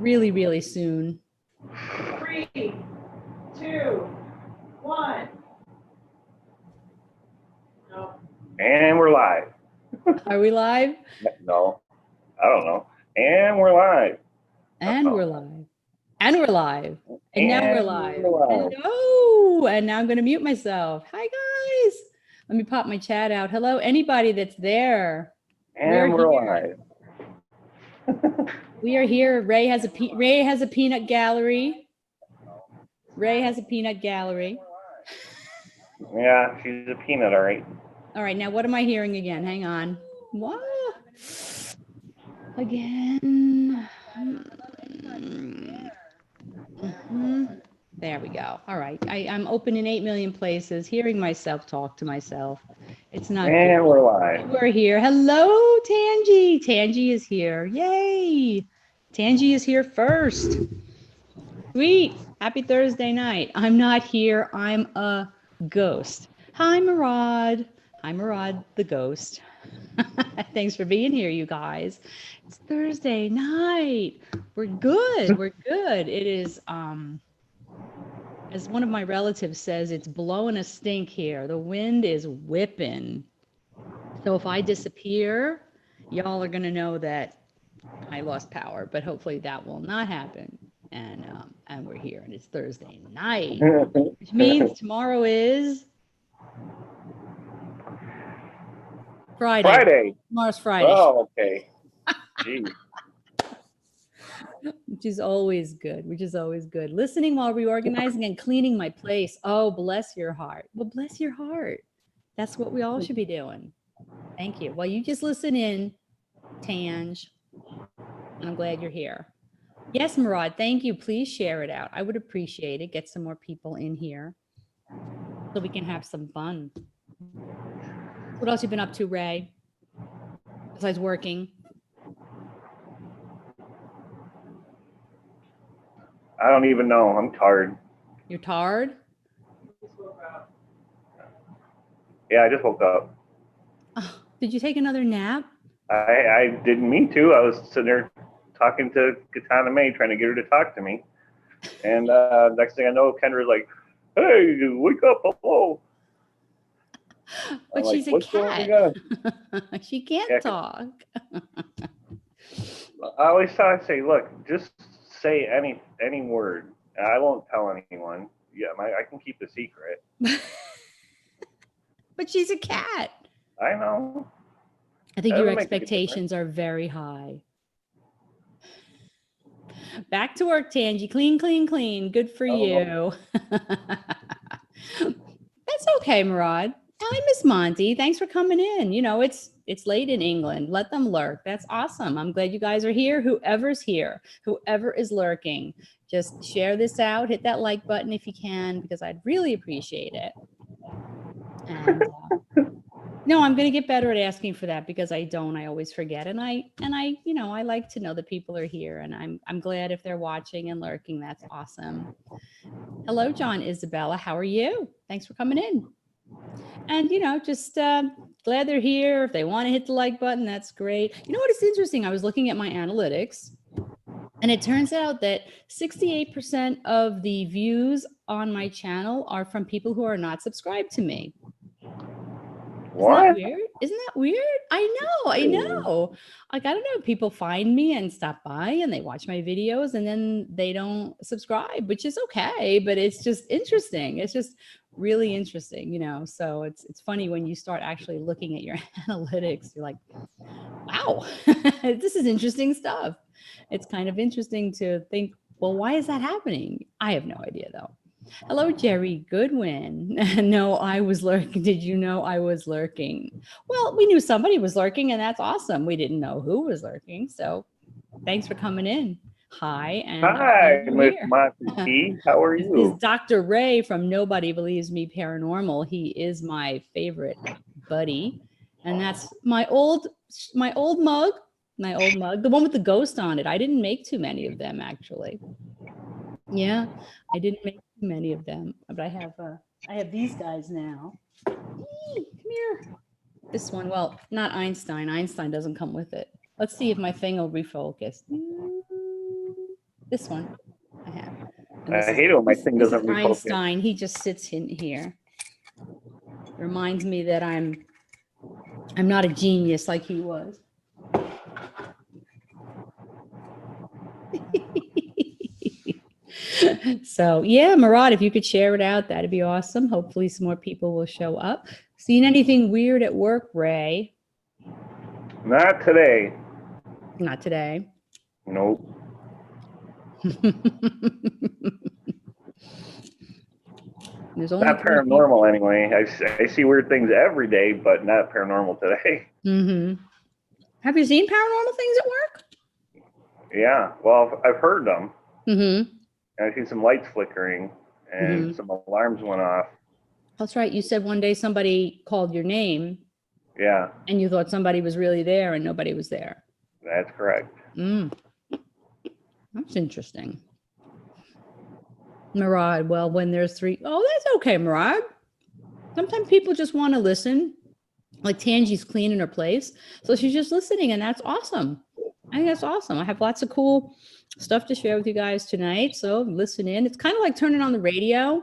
really, really soon. 3, 2, 1. No. And we're live. Are we live? No, I don't know. And we're live. And we're live. And we're live. And now we're live. We're live. Hello. And now I'm going to mute myself. Hi, guys. Let me pop my chat out. Hello, anybody that's there. And we're live. We are here. Ray has a peanut gallery. Ray has a peanut gallery. Yeah, she's a peanut, all right. All right, now what am I hearing again? Hang on. What? Again. There we go. All right. I'm open in 8 million places, hearing myself talk to myself. It's not And good. we're live. We're here. Hello, Tangi. Tangi is here. Yay. Tangi is here first. Sweet. Happy Thursday night. I'm not here. I'm a ghost. Hi, Murad. Hi, Murad, the ghost. Thanks for being here, you guys. It's Thursday night. We're good. We're good. It is, as one of my relatives says, it's blowing a stink here. The wind is whipping. So if I disappear, y'all are going to know that I lost power, but hopefully that will not happen. And we're here, and it's Thursday night, which means tomorrow is Friday. Friday. Tomorrow's Friday. Oh, okay. Jeez. Which is always good, Listening while reorganizing and cleaning my place. Oh, bless your heart. Well, bless your heart. That's what we all should be doing. Thank you. Well, you just listen in, Tange, and I'm glad you're here. Yes, Murad, thank you. Please share it out. I would appreciate it. Get some more people in here so we can have some fun. What else you been up to, Ray? Besides working? I don't even know. I'm tired. You're tired? Yeah, I just woke up. Oh, did you take another nap? I didn't mean to. I was sitting there talking to Katana May, trying to get her to talk to me. And next thing I know, Kendra's like, hey, wake up, hello. But I'm she's like, a cat. She can't talk. I always thought I'd say, look, just say any word. I won't tell anyone. Yeah, I can keep the secret. But she's a cat. I know. I think your expectations are very high. Back to work, Tangi. Clean, clean, clean. Good for you. That's okay, Murad. Hi, Miss Monty. Thanks for coming in. You know, it's late in England. Let them lurk. That's awesome. I'm glad you guys are here. Whoever's here, whoever is lurking, just share this out. Hit that like button if you can, because I'd really appreciate it. And no, I'm going to get better at asking for that, because I always forget. And I, you know, I like to know that people are here, and I'm glad if they're watching and lurking. That's awesome. Hello, John, Isabella. How are you? Thanks for coming in. And, you know, just glad they're here. If they want to hit the like button, that's great. You know what is interesting? I was looking at my analytics, and it turns out that 68% of the views on my channel are from people who are not subscribed to me. What? Isn't that weird? I know. Like, I don't know. People find me and stop by and they watch my videos, and then they don't subscribe, which is okay. But it's just interesting. It's just really interesting, you know. So it's funny when you start actually looking at your analytics. You're like, wow, this is interesting stuff. It's kind of interesting to think, well, why is that happening? I have no idea, though. Hello, Jerry Goodwin. No, I was lurking. Did you know I was lurking? Well, we knew somebody was lurking, and that's awesome. We didn't know who was lurking. So thanks for coming in. Hi. And hi, Miss Monty. How are you? This is Dr. Ray from Nobody Believes Me Paranormal. He is my favorite buddy. And that's my old mug, the one with the ghost on it. I didn't make too many of them, actually. Yeah, I didn't make too many of them, but I have these guys now. Come here. This one, well, not Einstein. Einstein doesn't come with it. Let's see if my thing will refocus. This one I have. I hate it when my thing doesn't refocus. Einstein. He just sits in here. Reminds me that I'm not a genius like he was. So yeah, Murad, if you could share it out, that'd be awesome. Hopefully some more people will show up. Seen anything weird at work, Ray? Not today. Not today. Nope. There's only Not paranormal anyway. I see weird things every day, but not paranormal today. Mm-hmm. Have you seen paranormal things at work? Yeah. Well, I've heard them. Mm-hmm. And I've seen some lights flickering and some alarms went off. That's right. You said one day somebody called your name. Yeah. And you thought somebody was really there and nobody was there. That's correct. That's interesting. Murad, well, when there's three, that's okay, Murad. Sometimes people just want to listen. Like Tangie's cleaning her place. So she's just listening, and that's awesome. I think that's awesome. I have lots of cool stuff to share with you guys tonight. So listen in. It's kind of like turning on the radio.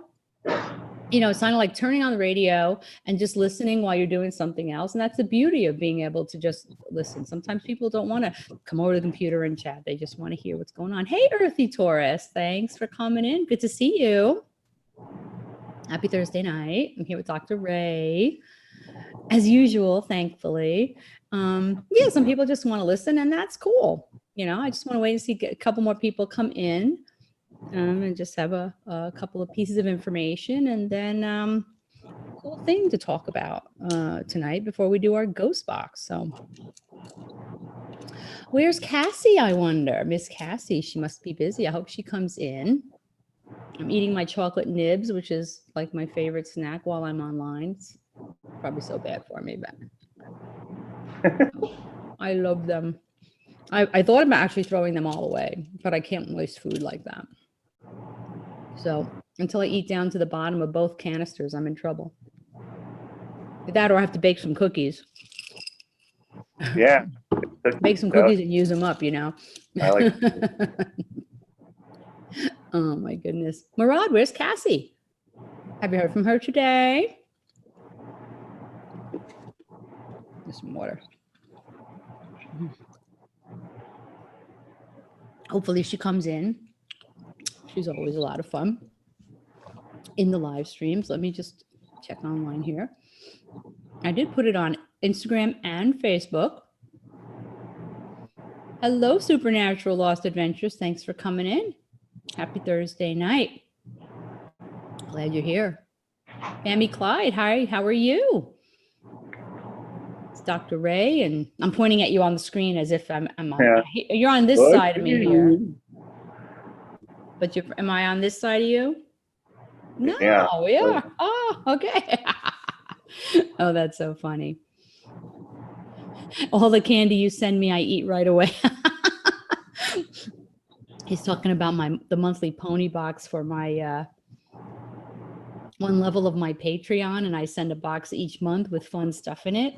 You know, it's kind of like turning on the radio and just listening while you're doing something else. And that's the beauty of being able to just listen. Sometimes people don't want to come over to the computer and chat. They just want to hear what's going on. Hey, Earthy Taurus, thanks for coming in. Good to see you. Happy Thursday night. I'm here with Dr. Ray, as usual, thankfully. Yeah, some people just want to listen, and that's cool. You know, I just want to wait and see a couple more people come in. And just have a couple of pieces of information, and then cool thing to talk about tonight before we do our ghost box. So where's Cassie, I wonder? Miss Cassie, she must be busy. I hope she comes in. I'm eating my chocolate nibs, which is like my favorite snack while I'm online. It's probably so bad for me, but I love them. I thought about actually throwing them all away, but I can't waste food like that. So until I eat down to the bottom of both canisters, I'm in trouble. With that, or I have to bake some cookies. Yeah. Make some cookies and use them up, you know. I like Oh my goodness. Murad, where's Cassie? Have you heard from her today? Just some water. Hopefully she comes in. She's always a lot of fun in the live streams. Let me just check online here. I did put it on Instagram and Facebook. Hello, Supernatural Lost Adventures. Thanks for coming in. Happy Thursday night. Glad you're here. Tammy Clyde, hi, how are you? It's Dr. Ray, and I'm pointing at you on the screen as if I'm on. Yeah. You're on this side of me here. But am I on this side of you? No, yeah. Oh, okay. Oh, that's so funny. All the candy you send me, I eat right away. He's talking about the monthly pony box for my one level of my Patreon, and I send a box each month with fun stuff in it.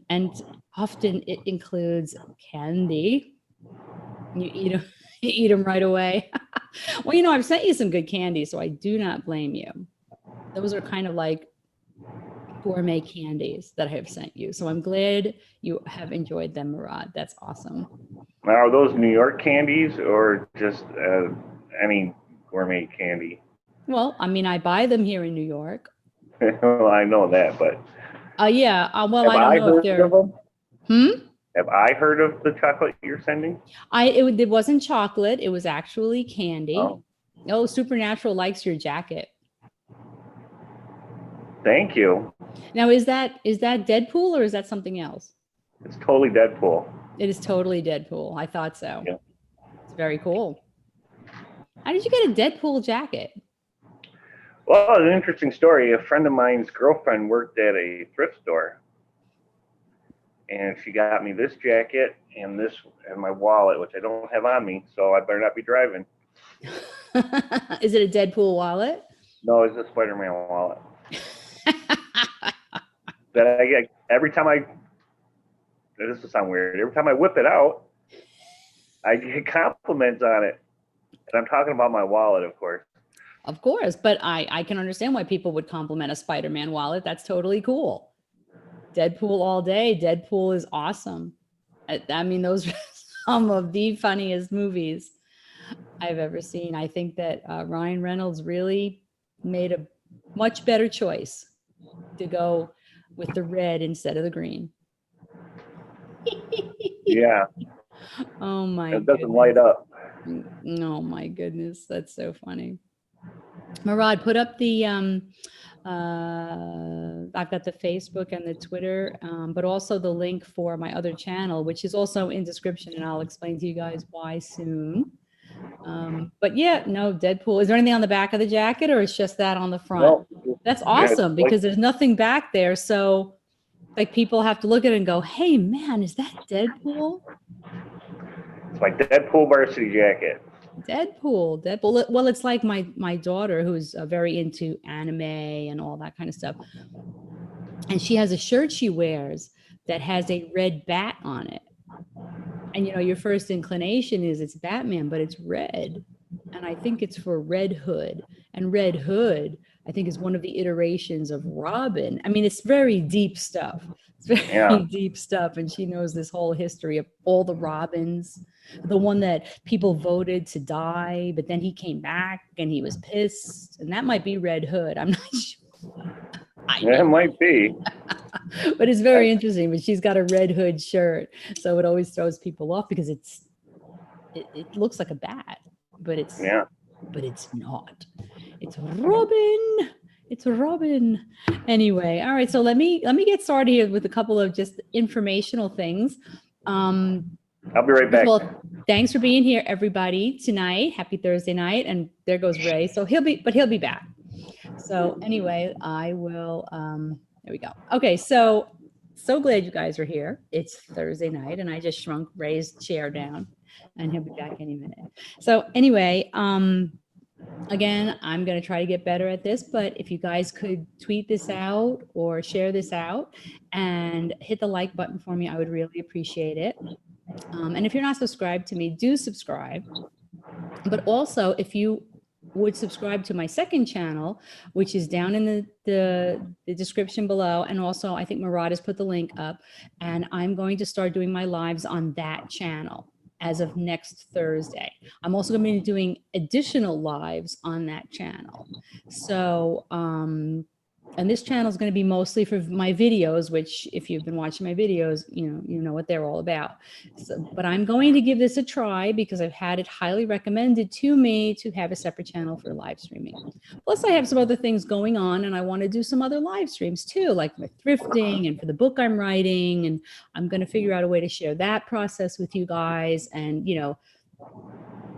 And often it includes candy. You eat them right away. Well, you know, I've sent you some good candy, so I do not blame you. Those are kind of like gourmet candies that I have sent you. So I'm glad you have enjoyed them, Murad. That's awesome. Now, are those New York candies or just any gourmet candy? Well, I mean, I buy them here in New York. Well, I know that, but yeah. Well, I don't know if they're. Have I heard of the chocolate you're sending? It wasn't chocolate. It was actually candy. Oh, Supernatural likes your jacket. Thank you. Now, is that Deadpool or is that something else? It's totally Deadpool. It is totally Deadpool. I thought so. Yeah. It's very cool. How did you get a Deadpool jacket? Well, it's an interesting story. A friend of mine's girlfriend worked at a thrift store, and she got me this jacket and my wallet, which I don't have on me, so I better not be driving. Is it a Deadpool wallet? No, it's a Spider-Man wallet. That I get every time this will sound weird. Every time I whip it out, I get compliments on it. And I'm talking about my wallet, of course. Of course, but I can understand why people would compliment a Spider-Man wallet. That's totally cool. Deadpool all day. Deadpool is awesome. I mean, those are some of the funniest movies I've ever seen. I think that Ryan Reynolds really made a much better choice to go with the red instead of the green. Yeah, Oh my it doesn't goodness. light up. Oh my goodness, that's so funny. Murad, put up the I've got the Facebook and the Twitter, but also the link for my other channel, which is also in description, and I'll explain to you guys why soon. But yeah, no, Deadpool. Is there anything on the back of the jacket, or it's just that on the front? No, That's yeah, it's awesome, because there's nothing back there. So like people have to look at it and go, hey man, is that Deadpool? it's my Deadpool varsity jacket. Deadpool. Well, it's like my daughter, who's very into anime and all that kind of stuff. And she has a shirt she wears that has a red bat on it. And you know, your first inclination is it's Batman, but it's red. And I think it's for Red Hood. And Red Hood, I think, is one of the iterations of Robin. I mean, it's very deep stuff. It's very deep stuff. And she knows this whole history of all the Robins, the one that people voted to die, but then he came back and he was pissed. And that might be Red Hood. I'm not sure. It might be. But it's very interesting. But she's got a Red Hood shirt. So it always throws people off because it looks like a bat, but it's not. It's Robin. It's Robin. Anyway, all right. So let me get started here with a couple of just informational things. I'll be right back. Well, thanks for being here, everybody, tonight. Happy Thursday night. And there goes Ray. So he'll be back. So anyway, I will. There we go. Okay. So glad you guys are here. It's Thursday night, and I just shrunk Ray's chair down, and he'll be back any minute. So anyway, again, I'm going to try to get better at this, but if you guys could tweet this out or share this out and hit the like button for me, I would really appreciate it. And if you're not subscribed to me, do subscribe. But also, if you would subscribe to my second channel, which is down in the description below. And also, I think Murad has put the link up, and I'm going to start doing my lives on that channel as of next Thursday. I'm also going to be doing additional lives on that channel. So, and this channel is going to be mostly for my videos, which if you've been watching my videos, you know what they're all about. So, but I'm going to give this a try because I've had it highly recommended to me to have a separate channel for live streaming. Plus I have some other things going on, and I want to do some other live streams too, like with thrifting and for the book I'm writing. And I'm going to figure out a way to share that process with you guys. And, you know,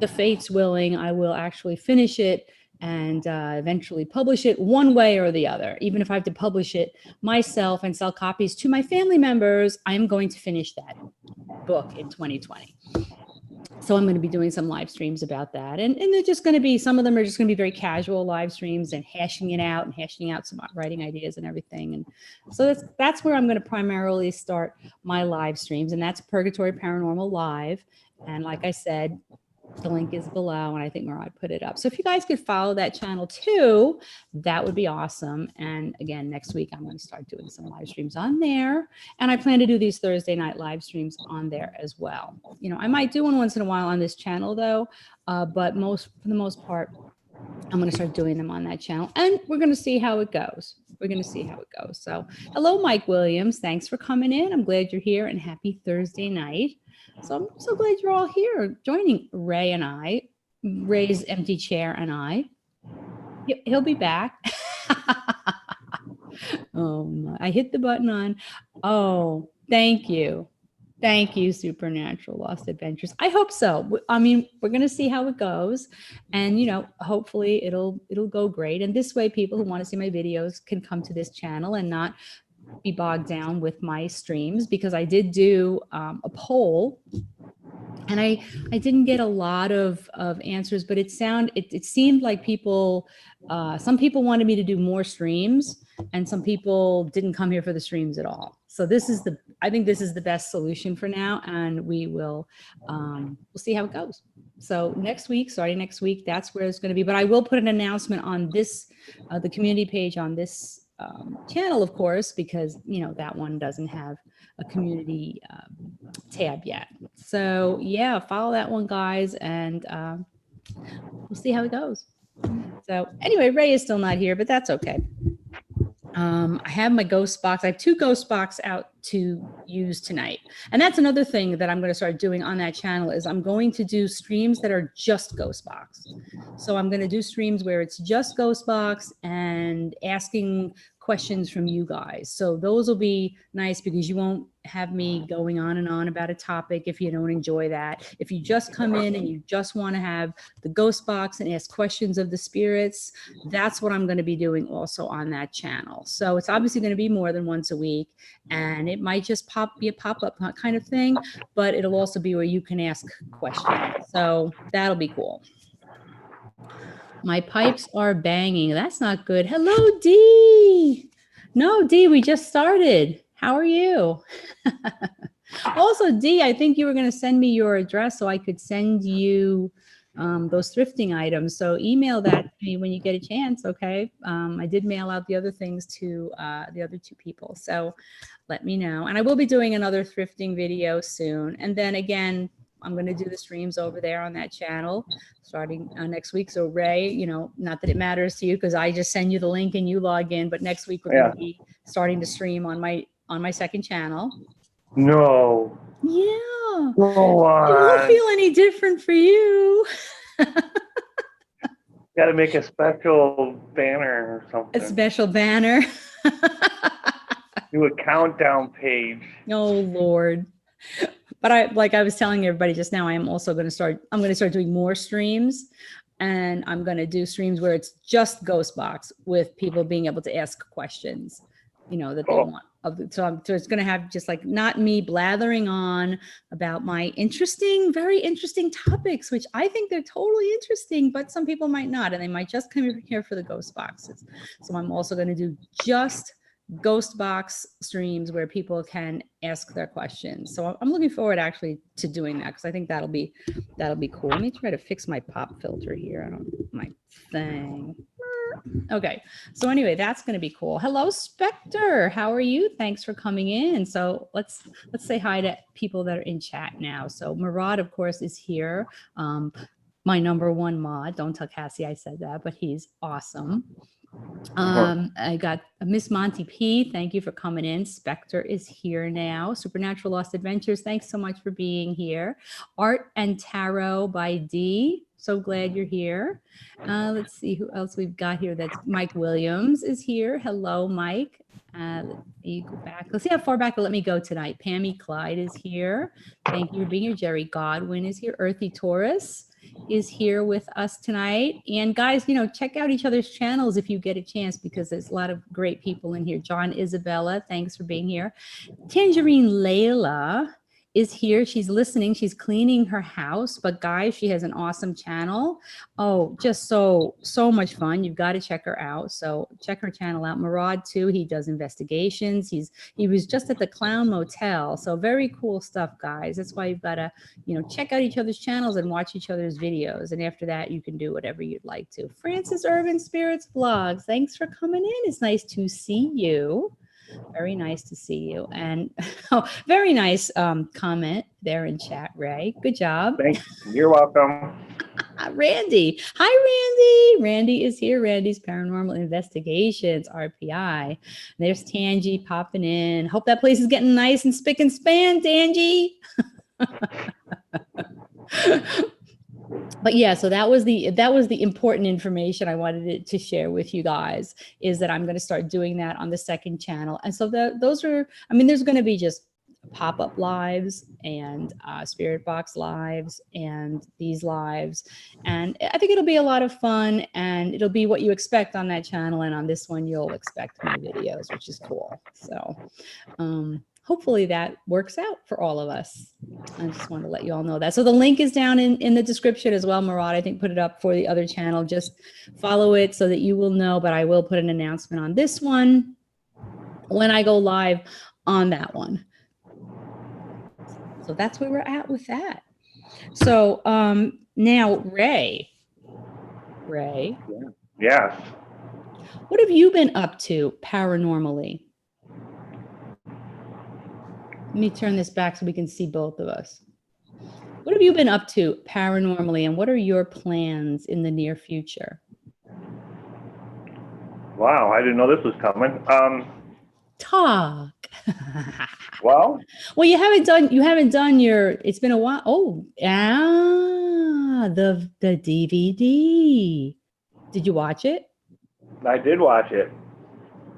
the fates willing, I will actually finish it and eventually publish it one way or the other. Even if I have to publish it myself and sell copies to my family members, I'm going to finish that book in 2020. So I'm going to be doing some live streams about that. And they're just going to be, some of them are just going to be very casual live streams and hashing out some writing ideas and everything. And so that's where I'm going to primarily start my live streams. And that's Purgatory Paranormal Live. And like I said, the link is below, and I think Murad put it up. So if you guys could follow that channel too, that would be awesome. And again, next week, I'm going to start doing some live streams on there. And I plan to do these Thursday night live streams on there as well. You know, I might do one once in a while on this channel though, but for the most part, I'm going to start doing them on that channel, and we're going to see how it goes. So hello, Mike Williams. Thanks for coming in. I'm glad you're here, and happy Thursday night. So I'm so glad you're all here joining Ray and I, Ray's empty chair and I. He'll be back. Oh, my. I hit the button on. Oh, thank you. Thank you, Supernatural Lost Adventures. I hope so. I mean, we're going to see how it goes. And, you know, hopefully it'll go great. And this way, people who want to see my videos can come to this channel and not be bogged down with my streams, because I did do a poll, and I didn't get a lot of answers, but it seemed like people, some people wanted me to do more streams, and some people didn't come here for the streams at all. So I think this is the best solution for now, and we'll see how it goes. So next week, starting next week, that's where it's going to be. But I will put an announcement on this, the community page on this channel, of course, because, you know, that one doesn't have a community tab yet. So yeah, follow that one, guys, and we'll see how it goes. So anyway, Ray is still not here, but that's okay. I have my ghost box. I have 2 ghost box out to use tonight. And that's another thing that I'm going to start doing on that channel is I'm going to do streams that are just ghost box. So I'm going to do streams where it's just ghost box and asking questions from you guys. So those will be nice because you won't have me going on and on about a topic if you don't enjoy that. If you just come in and you just want to have the ghost box and ask questions of the spirits, that's what I'm going to be doing also on that channel. So it's obviously going to be more than once a week, and it might just be a pop-up kind of thing, but it'll also be where you can ask questions. So that'll be cool. My pipes are banging. That's not good. Hello, Dee. No, Dee, we just started. How are you? Also, Dee, I think you were going to send me your address so I could send you those thrifting items. So email that to me when you get a chance, okay? I did mail out the other things to the other 2 people. So let me know. And I will be doing another thrifting video soon. And then again, I'm going to do the streams over there on that channel starting next week. So Ray, you know, not that it matters to you because I just send you the link and you log in. But next week we're going to be starting to stream on my second channel. No. Yeah. Go on. It won't feel any different for you. Got to make a special banner or something. A special banner. Do a countdown page. Oh Lord. But like I was telling everybody just now, I'm going to start doing more streams, and I'm going to do streams where it's just ghost box with people being able to ask questions, you know, that they want. So it's going to have just like not me blathering on about my very interesting topics, which I think they're totally interesting, but some people might not, and they might just come here for the ghost boxes. So I'm also going to do just ghost box streams where people can ask their questions. So I'm looking forward actually to doing that because I think that'll be cool. Let me try to fix my pop filter here. I don't my thing. Okay. So anyway, that's going to be cool. Hello, Spectre. How are you? Thanks for coming in. So let's say hi to people that are in chat now. So Murad, of course, is here. My #1 mod. Don't tell Cassie I said that, but he's awesome. I got Miss Monty P. Thank you for coming in. Spectre is here now. Supernatural Lost Adventures. Thanks so much for being here. Art and Tarot by D. So glad you're here. Let's see who else we've got here. That's Mike Williams is here. Hello, Mike. Let me go back. Let's see how far back let me go tonight. Pammy Clyde is here. Thank you for being here. Jerry Godwin is here. Earthy Taurus is here with us tonight. And guys, you know, check out each other's channels if you get a chance because there's a lot of great people in here. John Isabella, thanks for being here. Tangerine Layla is here. She's listening. She's cleaning her house. But guys, she has an awesome channel. Oh, just so much fun. You've got to check her out. So check her channel out. Murad too. He does investigations. He was just at the Clown Motel. So very cool stuff, guys. That's why you've got to, you know, check out each other's channels and watch each other's videos. And after that, you can do whatever you'd like to. Francis Urban Spirits Vlogs. Thanks for coming in. It's nice to see you. Very nice to see you. And very nice comment there in chat, Ray. Good job. Thanks. You're welcome. Randy. Hi, Randy. Randy is here. Randy's Paranormal Investigations, RPI. There's Tangy popping in. Hope that place is getting nice and spick and span, Tangy. But yeah, so that was the important information I wanted to share with you guys is that I'm going to start doing that on the second channel. And so those are, I mean, there's going to be just pop-up lives and spirit box lives and these lives. And I think it'll be a lot of fun and it'll be what you expect on that channel. And on this one, you'll expect my videos, which is cool. So, hopefully that works out for all of us. I just want to let you all know that. So the link is down in the description as well. Murad, I think, put it up for the other channel. Just follow it so that you will know, but I will put an announcement on this one when I go live on that one. So that's where we're at with that. So Now, Ray, Yes. what have you been up to paranormally? Let me turn this back so we can see both of us. What have you been up to paranormally, and what are your plans in the near future? Wow, I didn't know this was coming. Talk. Well, Well, you haven't done your, it's been a while. Oh, the DVD. Did you watch it? I did watch it.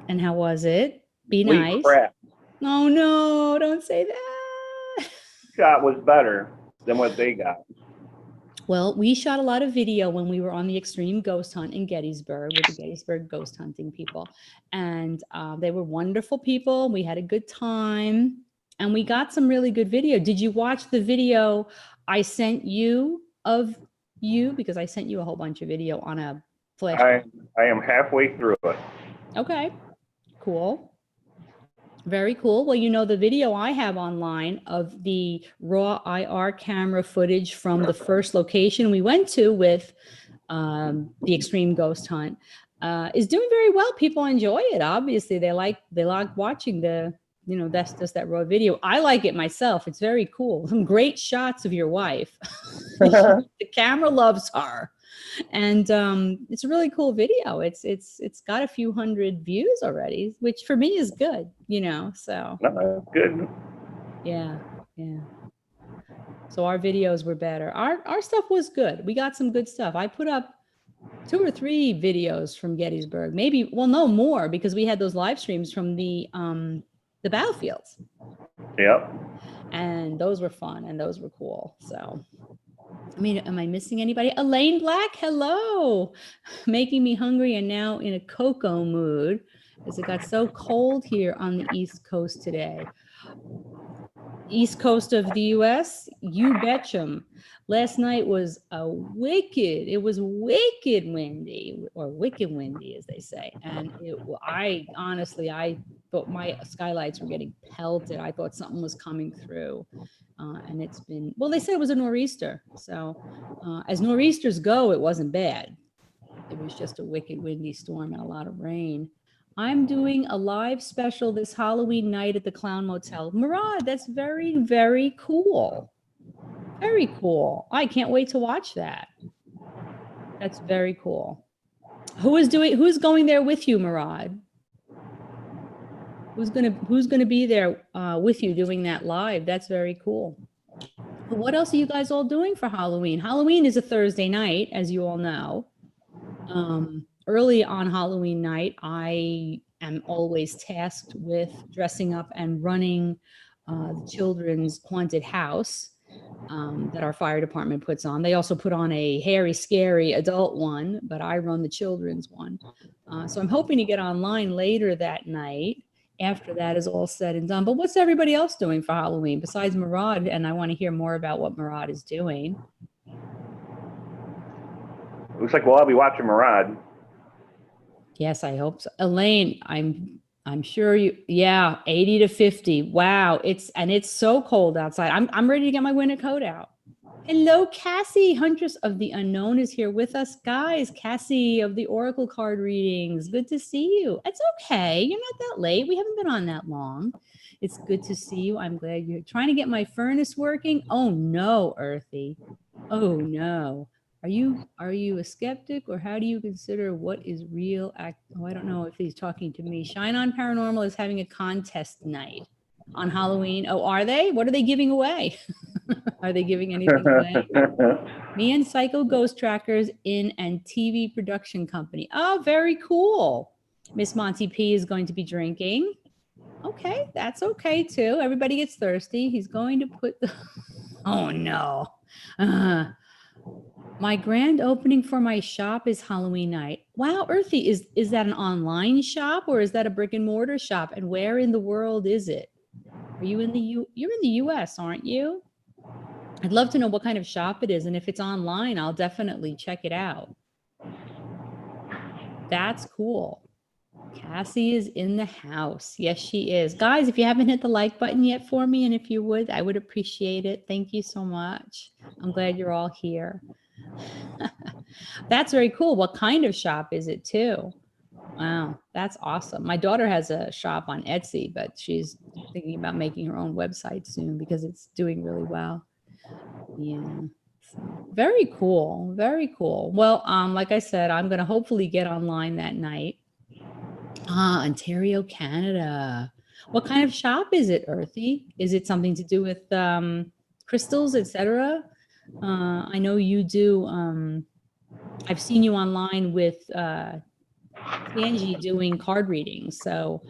And how was it? Be Sweet nice. crap. Oh no, don't say that. Shot was better than what they got. Well, we shot a lot of video when we were on the extreme ghost hunt in Gettysburg with the Gettysburg ghost hunting people. And they were wonderful people. We had a good time and we got some really good video. Did you watch the video I sent you of you? Because I sent you a whole bunch of video on a flash. I am halfway through it. Okay, cool. Very cool. Well, you know, the video I have online of the raw IR camera footage from the first location we went to with the extreme ghost hunt is doing very well. People enjoy it. Obviously, they like watching the, you know, that's just that raw video. I like it myself. It's very cool. Some great shots of your wife. The camera loves her. And it's a really cool video. It's got a few hundred views already, which for me is good, you know. So good. Yeah. So our videos were better. Our stuff was good. We got some good stuff. I put up 2 or 3 videos from Gettysburg, maybe, well, no more, because we had those live streams from the battlefields. Yep. And those were fun and those were cool. So I mean, am I missing anybody? Elaine Black, hello. Making me hungry and now in a cocoa mood as it got so cold here on the East Coast today. East Coast of the US, you betcha. Last night was it was wicked windy, or wicked windy as they say. And I honestly thought my skylights were getting pelted. I thought something was coming through. And it's been, well, they said it was a nor'easter. So as nor'easters go, it wasn't bad. It was just a wicked windy storm and a lot of rain. I'm doing a live special this Halloween night at the Clown Motel. Murad, that's very, very cool. Very cool. I can't wait to watch that. That's very cool. Who's going there with you, Murad? Who's gonna be there with you doing that live? That's very cool. But what else are you guys all doing for Halloween? Halloween is a Thursday night, as you all know. Early on Halloween night, I am always tasked with dressing up and running the children's haunted house that our fire department puts on. They also put on a hairy, scary adult one, but I run the children's one. So I'm hoping to get online later that night after that is all said and done. But what's everybody else doing for Halloween besides Murad? And I want to hear more about what Murad is doing. Looks like we'll all be watching Murad. Yes, I hope so. Elaine, I'm sure you, yeah, 80 to 50. Wow. It's so cold outside. I'm ready to get my winter coat out. Hello, Cassie, Huntress of the Unknown is here with us. Guys, Cassie of the Oracle card readings. Good to see you. It's okay. You're not that late. We haven't been on that long. It's good to see you. I'm glad you're trying to get my furnace working. Oh no, Earthy. Oh no. Are you a skeptic, or how do you consider what is real? Oh, I don't know if he's talking to me. Shine On Paranormal is having a contest night on Halloween. Oh, are they? What are they giving away? Are they giving anything away? Me and Psycho Ghost Trackers in and TV production company. Oh, very cool. Miss Monty P is going to be drinking. Okay, that's okay too. Everybody gets thirsty. He's going to put the, oh no. My grand opening for my shop is Halloween night. Wow, Earthy, is that an online shop or is that a brick and mortar shop? And where in the world is it? Are you in you're in the US, aren't you? I'd love to know what kind of shop it is. And if it's online, I'll definitely check it out. That's cool. Cassie is in the house. Yes, she is. Guys, if you haven't hit the like button yet for me, and if you would, I would appreciate it. Thank you so much. I'm glad you're all here. That's very cool. What kind of shop is it too? Wow, that's awesome. My daughter has a shop on Etsy, but she's thinking about making her own website soon because it's doing really well. Yeah. So very cool. Very cool. Well, like I said, I'm gonna hopefully get online that night. Ah, Ontario, Canada. What kind of shop is it, Earthy? Is it something to do with crystals, etc.? I know you do. I've seen you online with Angie doing card readings. So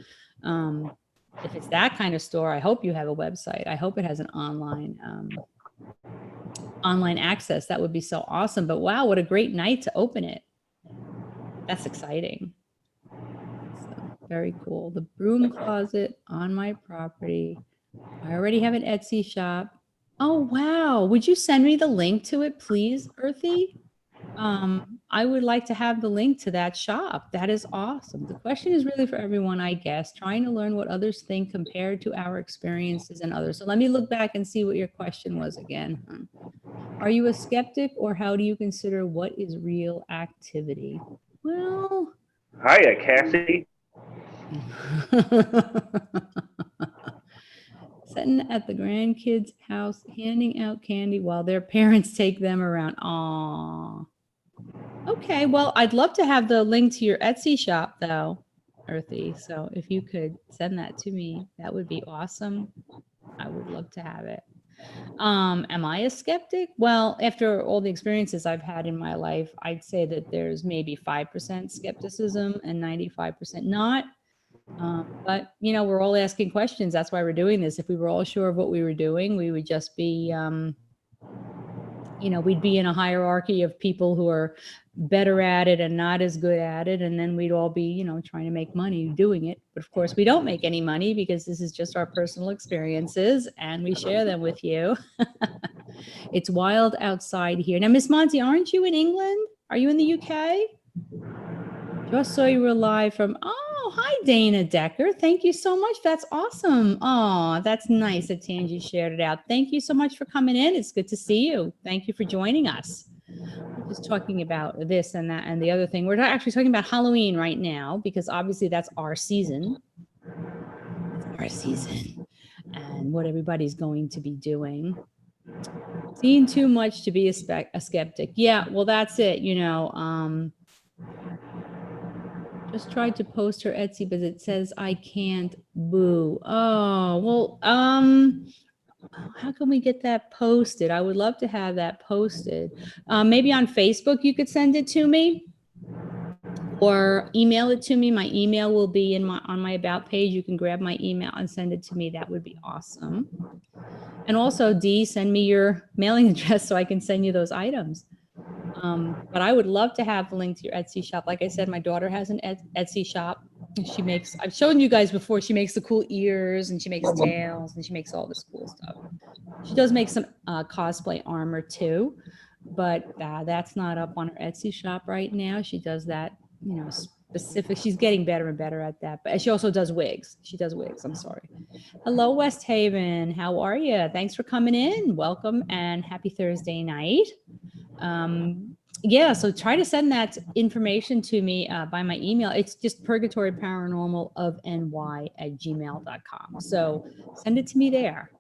if it's that kind of store, I hope you have a website. I hope it has an online access. That would be so awesome. But wow, what a great night to open it. That's exciting. So, very cool. The broom closet on my property. I already have an Etsy shop. Oh, wow. Would you send me the link to it, please, Earthy? I would like to have the link to that shop. That is awesome. The question is really for everyone, I guess, trying to learn what others think compared to our experiences and others. So let me look back and see what your question was again. Are you a skeptic, or how do you consider what is real activity? Well, Hiya, Cassie. sitting at the grandkids' house, handing out candy while their parents take them around. Aww. Okay, well, I'd love to have the link to your Etsy shop, though, Earthy. So if you could send that to me, that would be awesome. I would love to have it. Am I a skeptic? Well, after all the experiences I've had in my life, I'd say that there's maybe 5% skepticism and 95% not. But we're all asking questions. That's why we're doing this. If we were all sure of what we were doing, we would just be we'd be in a hierarchy of people who are better at it and not as good at it. And then we'd all be, trying to make money doing it. But of course, we don't make any money because this is just our personal experiences and we share them with you. It's wild outside here. Now, Miss Monty, aren't you in England? Are you in the UK? Just saw you were live from, oh, hi, Dana Decker. Thank you so much. That's awesome. Oh, that's nice that Tangi shared it out. Thank you so much for coming in. It's good to see you. Thank you for joining us. We're just talking about this and that and the other thing. We're actually talking about Halloween right now because obviously that's our season. It's our season and what everybody's going to be doing. Seeing too much to be a skeptic. Yeah, well, that's it. Just tried to post her Etsy, but it says I can't. Boo. Oh, well, how can we get that posted? I would love to have that posted. Maybe on Facebook you could send it to me or email it to me. My email will be on my about page. You can grab my email and send it to me. That would be awesome. And also, Dee, send me your mailing address so I can send you those items. But I would love to have the link to your Etsy shop. Like I said, my daughter has an Etsy shop. She makes, I've shown you guys before, she makes the cool ears and she makes tails and she makes all this cool stuff. She does make some cosplay armor too, but that's not up on her Etsy shop right now. She does that, specific. She's getting better and better at that. But she also does wigs. She does wigs. I'm sorry. Hello, West Haven. How are you? Thanks for coming in. Welcome and happy Thursday night. Yeah, so try to send that information to me by my email. It's just Purgatory Paranormal of NY@gmail.com. So send it to me there.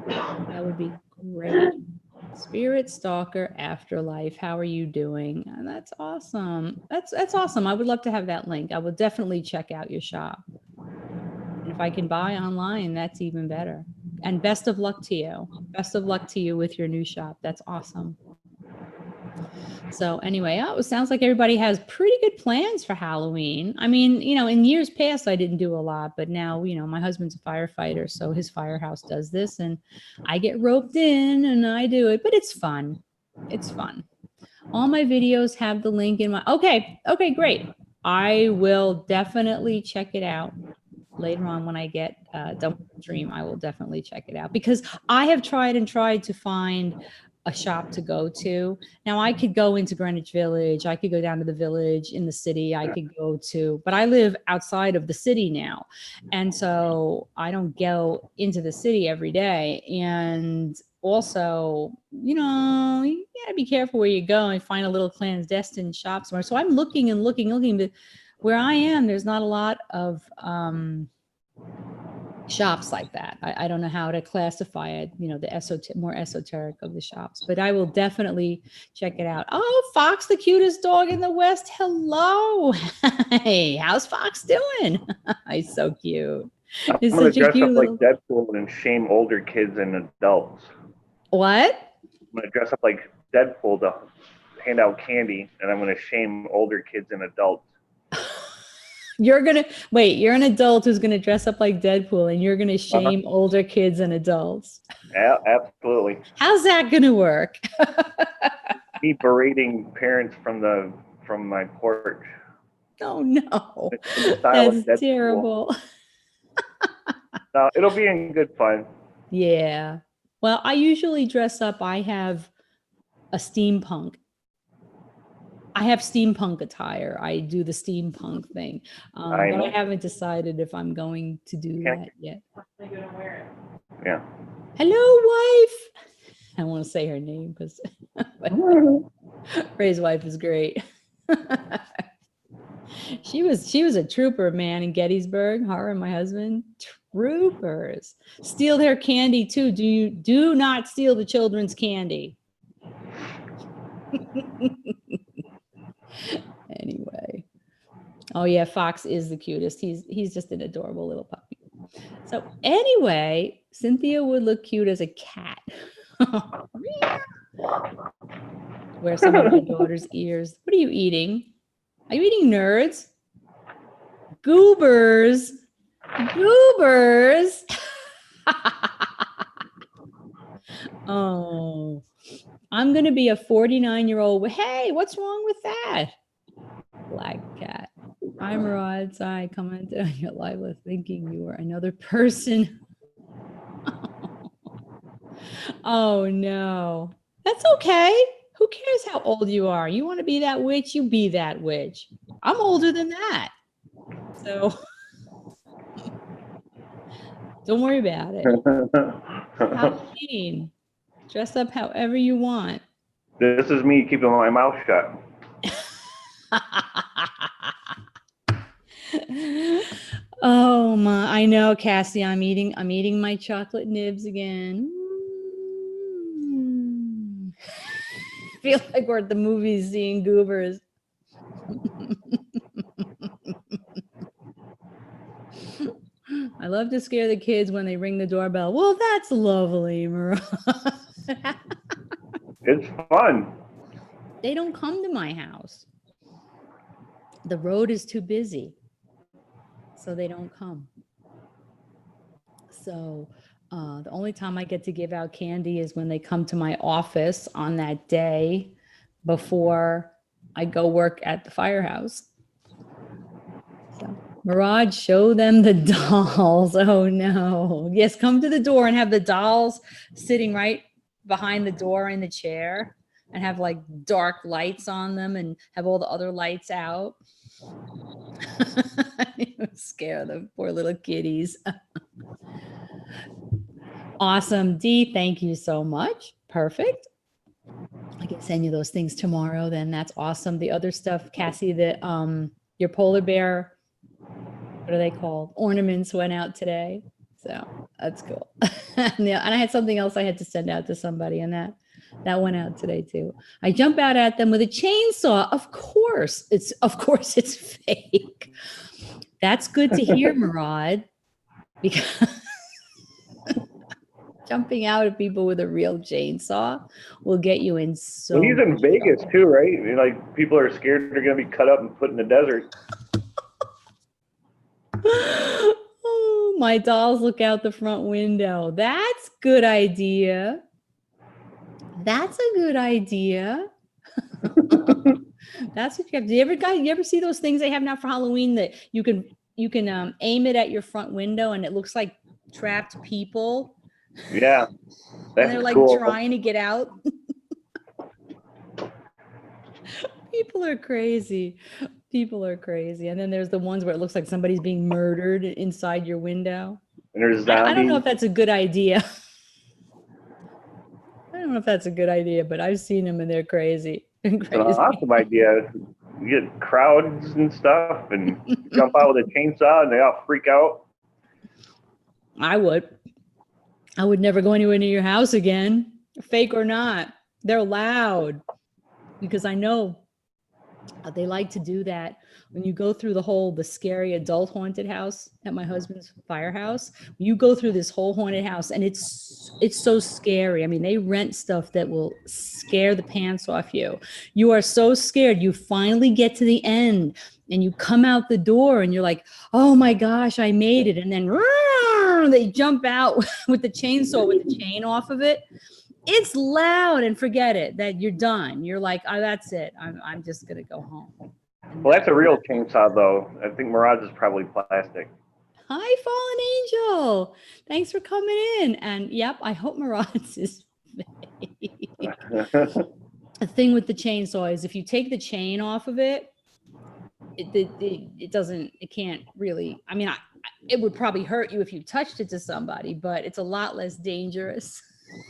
That would be great. Spirit Stalker Afterlife. How are you doing? That's awesome. That's awesome. I would love to have that link. I will definitely check out your shop. And if I can buy online, that's even better. And best of luck to you. Best of luck to you with your new shop. That's awesome. So anyway, it sounds like everybody has pretty good plans for Halloween. I mean, in years past, I didn't do a lot, but now, my husband's a firefighter, so his firehouse does this and I get roped in and I do it, but it's fun. It's fun. All my videos have the link in my, okay, great. I will definitely check it out later on when I get done with the stream. I will definitely check it out because I have tried to find a shop to go to. Now I could go into Greenwich Village. I could go down to the village in the city. I could go to, but I live outside of the city now. And so I don't go into the city every day. And also, you know, you gotta be careful where you go and find a little clandestine shop somewhere. So I'm looking and looking, but where I am, there's not a lot of shops like that. I don't know how to classify it, you know, the more esoteric of the shops, but I will definitely check it out. Oh, Fox, the cutest dog in the West. Hello. Hey, how's Fox doing? He's so cute. He's I'm gonna such a dress cute up little... like Deadpool and shame older kids and adults. What? I'm gonna dress up like Deadpool to hand out candy, and I'm gonna shame older kids and adults. You're gonna wait, you're an adult who's gonna dress up like Deadpool and you're gonna shame older kids and adults. Absolutely. How's that gonna work? Me berating parents from my porch. Oh no. In the style of That's Deadpool. terrible. No, it'll be in good fun. Yeah. Well, I usually dress up. I have a steampunk. I have steampunk attire. I do the steampunk thing. But I haven't decided if I'm going to do that yet. They're gonna wear it. Yeah. Hello, wife. I don't want to say her name because Ray's wife is great. She was a trooper, man, in Gettysburg. Her and my husband, troopers. Steal their candy too. Do not steal the children's candy. Anyway. Oh yeah, Fox is the cutest. He's just an adorable little puppy. So anyway, Cynthia would look cute as a cat. Wear some of my daughter's ears. What are you eating? Are you eating nerds? Goobers. Goobers. Oh, I'm going to be a 49-year-old. Hey, what's wrong with that? Black cat. I'm Rod. Sorry, I commented on your live list thinking you were another person. Oh, no. That's okay. Who cares how old you are? You want to be that witch? You be that witch. I'm older than that. So don't worry about it. Halloween. Dress up however you want. This is me keeping my mouth shut. Oh my, I know, Cassie, I'm eating my chocolate nibs again. Feel like we're at the movies seeing goobers. I love to scare the kids when they ring the doorbell. Well, that's lovely, Mariah. It's fun. They don't come to my house. The road is too busy, so they don't come. So the only time I get to give out candy is when they come to my office on that day before I go work at the firehouse. So, Mirage, show them the dolls. Oh no. Yes, come to the door and have the dolls sitting right behind the door in the chair and have like dark lights on them and have all the other lights out. Scare the poor little kitties. Awesome. Dee, thank you so much. Perfect. I can send you those things tomorrow then. That's awesome. The other stuff, Cassie, your polar bear, what are they called? Ornaments went out today. So that's cool. And I had something else I had to send out to somebody, and that went out today too. I jump out at them with a chainsaw. Of course it's fake. That's good to hear, Murad, because jumping out at people with a real chainsaw will get you in so. Well, he's in Vegas too, right? Like people are scared they're going to be cut up and put in the desert. Oh, my dolls look out the front window. That's good idea. That's a good idea. That's what you have. Do you ever see those things they have now for Halloween that you can aim it at your front window and it looks like trapped people? Yeah. And they're like cool. trying to get out. People are crazy. People are crazy. And then there's the ones where it looks like somebody's being murdered inside your window. And there's zombies. I don't know if that's a good idea. know if that's a good idea, but I've seen them and they're crazy. It's an awesome idea. You get crowds and stuff and jump out with a chainsaw and they all freak out. I would never go anywhere near your house again, fake or not. They're loud because I know they like to do that. When you go through the scary adult haunted house at my husband's firehouse, you go through this whole haunted house and it's so scary. I mean, they rent stuff that will scare the pants off you. You are so scared. You finally get to the end and you come out the door and you're like, oh my gosh, I made it. And then they jump out with the chainsaw with the chain off of it. It's loud, and forget it, that you're done. You're like, oh, that's it. I'm just going to go home. Well, that's a real chainsaw, though. I think Murad's is probably plastic. Hi, Fallen Angel. Thanks for coming in. And yep, I hope Murad's is fake. The thing with the chainsaw is if you take the chain off of it, it can't really, I mean, it would probably hurt you if you touched it to somebody, but it's a lot less dangerous.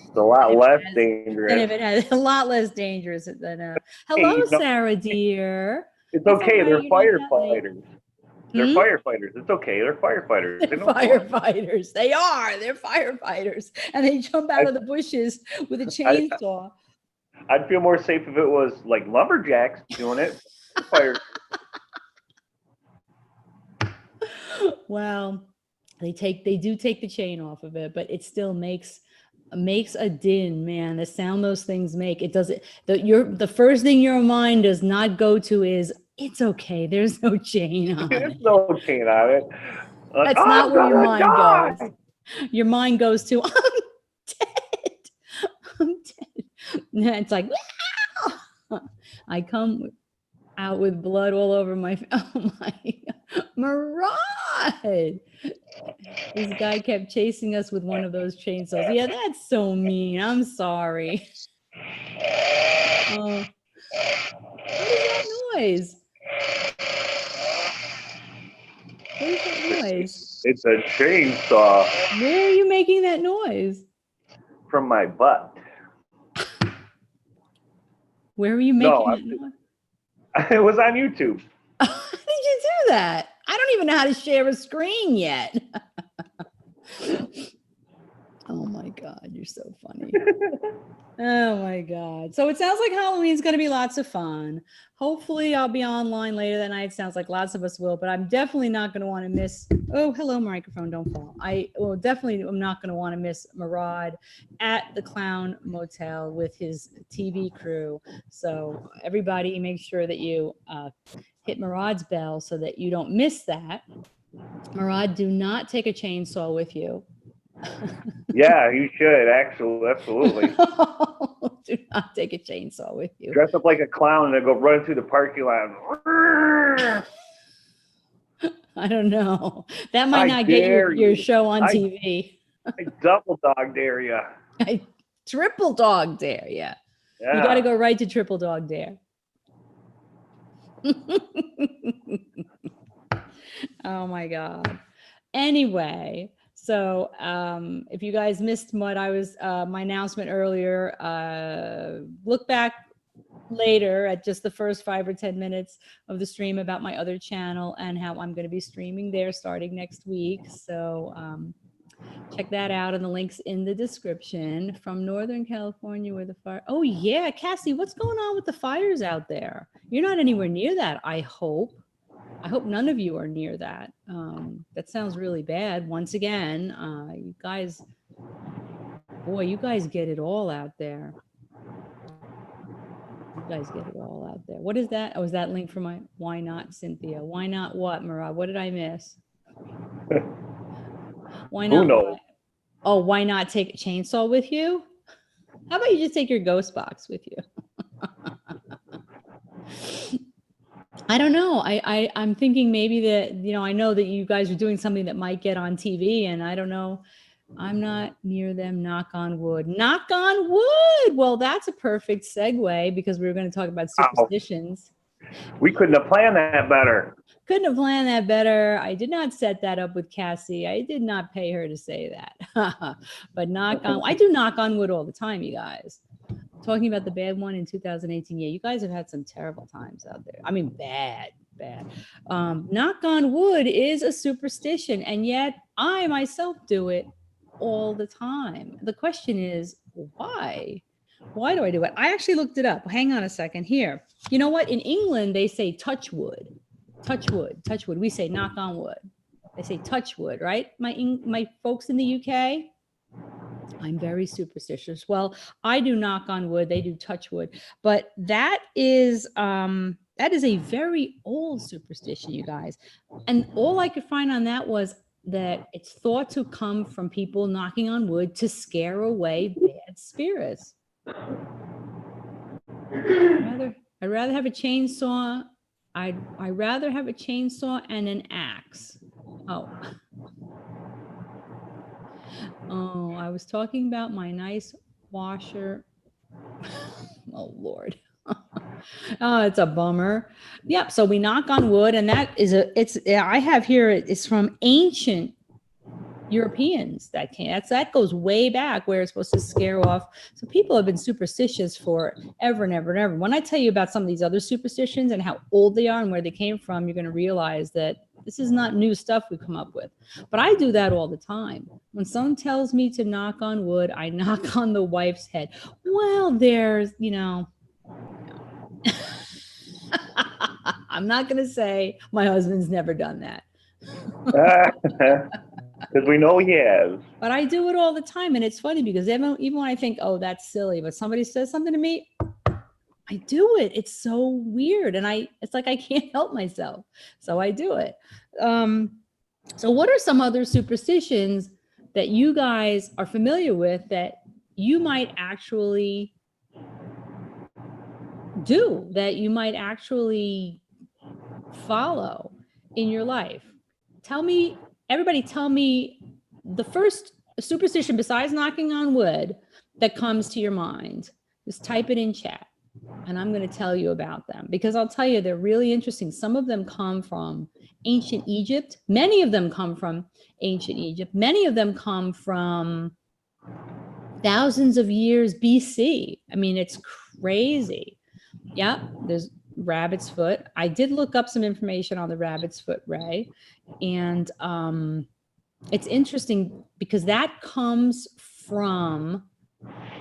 It's a lot less dangerous. And if it has a lot less dangerous than hello, Sarah dear. It's okay. They're firefighters. They're firefighters. It's okay. They're firefighters. They're firefighters. They are. They're firefighters. And they jump out of the bushes with a chainsaw. I'd feel more safe if it was like lumberjacks doing it. Fire. Well, they do take the chain off of it, but it still makes a din, man. The sound those things make, it doesn't, the first thing your mind does not go to is, it's okay, there's no chain on it. There's no chain on it. That's not where your mind goes. Your mind goes to, I'm dead. And it's like, I come out with blood all over my, oh my, Murad. This guy kept chasing us with one of those chainsaws. Yeah, that's so mean. I'm sorry. Oh, what is that noise? What is that noise? It's a chainsaw. Where are you making that noise? From my butt. Where are you making that noise? It was on YouTube. How did you do that? I don't even know how to share a screen yet. Oh my God, you're so funny. Oh my God. So it sounds like Halloween's going to be lots of fun. Hopefully I'll be online later that night. Sounds like lots of us will, but I'm definitely not going to want to miss. Oh, hello, microphone. Don't fall. Definitely am not going to want to miss Murad at the Clown Motel with his TV crew. So everybody make sure that you hit Murad's bell so that you don't miss that. Murad, do not take a chainsaw with you. Yeah, you should, actually. Absolutely. Do not take a chainsaw with you. Dress up like a clown and go running through the parking lot. I don't know. That might not get your show on TV. I double dog dare you. I triple dog dare you. Yeah. You got to go right to triple dog dare. Oh my God. Anyway. So if you guys missed what I was, my announcement earlier, look back later at just the first 5 or 10 minutes of the stream about my other channel and how I'm going to be streaming there starting next week. So check that out, and the link's in the description. From Northern California where the fire. Oh yeah, Cassie, what's going on with the fires out there? You're not anywhere near that, I hope. I hope none of you are near that. That sounds really bad. Once again, you guys, boy, you guys get it all out there. You guys get it all out there. What is that? Oh, is that link for my Why Not, Cynthia? Why not what, Murad? What did I miss? Why not? Who knows? Oh, why not take a chainsaw with you? How about you just take your ghost box with you? I don't know. I'm thinking maybe that, I know that you guys are doing something that might get on TV, and I don't know. I'm not near them, knock on wood. Knock on wood. Well, that's a perfect segue because we were going to talk about superstitions. We couldn't have planned that better. Couldn't have planned that better. I did not set that up with Cassie. I did not pay her to say that. But I do knock on wood all the time, you guys. talking about the bad one in 2018. Yeah, you guys have had some terrible times out there. I mean, bad. Knock on wood is a superstition, and yet I myself do it all the time. The question is, why? Why do I do it? I actually looked it up. Hang on a second here. You know what? In England, they say touch wood, touch wood, touch wood. We say knock on wood. They say touch wood, right? My folks in the UK, I'm very superstitious. Well, I do knock on wood, they do touch wood, but that is a very old superstition, you guys. And all I could find on that was that it's thought to come from people knocking on wood to scare away bad spirits. I'd rather have a chainsaw. I'd rather have a chainsaw and an axe. Oh, I was talking about my nice washer. Oh, Lord. Oh, it's a bummer. Yep. So we knock on wood, and that is I have here, it's from ancient Europeans that that goes way back, where it's supposed to scare off. So people have been superstitious for ever and ever and ever. When I tell you about some of these other superstitions and how old they are and where they came from, you're going to realize that this is not new stuff we come up with. But I do that all the time. When someone tells me to knock on wood, I knock on the wife's head. Well, there's, I'm not going to say my husband's never done that. Because we know he has. But I do it all the time. And it's funny because even when I think, oh, that's silly, but somebody says something to me, I do it. It's so weird. And it's like I can't help myself. So I do it. So what are some other superstitions that you guys are familiar with that you might actually do, that you might actually follow in your life? Everybody tell me the first superstition besides knocking on wood that comes to your mind. Just type it in chat and I'm going to tell you about them, because I'll tell you, they're really interesting. Some of them come from ancient Egypt. Many of them come from ancient Egypt. Many of them come from thousands of years BC. I mean, it's crazy. Yeah, there's rabbit's foot. I did look up some information on the rabbit's foot, Ray. And it's interesting because that comes from,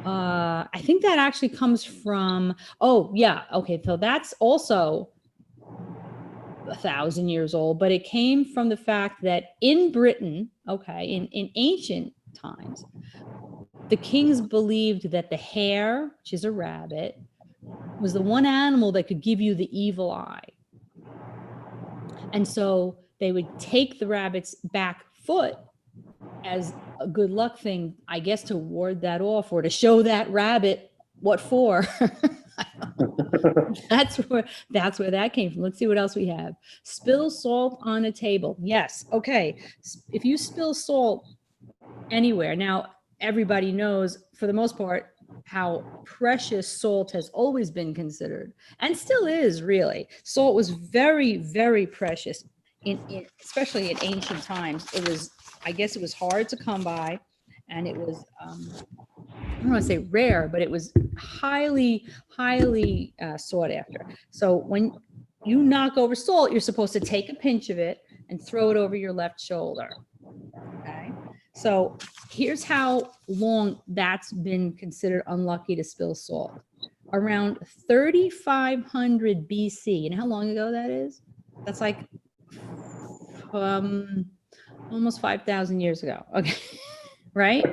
I think that actually comes from, oh yeah, okay, so that's also 1,000 years old, but it came from the fact that in Britain, okay, in ancient times, the kings believed that the hare, which is a rabbit, was the one animal that could give you the evil eye. And so they would take the rabbit's back foot as a good luck thing, I guess, to ward that off or to show that rabbit what for. That's where that came from. Let's see what else we have. Spill salt on a table. Yes. Okay. If you spill salt anywhere, now everybody knows for the most part how precious salt has always been considered and still is, really. Salt was very, very precious especially in ancient times. I guess it was hard to come by, and it was I don't want to say rare, but it was highly sought after. So when you knock over salt, you're supposed to take a pinch of it and throw it over your left shoulder. Okay. So here's how long that's been considered unlucky to spill salt. Around 3,500 BC. You know how long ago that is? That's like almost 5,000 years ago. Okay. Right?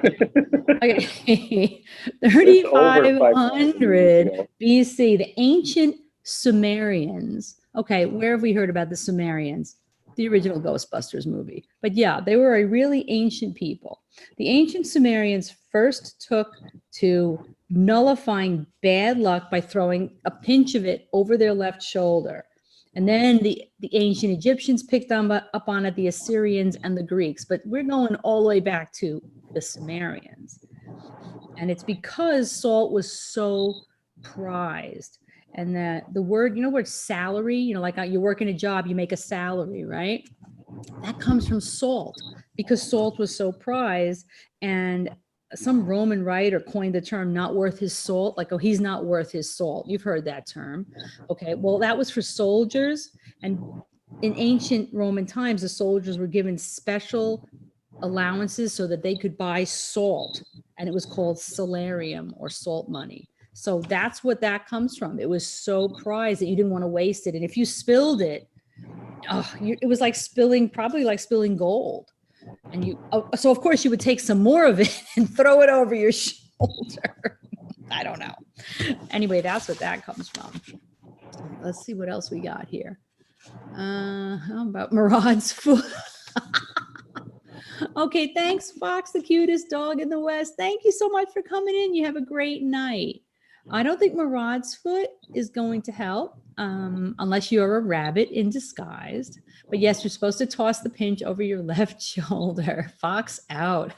Okay. 3,500 BC. The ancient Sumerians. Okay. Where have we heard about the Sumerians? The original Ghostbusters movie. But yeah, they were a really ancient people. The ancient Sumerians first took to nullifying bad luck by throwing a pinch of it over their left shoulder. And then the ancient Egyptians picked up on it, the Assyrians and the Greeks. But we're going all the way back to the Sumerians. And it's because salt was so prized. And that the word, word salary, like you work in a job, you make a salary, right? That comes from salt, because salt was so prized. And some Roman writer coined the term not worth his salt, like, oh, he's not worth his salt. You've heard that term. Okay, well, that was for soldiers. And in ancient Roman times, the soldiers were given special allowances so that they could buy salt, and it was called salarium, or salt money. So that's what that comes from. It was so prized that you didn't want to waste it. And if you spilled it, it was like probably like spilling gold. And so of course you would take some more of it and throw it over your shoulder. I don't know. Anyway, that's what that comes from. Let's see what else we got here. How about Murad's foot? Okay, thanks, Fox, the cutest dog in the West. Thank you so much for coming in. You have a great night. I don't think Murad's foot is going to help unless you're a rabbit in disguise. But yes, you're supposed to toss the pinch over your left shoulder. Fox out.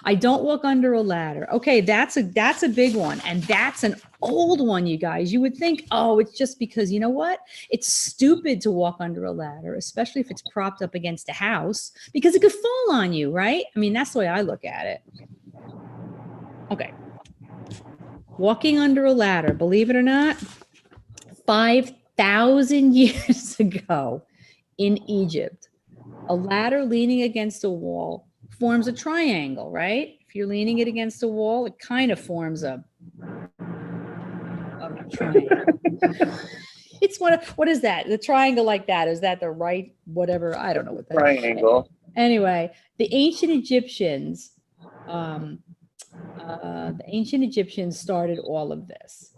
I don't walk under a ladder. Okay, that's a big one. And that's an old one, you guys. You would think, oh, it's just because, you know what? It's stupid to walk under a ladder, especially if it's propped up against a house, because it could fall on you, right? I mean, that's the way I look at it. Okay. Walking under a ladder, believe it or not, 5,000 years ago in Egypt, a ladder leaning against a wall forms a triangle, right? If you're leaning it against a wall, it kind of forms a triangle. It's what is that? The triangle like that, is that the right, whatever? I don't know what that triangle is. Anyway, the ancient Egyptians, started all of this.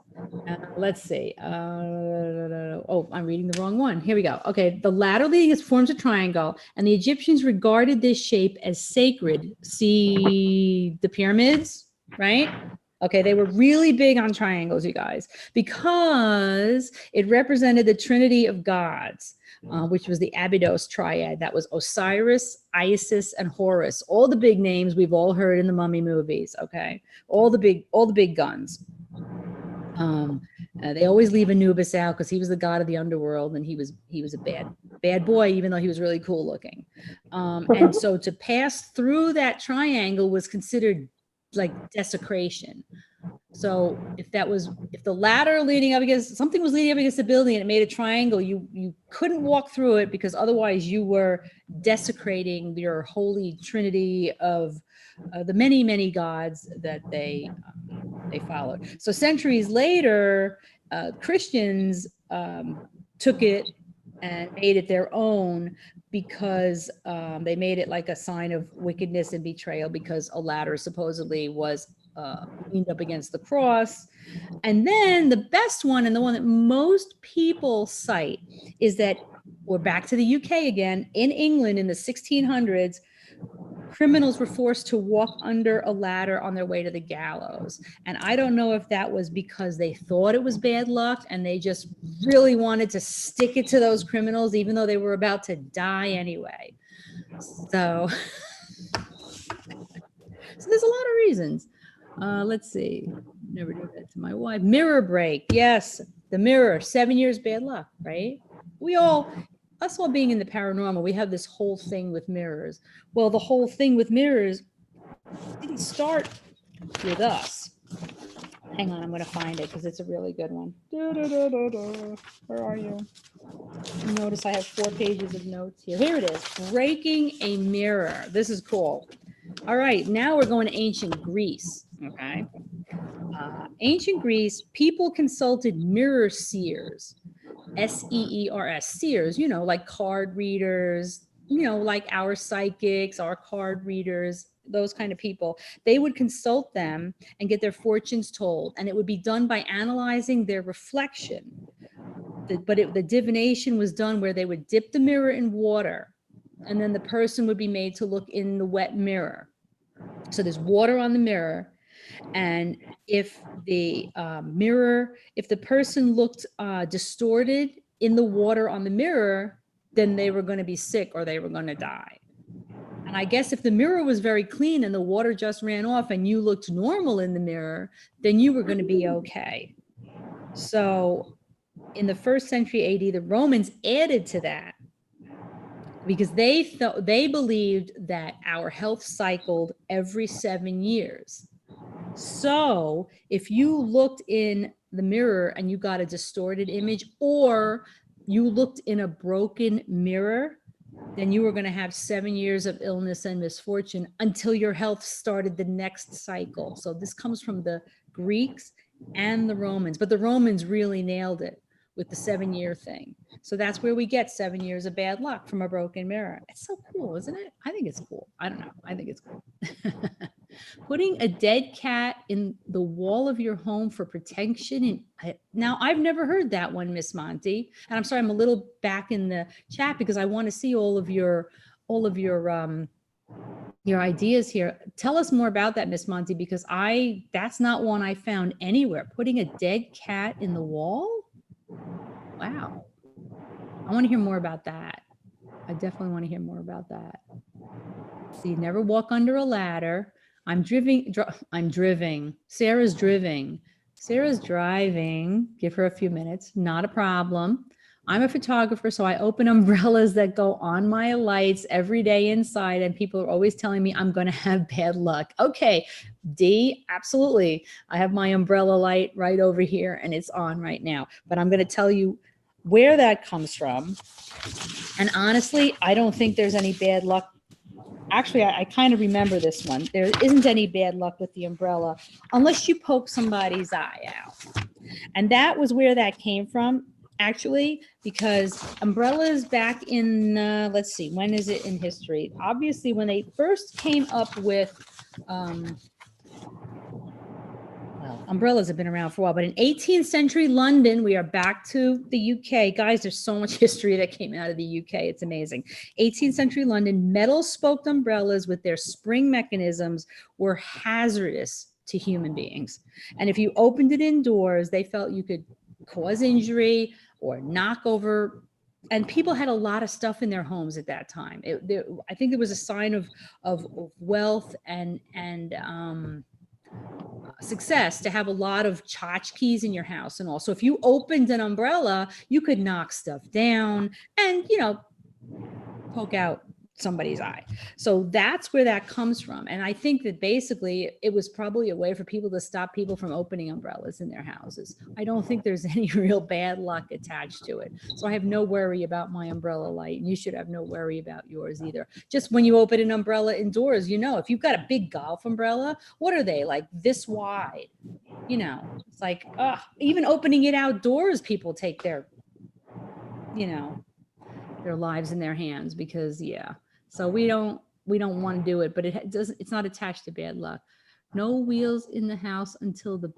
Let's see. Oh, I'm reading the wrong one. Here we go. Okay, the ladder leading forms a triangle, and the Egyptians regarded this shape as sacred. See the pyramids, right? Okay, they were really big on triangles, you guys, because it represented the Trinity of gods, which was the Abydos triad. That was Osiris, Isis, and Horus. All the big names we've all heard in the Mummy movies. Okay, all the big guns. They always leave Anubis out because he was the god of the underworld, and he was a bad boy, even though he was really cool looking. And so to pass through that triangle was considered like desecration. So if the ladder leading up against something was leading up against the building and it made a triangle, you couldn't walk through it, because otherwise you were desecrating your holy trinity of the many gods that they followed. So centuries later, Christians took it and made it their own, because they made it like a sign of wickedness and betrayal, because a ladder supposedly was leaned up against the cross. And then the best one, and the one that most people cite, is that we're back to the UK again. In England in the 1600s, criminals were forced to walk under a ladder on their way to the gallows. And I don't know if that was because they thought it was bad luck and they just really wanted to stick it to those criminals, even though they were about to die anyway. So there's a lot of reasons. Let's see. Never do that to my wife. Mirror break. Yes, the mirror. 7 years bad luck, right? Us all being in the paranormal, we have this whole thing with mirrors. Well, the whole thing with mirrors didn't start with us. Hang on, I'm going to find it because it's a really good one. Where are you? Notice I have 4 pages of notes here. Here it is. Breaking a mirror. This is cool. All right, now we're going to ancient Greece. Okay. Ancient Greece, people consulted mirror seers. S-E-E-R-S, seers, like card readers, like our psychics, our card readers, those kind of people. They would consult them and get their fortunes told, and it would be done by analyzing their reflection. The divination was done where they would dip the mirror in water, and then the person would be made to look in the wet mirror. So there's water on the mirror, and if the person looked distorted in the water on the mirror, then they were going to be sick or they were going to die. And I guess if the mirror was very clean and the water just ran off and you looked normal in the mirror, then you were going to be okay. So in the 1st century AD, the Romans added to that because they believed that our health cycled every 7 years. So if you looked in the mirror and you got a distorted image, or you looked in a broken mirror, then you were going to have 7 years of illness and misfortune until your health started the next cycle. So this comes from the Greeks and the Romans, but the Romans really nailed it with the 7-year thing. So that's where we get 7 years of bad luck from a broken mirror. It's so cool, isn't it? I think it's cool. I don't know. I think it's cool. Putting a dead cat in the wall of your home for protection. Now, I've never heard that one, Miss Monty. And I'm sorry, I'm a little back in the chat because I want to see all of your ideas here. Tell us more about that, Miss Monty, because that's not one I found anywhere. Putting a dead cat in the wall? Wow. I want to hear more about that. I definitely want to hear more about that. See, never walk under a ladder. I'm driving. Sarah's driving. Sarah's driving. Give her a few minutes. Not a problem. I'm a photographer, so I open umbrellas that go on my lights every day inside, and people are always telling me I'm going to have bad luck. Okay, D, absolutely. I have my umbrella light right over here, and it's on right now. But I'm going to tell you where that comes from. And honestly, I don't think there's any bad luck. Actually, I kind of remember this one. There isn't any bad luck with the umbrella unless you poke somebody's eye out. And that was where that came from, actually, because umbrellas back in, let's see, when is it in history? Obviously, when they first came up with, well, umbrellas have been around for a while, but in 18th century London, we are back to the UK. Guys, there's so much history that came out of the UK. It's amazing. 18th century London, metal spoked umbrellas with their spring mechanisms were hazardous to human beings. And if you opened it indoors, they felt you could cause injury or knock over. And people had a lot of stuff in their homes at that time. I think it was a sign of wealth and success to have a lot of tchotchkes in your house and all. So if you opened an umbrella, you could knock stuff down and, poke out somebody's eye. So that's where that comes from. And I think that basically it was probably a way for people to stop people from opening umbrellas in their houses. I don't think there's any real bad luck attached to it. So I have no worry about my umbrella light, and you should have no worry about yours either. Just when you open an umbrella indoors, if you've got a big golf umbrella, what are they, like this wide? It's like, even opening it outdoors, people take their lives in their hands because, so we don't want to do it, but it's not attached to bad luck. No wheels in the house until the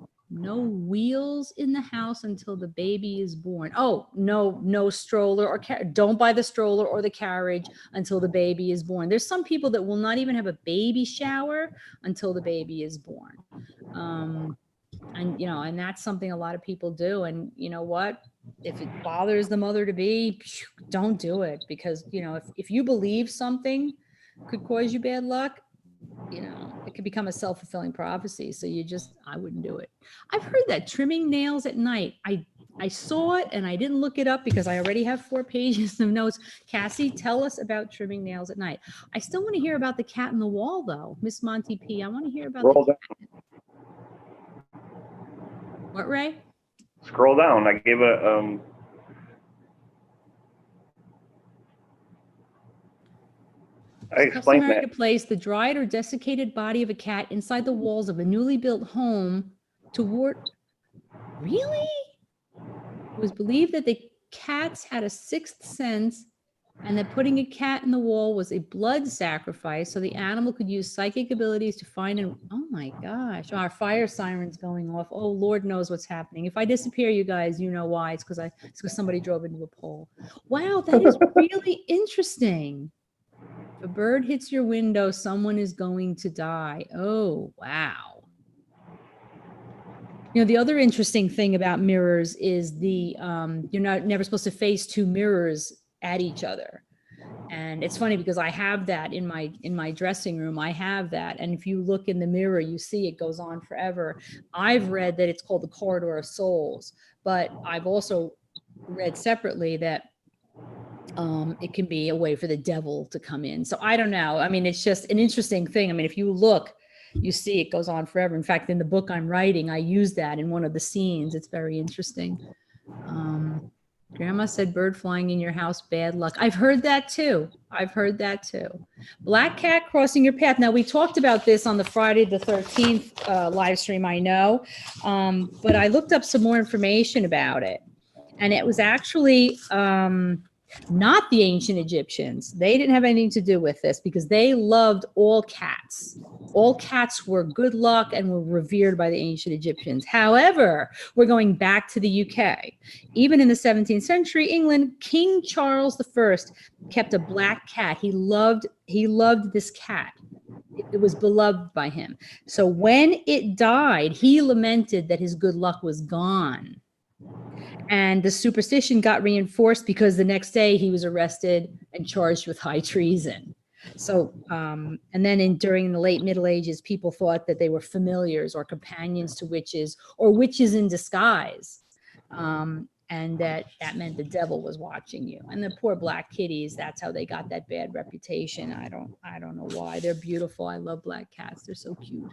baby is born. Oh, no stroller or don't buy the stroller or the carriage until the baby is born. There's some people that will not even have a baby shower until the baby is born. And that's something a lot of people do. And you know what? If it bothers the mother to be, don't do it, because if you believe something could cause you bad luck, it could become a self-fulfilling prophecy. So I wouldn't do it. I've heard that trimming nails at night. I saw it and I didn't look it up because I already have 4 pages of notes. Cassie, tell us about trimming nails at night. I still want to hear about the cat in the wall, though. Miss Monty P, I want to hear about the cat. What, Ray? Scroll down. I gave a I explained that. To place the dried or desiccated body of a cat inside the walls of a newly built home to ward. Really? It was believed that the cats had a 6th sense, and that putting a cat in the wall was a blood sacrifice, so the animal could use psychic abilities to find and oh my gosh, our fire siren's going off. Oh, Lord knows what's happening. If I disappear, you guys, you know why. It's because somebody drove into a pole. Wow, that is really interesting. If a bird hits your window, someone is going to die. Oh, wow. The other interesting thing about mirrors is you're never supposed to face 2 mirrors at each other. And it's funny because I have that in my dressing room. I have that. And if you look in the mirror, you see it goes on forever. I've read that it's called the corridor of souls, but I've also read separately that it can be a way for the devil to come in. So I don't know. I mean, it's just an interesting thing. I mean, if you look, you see it goes on forever. In fact, in the book I'm writing, I use that in one of the scenes. It's very interesting. Grandma said bird flying in your house, bad luck. I've heard that too. I've heard that too. Black cat crossing your path. Now, we talked about this on the Friday the 13th live stream, I know, but I looked up some more information about it. And it was actually not the ancient Egyptians. They didn't have anything to do with this because they loved all cats. All cats were good luck and were revered by the ancient Egyptians. However, we're going back to the UK. Even in the 17th century, England, King Charles I kept a black cat. He loved this cat. It was beloved by him. So when it died, he lamented that his good luck was gone. And the superstition got reinforced because the next day he was arrested and charged with high treason. So, and then during the late Middle Ages, people thought that they were familiars or companions to witches or witches in disguise. And that meant the devil was watching you. And the poor black kitties, that's how they got that bad reputation. I don't know why. They're beautiful. I love black cats. They're so cute.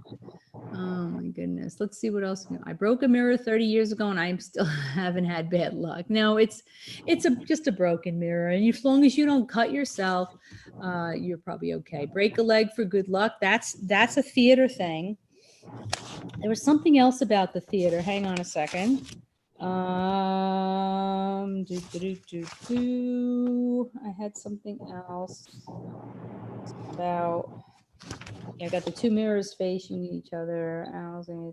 Oh my goodness. Let's see what else. I broke a mirror 30 years ago and I still haven't had bad luck. No, it's just a broken mirror. And as long as you don't cut yourself, you're probably okay. Break a leg for good luck. That's a theater thing. There was something else about the theater. Hang on a second. I had something else about, I got the two mirrors facing each other.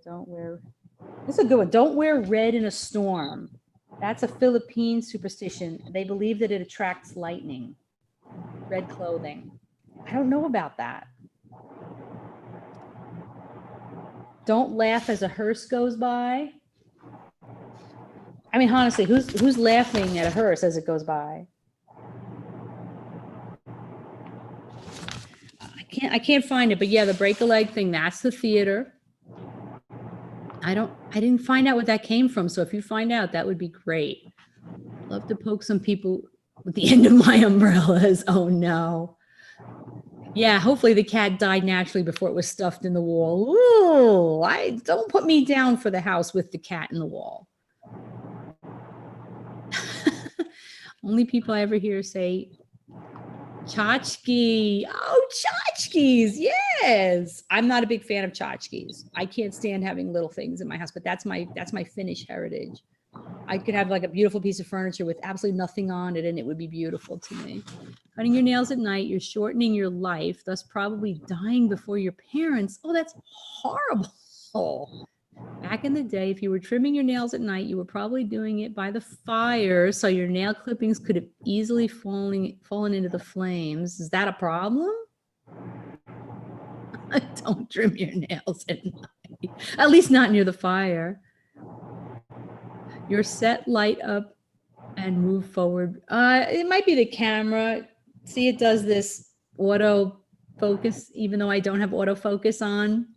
Don't wear, this is a good one. Don't wear red in a storm. That's a Philippine superstition. They believe that it attracts lightning. Red clothing. I don't know about that. Don't laugh as a hearse goes by. I mean, honestly, who's laughing at a hearse as it goes by? I can't find it, but yeah, the break a leg thing, that's the theater. I didn't find out what that came from. So if you find out, that would be great. Love to poke some people with the end of my umbrellas. Oh no. Yeah, hopefully the cat died naturally before it was stuffed in the wall. Ooh, don't put me down for the house with the cat in the wall. Only people I ever hear say tchotchke. Oh, tchotchkes. Yes. I'm not a big fan of tchotchkes. I can't stand having little things in my house, but that's my Finnish heritage. I could have like a beautiful piece of furniture with absolutely nothing on it and it would be beautiful to me. Cutting your nails at night, you're shortening your life, thus probably dying before your parents. Oh, that's horrible. Back in the day, if you were trimming your nails at night, you were probably doing it by the fire, so your nail clippings could have easily fallen into the flames. Is that a problem? Don't trim your nails at night, at least not near the fire. Your set light up and move forward. It might be the camera. See, it does this auto focus, even though I don't have autofocus on.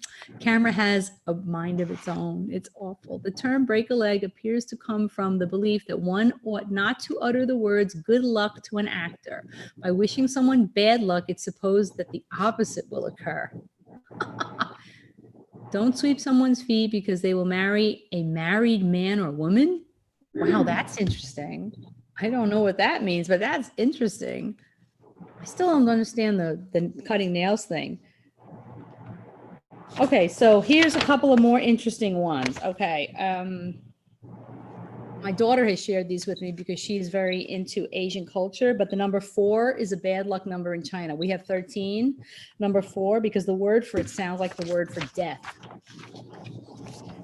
Camera has a mind of its own. It's awful. The term break a leg appears to come from the belief that one ought not to utter the words good luck to an actor. By wishing someone bad luck, it's supposed that the opposite will occur. Don't sweep someone's feet because they will marry a married man or woman. Wow, that's interesting. I don't know what that means, but that's interesting. I still don't understand the cutting nails thing. Okay, so here's a couple of more interesting ones. Okay, my daughter has shared these with me because she's very into Asian culture, but the number 4 is a bad luck number in China. We have 13, number 4, because the word for it sounds like the word for death.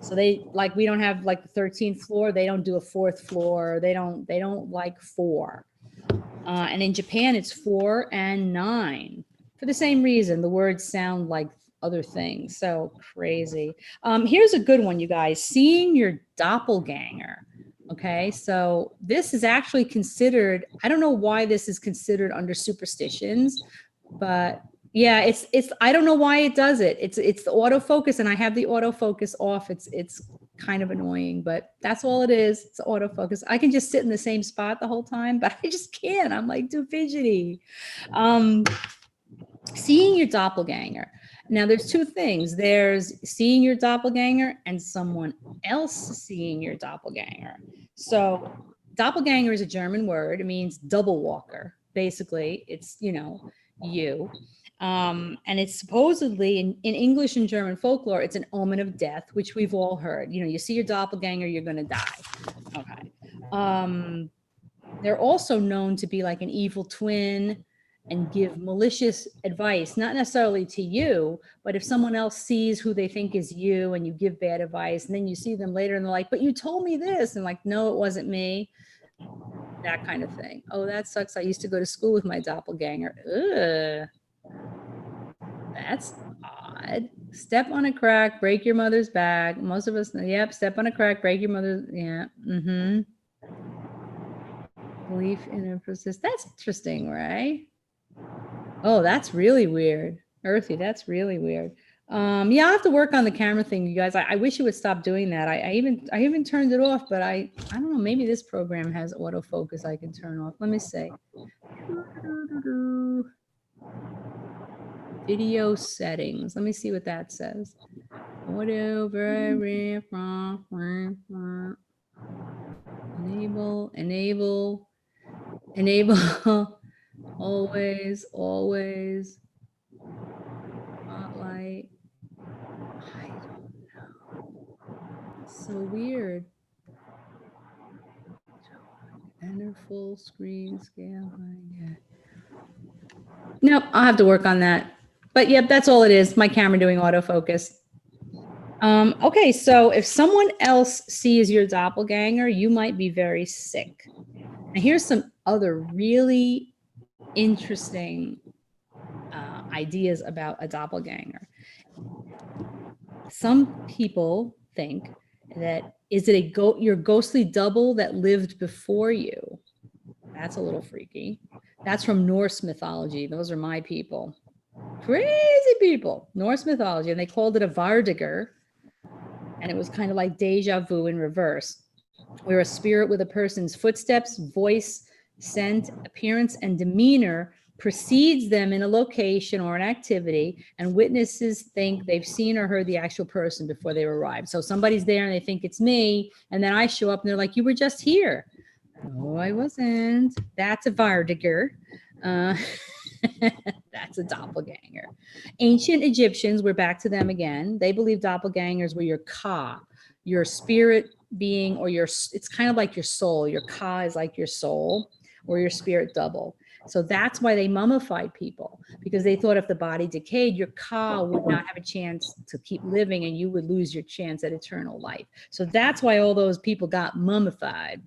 So we don't have like the 13th floor. They don't do a 4th floor. They don't like 4. And in Japan, it's 4 and 9 for the same reason. The words sound like other things. So crazy. Here's a good one, you guys. Seeing your doppelganger. Okay, so this is actually considered, I don't know why this is considered under superstitions, but yeah, it's I don't know why it does it. It's the autofocus, and I have the autofocus off. It's kind of annoying, but that's all it is. It's autofocus. I can just sit in the same spot the whole time, but I just can't. I'm like too fidgety. Seeing your doppelganger. Now, there's two things. There's seeing your doppelganger and someone else seeing your doppelganger. So doppelganger is a German word. It means double walker. Basically, it's, you know, you. And it's supposedly in English and German folklore, it's an omen of death, which we've all heard. You know, you see your doppelganger, you're going to die. Okay. They're also known to be like an evil twin and give malicious advice, not necessarily to you, but if someone else sees who they think is you and you give bad advice, and then you see them later and they're like, but you told me this, and like, no, it wasn't me. That kind of thing. Oh, that sucks. I used to go to school with my doppelganger. Ugh. That's odd. Step on a crack, break your mother's back. Most of us, yep, step on a crack, break your mother's, yeah. Mm-hmm. Belief in a persist. That's interesting, right? Oh, that's really weird. Earthy, that's really weird. Yeah, I'll have to work on the camera thing, you guys. I wish it would stop doing that. I even turned it off, but I don't know, maybe this program has autofocus I can turn off. Let me see. Video settings. Let me see what that says. Enable. Always. Spotlight. I don't know. It's so weird. Enter full screen scale. Yeah. Nope, I'll have to work on that. But yep, that's all it is. My camera doing autofocus. Okay, so if someone else sees your doppelganger, you might be very sick. Now, here's some other really interesting ideas about a doppelganger. Some people think that is it your ghostly double that lived before you? That's a little freaky. That's from Norse mythology. Those are my people. Crazy people. Norse mythology, and they called it a vardiger. And it was kind of like deja vu in reverse, where a spirit with a person's footsteps, voice, scent, appearance, and demeanor precedes them in a location or an activity, and witnesses think they've seen or heard the actual person before they arrive. So somebody's there and they think it's me, and then I show up and they're like, you were just here. No, I wasn't. That's a vardiger. That's a doppelganger. Ancient Egyptians, we're back to them again. They believe doppelgangers were your ka, your spirit being, or it's kind of like your soul. Your ka is like your soul or your spirit double. So that's why they mummified people, because they thought if the body decayed, your ka would not have a chance to keep living and you would lose your chance at eternal life. So that's why all those people got mummified.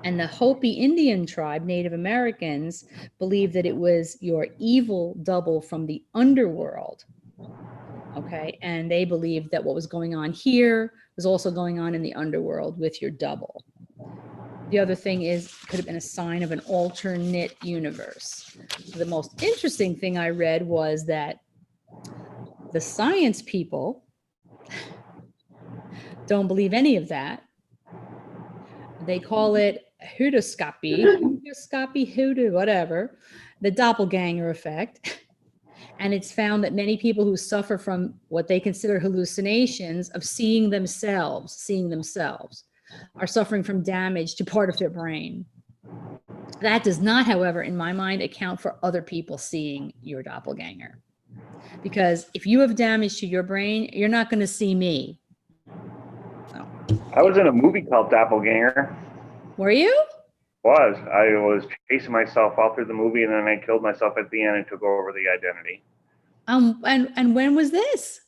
And the Hopi Indian tribe, Native Americans, believed that it was your evil double from the underworld. Okay. And they believed that what was going on here was also going on in the underworld with your double. The other thing is, could have been a sign of an alternate universe. The most interesting thing I read was that the science people don't believe any of that. They call it hoodoo, whatever, the doppelganger effect. And it's found that many people who suffer from what they consider hallucinations of seeing themselves are suffering from damage to part of their brain. That does not, however, in my mind, account for other people seeing your doppelganger. Because if you have damage to your brain, you're not going to see me. So, I was in a movie called Doppelganger. Were you? I was chasing myself all through the movie, and then I killed myself at the end and took over the identity. And when was this?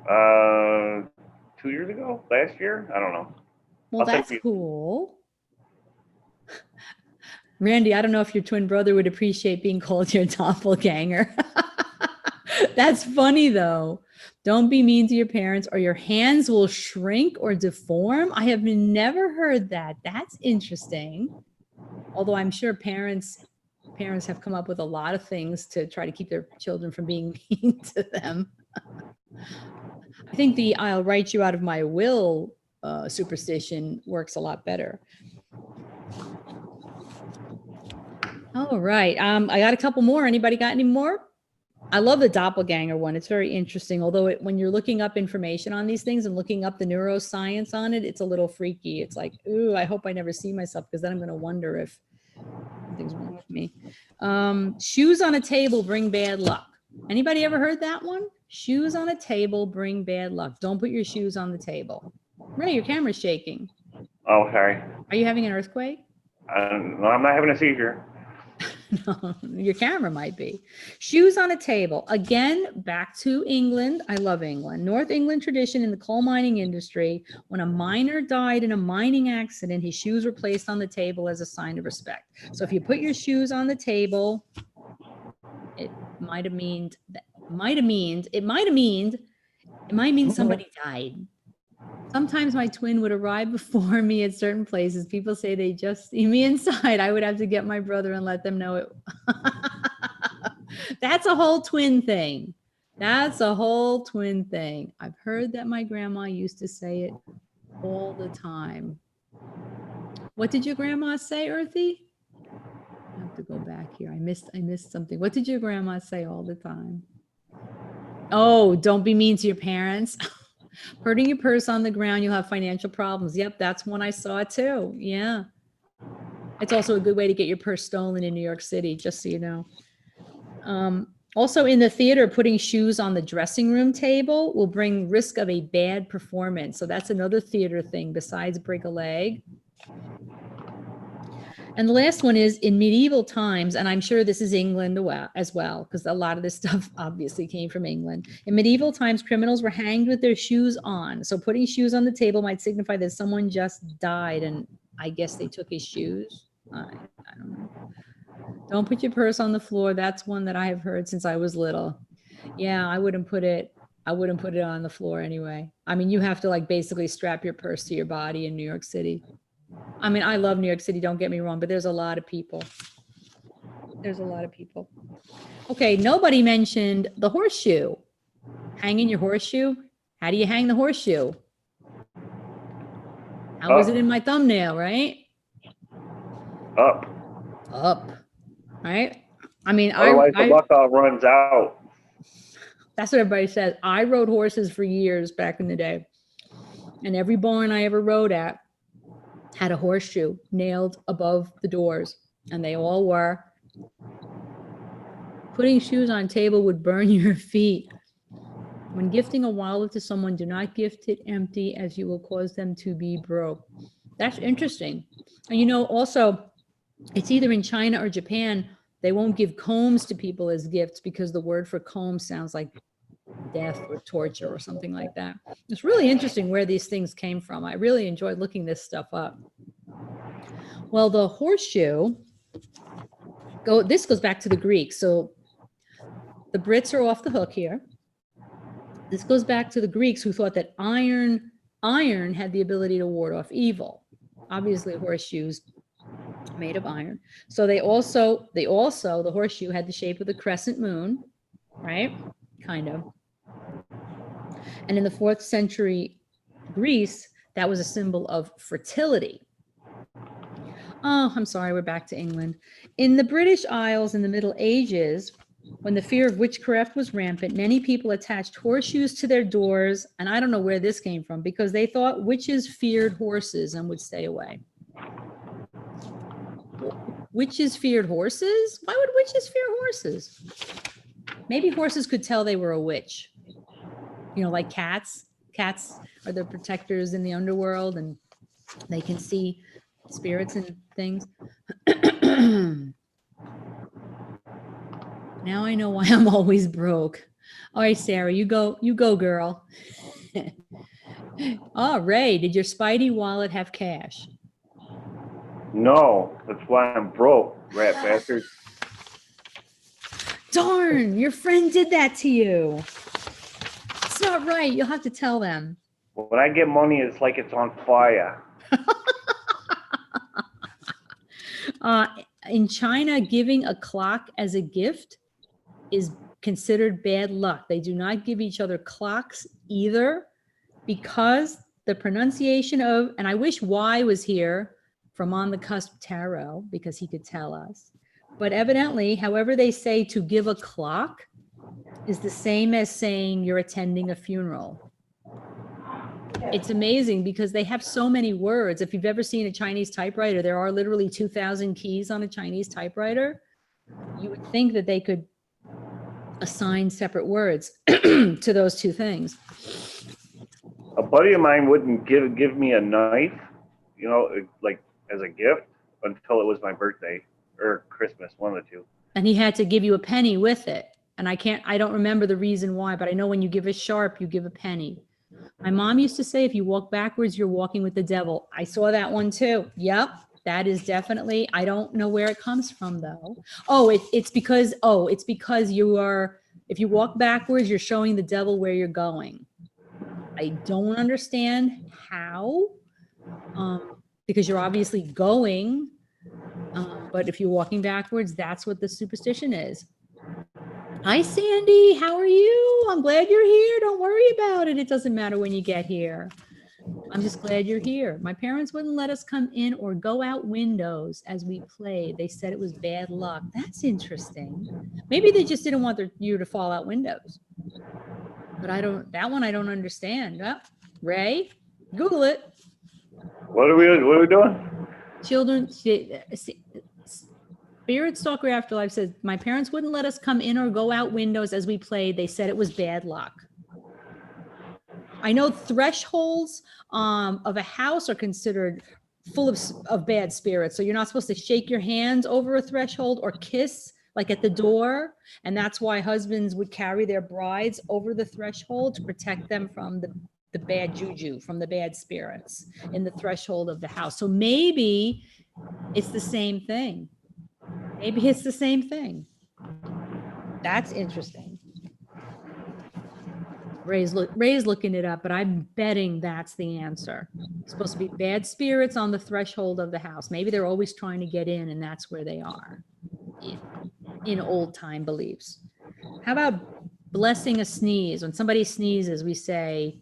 2 years ago? Last year? I don't know. Well, that's cool. Randy, I don't know if your twin brother would appreciate being called your doppelganger. That's funny, though. Don't be mean to your parents or your hands will shrink or deform. I have never heard that. That's interesting. Although I'm sure parents have come up with a lot of things to try to keep their children from being mean to them. I think the "I'll write you out of my will" superstition works a lot better. All right. I got a couple more. Anybody got any more? I love the doppelganger one. It's very interesting. Although when you're looking up information on these things and looking up the neuroscience on it, it's a little freaky. It's like, ooh, I hope I never see myself, because then I'm going to wonder if something's wrong with me. Shoes on a table bring bad luck. Anybody ever heard that one? Shoes on a table bring bad luck. Don't put your shoes on the table. Ray, your camera's shaking. Oh, sorry. Are you having an earthquake? No, I'm not having a seizure. No, your camera might be. Shoes on a table. Again, back to England. I love England. North England tradition in the coal mining industry. When a miner died in a mining accident, his shoes were placed on the table as a sign of respect. So if you put your shoes on the table, it might mean somebody died. Sometimes my twin would arrive before me at certain places. People say they just see me inside. I would have to get my brother and let them know it. That's a whole twin thing. That's a whole twin thing. I've heard that my grandma used to say it all the time. What did your grandma say, Earthy? I have to go back here. I missed something. What did your grandma say all the time? Oh, don't be mean to your parents. Putting your purse on the ground, you'll have financial problems. Yep, that's one I saw too. Yeah. It's also a good way to get your purse stolen in New York City, just so you know. Also in the theater, putting shoes on the dressing room table will bring risk of a bad performance. So that's another theater thing besides break a leg. And the last one is in medieval times, and I'm sure this is England as well, because a lot of this stuff obviously came from England. In medieval times, criminals were hanged with their shoes on. So putting shoes on the table might signify that someone just died, and I guess they took his shoes. I don't know. Don't put your purse on the floor. That's one that I have heard since I was little. Yeah, I wouldn't put it on the floor anyway. I mean, you have to like basically strap your purse to your body in New York City. I mean, I love New York City, don't get me wrong, but there's a lot of people. There's a lot of people. Okay, nobody mentioned the horseshoe. Hanging your horseshoe. How do you hang the horseshoe? How was it in my thumbnail, right? Up. Up. Right? I mean, otherwise the luck all runs out. That's what everybody says. I rode horses for years back in the day. And every barn I ever rode at had a horseshoe nailed above the doors, and they all were. Putting shoes on table would burn your feet. When gifting a wallet to someone, do not gift it empty, as you will cause them to be broke. That's interesting. And you know, also, it's either in China or Japan, they won't give combs to people as gifts because the word for comb sounds like death or torture or something like that. It's really interesting where these things came from. I really enjoyed looking this stuff up. Well, the horseshoe, this goes back to the Greeks. So the Brits are off the hook here. This goes back to the Greeks, who thought that iron had the ability to ward off evil. Obviously, horseshoes made of iron. So the horseshoe had the shape of the crescent moon, right? Kind of. And in the 4th century Greece, that was a symbol of fertility. Oh, I'm sorry, we're back to England. In the British Isles in the Middle Ages, when the fear of witchcraft was rampant, many people attached horseshoes to their doors, and I don't know where this came from, because they thought witches feared horses and would stay away. Witches feared horses? Why would witches fear horses? Maybe horses could tell they were a witch. You know, like cats. Cats are the protectors in the underworld, and they can see spirits and things. Now I know why I'm always broke. All right, Sarah, you go, girl. Oh, Ray, did your Spidey wallet have cash? No, that's why I'm broke, rat bastard. Darn, your friend did that to you. It's not right. You'll have to tell them. When I get money, it's like it's on fire. In China, giving a clock as a gift is considered bad luck. They do not give each other clocks either, because the pronunciation of, and I wish Y was here from On the Cusp Tarot, because he could tell us. But evidently, however they say to give a clock is the same as saying you're attending a funeral. It's amazing because they have so many words. If you've ever seen a Chinese typewriter, there are literally 2,000 keys on a Chinese typewriter. You would think that they could assign separate words to those two things. A buddy of mine wouldn't give me a knife, you know, like as a gift until it was my birthday or Christmas, one of the two. And he had to give you a penny with it. And I don't remember the reason why, but I know when you give a sharp, you give a penny. My mom used to say, if you walk backwards, you're walking with the devil. I saw that one too. Yep. That is definitely, I don't know where it comes from though. Oh, it's because you are, if you walk backwards, you're showing the devil where you're going. I don't understand how, because you're obviously going, but if you're walking backwards, that's what the superstition is. Hi, Sandy. How are you? I'm glad you're here. Don't worry about it. It doesn't matter when you get here. I'm just glad you're here. My parents wouldn't let us come in or go out windows as we played. They said it was bad luck. That's interesting. Maybe they just didn't want you to fall out windows. But that one I don't understand. Ray, Google it. What are we doing? Children, Spirit Stalker Afterlife says, my parents wouldn't let us come in or go out windows as we played. They said it was bad luck. I know thresholds of a house are considered full of bad spirits. So you're not supposed to shake your hands over a threshold or kiss like at the door. And that's why husbands would carry their brides over the threshold to protect them from the bad juju, from the bad spirits in the threshold of the house. So maybe it's the same thing. Maybe it's the same thing. That's interesting. Ray's looking it up, but I'm betting that's the answer. It's supposed to be bad spirits on the threshold of the house. Maybe they're always trying to get in, and that's where they are in old time beliefs. How about blessing a sneeze? When somebody sneezes, we say,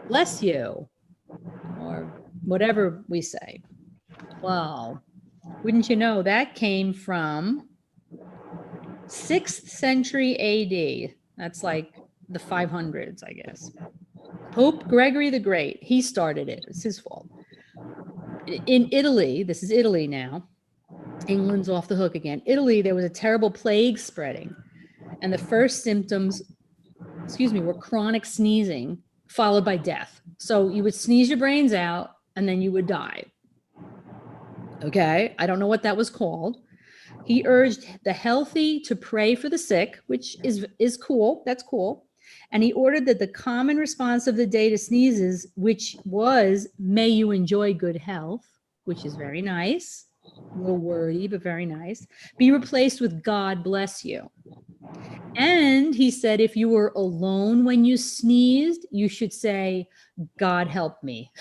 bless you, or whatever we say. Well, wouldn't you know, that came from 6th century AD. That's like the 500s, I guess. Pope Gregory the Great, he started it. It's his fault. In Italy, this is Italy now. England's off the hook again. Italy, there was a terrible plague spreading. And the first symptoms, were chronic sneezing followed by death. So you would sneeze your brains out and then you would die. Okay, I don't know what that was called. He urged the healthy to pray for the sick, which is cool. That's cool. And he ordered that the common response of the day to sneezes, which was, may you enjoy good health, which is very nice, a little wordy, but very nice, be replaced with God bless you. And he said, if you were alone when you sneezed, you should say, God help me.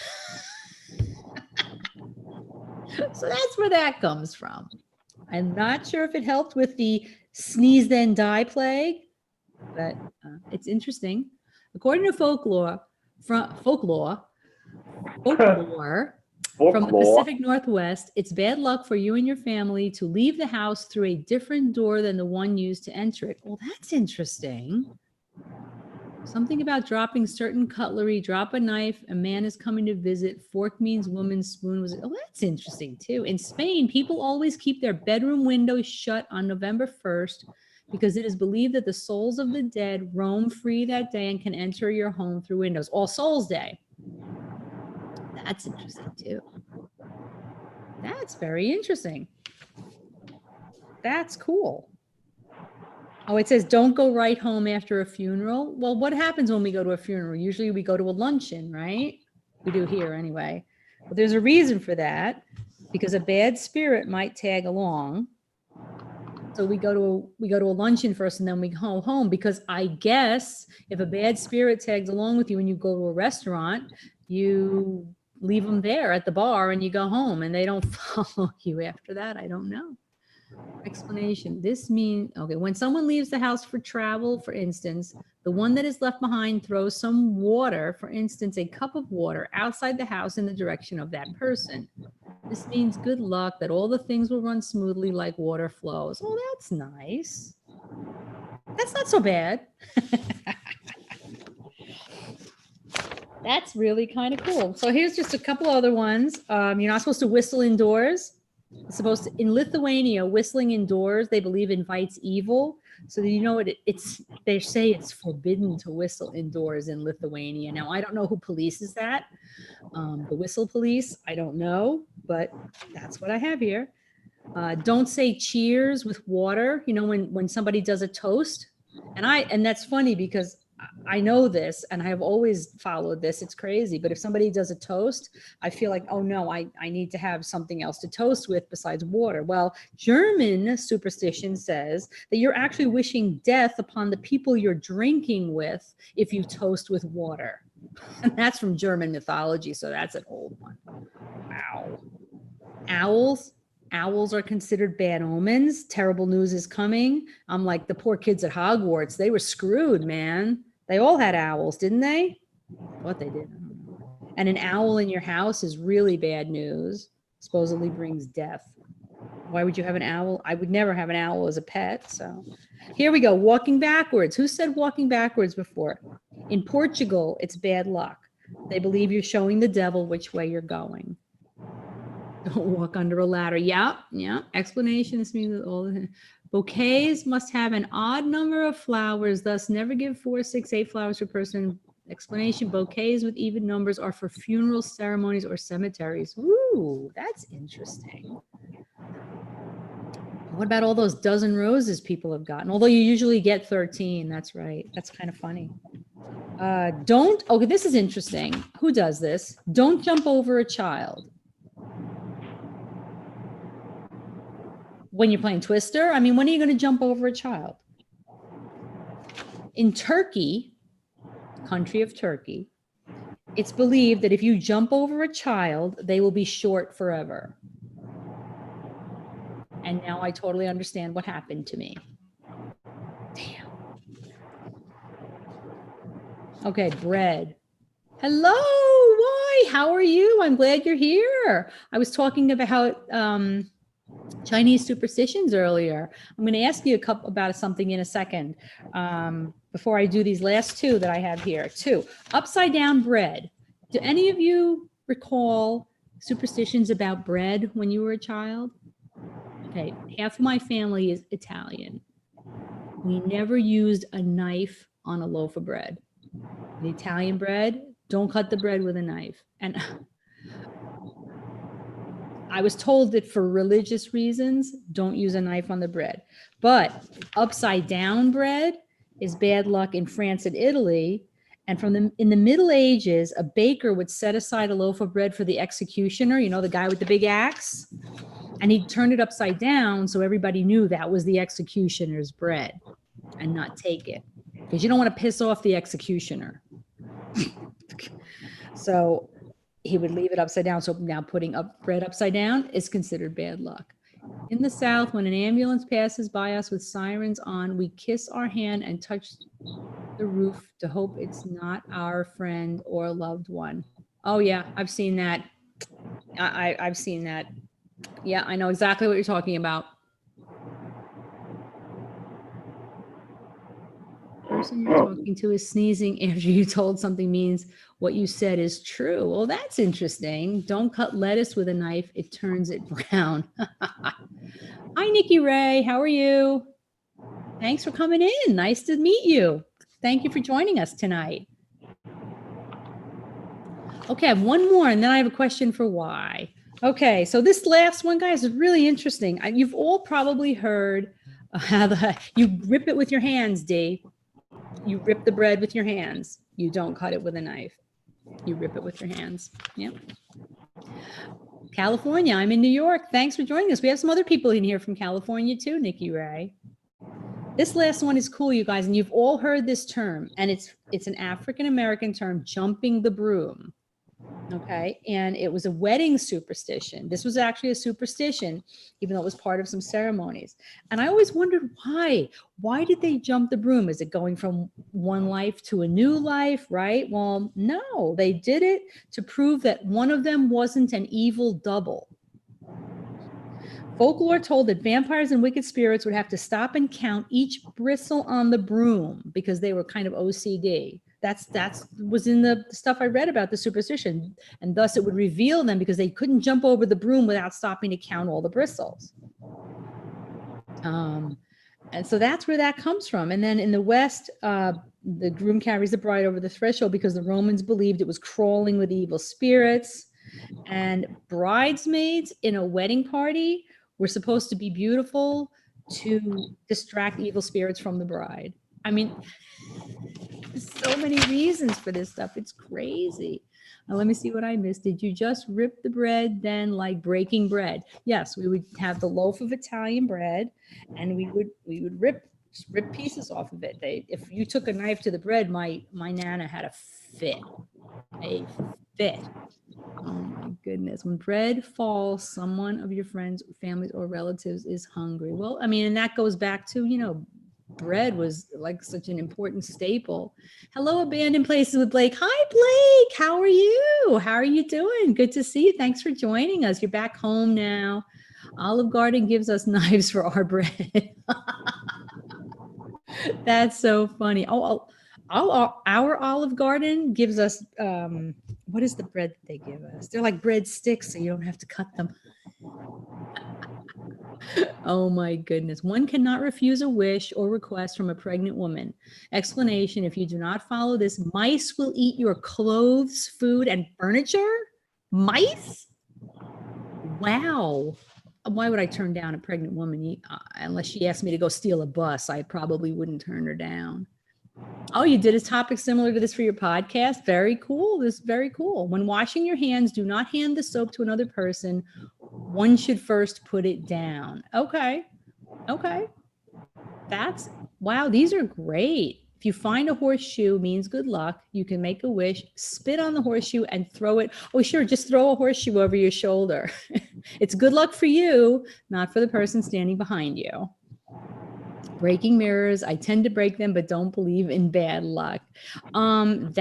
So that's where that comes from. I'm not sure if it helped with the sneeze then die plague, but it's interesting. According to folklore from the Pacific Northwest, it's bad luck for you and your family to leave the house through a different door than the one used to enter it. Well, that's interesting. Something about dropping certain cutlery, drop a knife, a man is coming to visit, fork means woman, spoon was, oh, that's interesting too. In Spain, people always keep their bedroom windows shut on November 1st because it is believed that the souls of the dead roam free that day and can enter your home through windows. All Souls Day. That's interesting too. That's very interesting. That's cool. Oh, it says, don't go right home after a funeral. Well, what happens when we go to a funeral? Usually we go to a luncheon, right? We do here anyway. But there's a reason for that, because a bad spirit might tag along. So we go to a luncheon first and then we go home, because I guess if a bad spirit tags along with you and you go to a restaurant, you leave them there at the bar and you go home and they don't follow you after that. I don't know. Explanation. This means, okay, when someone leaves the house for travel, for instance, the one that is left behind throws some water, for instance, a cup of water outside the house in the direction of that person. This means good luck, that all the things will run smoothly like water flows. Oh, that's nice. That's not so bad. That's really kind of cool. So here's just a couple other ones. You're not supposed to whistle indoors. It's supposed to, in Lithuania, whistling indoors, they believe invites evil. So you know what it's, they say it's forbidden to whistle indoors in Lithuania. Now, I don't know who polices that. The whistle police, I don't know, but that's what I have here. Don't say cheers with water. You know, when somebody does a toast, and that's funny because I know this and I have always followed this. It's crazy. But if somebody does a toast, I feel like, oh no, I need to have something else to toast with besides water. Well, German superstition says that you're actually wishing death upon the people you're drinking with if you toast with water. And that's from German mythology. So that's an old one. Wow. Owls are considered bad omens. Terrible news is coming. I'm like the poor kids at Hogwarts. They were screwed, man. They all had owls, didn't they? What they did. And an owl in your house is really bad news. Supposedly brings death. Why would you have an owl? I would never have an owl as a pet. So here we go. Walking backwards. Who said walking backwards before? In Portugal, it's bad luck. They believe you're showing the devil which way you're going. Don't walk under a ladder. Yeah. Explanation. This means that all the bouquets must have an odd number of flowers, thus never give 4, 6, 8 flowers per person. Explanation. Bouquets with even numbers are for funeral ceremonies or cemeteries. Ooh, that's interesting. What about all those dozen roses people have gotten? Although you usually get 13. That's right. That's kind of funny. Okay, this is interesting. Who does this? Don't jump over a child. When you're playing Twister? I mean, when are you going to jump over a child? In Turkey, country of Turkey, it's believed that if you jump over a child, they will be short forever. And now I totally understand what happened to me. Damn. Okay, bread. Hello, why? How are you? I'm glad you're here. I was talking about Chinese superstitions earlier. I'm going to ask you about something in a second. Before I do these last two that I have here. 2, upside down bread. Do any of you recall superstitions about bread when you were a child? Okay, half of my family is Italian. We never used a knife on a loaf of bread. The Italian bread, don't cut the bread with a knife. And I was told that for religious reasons, don't use a knife on the bread. But upside down bread is bad luck in France and Italy. And in the Middle Ages, a baker would set aside a loaf of bread for the executioner, you know, the guy with the big axe. And he'd turn it upside down so everybody knew that was the executioner's bread and not take it. Because you don't want to piss off the executioner. So he would leave it upside down. So now putting up bread upside down is considered bad luck. In the South, when an ambulance passes by us with sirens on, we kiss our hand and touch the roof to hope it's not our friend or loved one. Oh yeah, I've seen that. I've seen that. Yeah, I know exactly what you're talking about. The person you're talking to is sneezing after you told something means what you said is true. Well, that's interesting. Don't cut lettuce with a knife. It turns it brown. Hi, Nikki Ray. How are you? Thanks for coming in. Nice to meet you. Thank you for joining us tonight. Okay, I have one more, and then I have a question for why. Okay, so this last one, guys, is really interesting. You've all probably heard how you rip it with your hands, Dee. You rip the bread with your hands. You don't cut it with a knife. You rip it with your hands. Yep. California, I'm in New York. Thanks for joining us. We have some other people in here from California too, Nikki Ray. This last one is cool, you guys, and you've all heard this term, and it's an African-American term, jumping the broom. Okay. And it was a wedding superstition. This was actually a superstition, even though it was part of some ceremonies. And I always wondered why. Why did they jump the broom? Is it going from one life to a new life, right? Well, no, they did it to prove that one of them wasn't an evil double. Folklore told that vampires and wicked spirits would have to stop and count each bristle on the broom because they were kind of OCD. That's was in the stuff I read about the superstition, and thus it would reveal them because they couldn't jump over the broom without stopping to count all the bristles. And so that's where that comes from. And then in the West, the groom carries the bride over the threshold because the Romans believed it was crawling with evil spirits. And bridesmaids in a wedding party were supposed to be beautiful to distract evil spirits from the bride. I mean, there's so many reasons for this stuff. It's crazy. Now, let me see what I missed. Did you just rip the bread then, like breaking bread? Yes, we would have the loaf of Italian bread, and we would rip pieces off of it. If you took a knife to the bread, my nana had a fit. Oh my goodness. When bread falls, someone of your friends, families, or relatives is hungry. Well, I mean, and that goes back to, you know, bread was like such an important staple. Hello, Abandoned Places with Blake. Hi, Blake. How are you? How are you doing? Good to see you. Thanks for joining us. You're back home now. Olive Garden gives us knives for our bread. That's so funny. Our Olive Garden gives us, what is the bread that they give us? They're like bread sticks, so you don't have to cut them. Oh my goodness. One cannot refuse a wish or request from a pregnant woman. Explanation: if you do not follow this, mice will eat your clothes, food, and furniture. Mice? Wow. Why would I turn down a pregnant woman? Unless she asked me to go steal a bus, I probably wouldn't turn her down. Oh, you did a topic similar to this for your podcast? Very cool. This is very cool. When washing your hands, do not hand the soap to another person. One should first put it down. Okay. Wow, these are great. If you find a horseshoe, means good luck. You can make a wish, spit on the horseshoe and throw it. Oh, sure, just throw a horseshoe over your shoulder. It's good luck for you, not for the person standing behind you. Breaking mirrors, I tend to break them, but don't believe in bad luck. What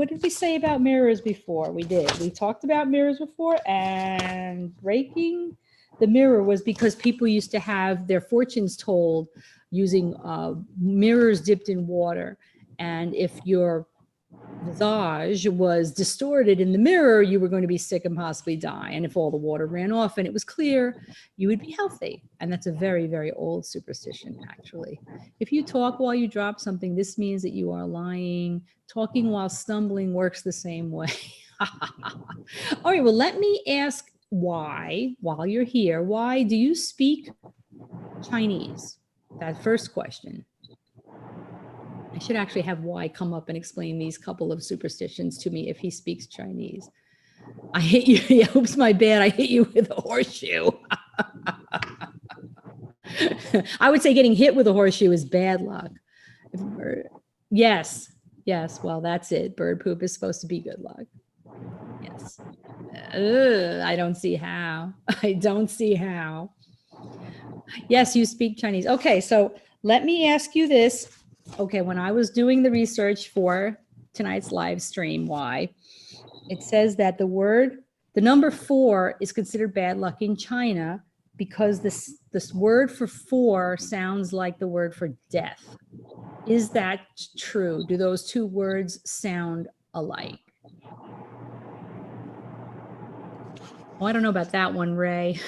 did we say about mirrors before? We talked about mirrors before, and breaking the mirror was because people used to have their fortunes told using mirrors dipped in water. And if your visage was distorted in the mirror, you were going to be sick and possibly die. And if all the water ran off and it was clear, you would be healthy. And that's a very, very old superstition, actually. If you talk while you drop something, this means that you are lying. Talking while stumbling works the same way. All right, well, let me ask why, while you're here, why do you speak Chinese? That first question. I should actually have Y come up and explain these couple of superstitions to me if he speaks Chinese. I hit you. Yeah, oops, my bad. I hit you with a horseshoe. I would say getting hit with a horseshoe is bad luck. Yes. Well, that's it. Bird poop is supposed to be good luck. Yes. I don't see how. Yes, you speak Chinese. Okay, so let me ask you this. Okay, when I was doing the research for tonight's live stream, why it says that the number 4 is considered bad luck in China because this word for 4 sounds like the word for death. Is that true? Do those two words sound alike? Oh, I don't know about that one, Ray.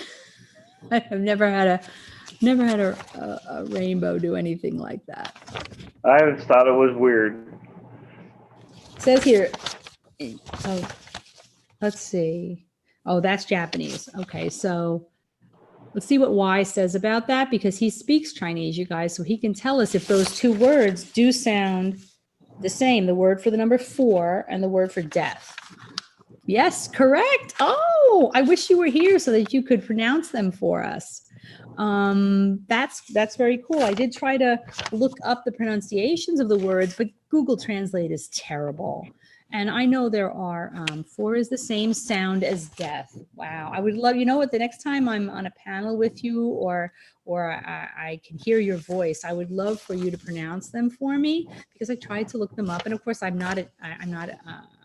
I've never had a rainbow do anything like that. I always thought it was weird. It says here, let's see. Oh, that's Japanese. Okay, so let's see what Y says about that, because he speaks Chinese, you guys, so he can tell us if those two words do sound the same, the word for the number 4 and the word for death. Yes, correct. Oh, I wish you were here so that you could pronounce them for us. That's very cool. I did try to look up the pronunciations of the words, but Google Translate is terrible. And I know there are 4 is the same sound as death. Wow. I would love, you know what, the next time I'm on a panel with you or I can hear your voice, I would love for you to pronounce them for me, because I tried to look them up. And of course, I'm not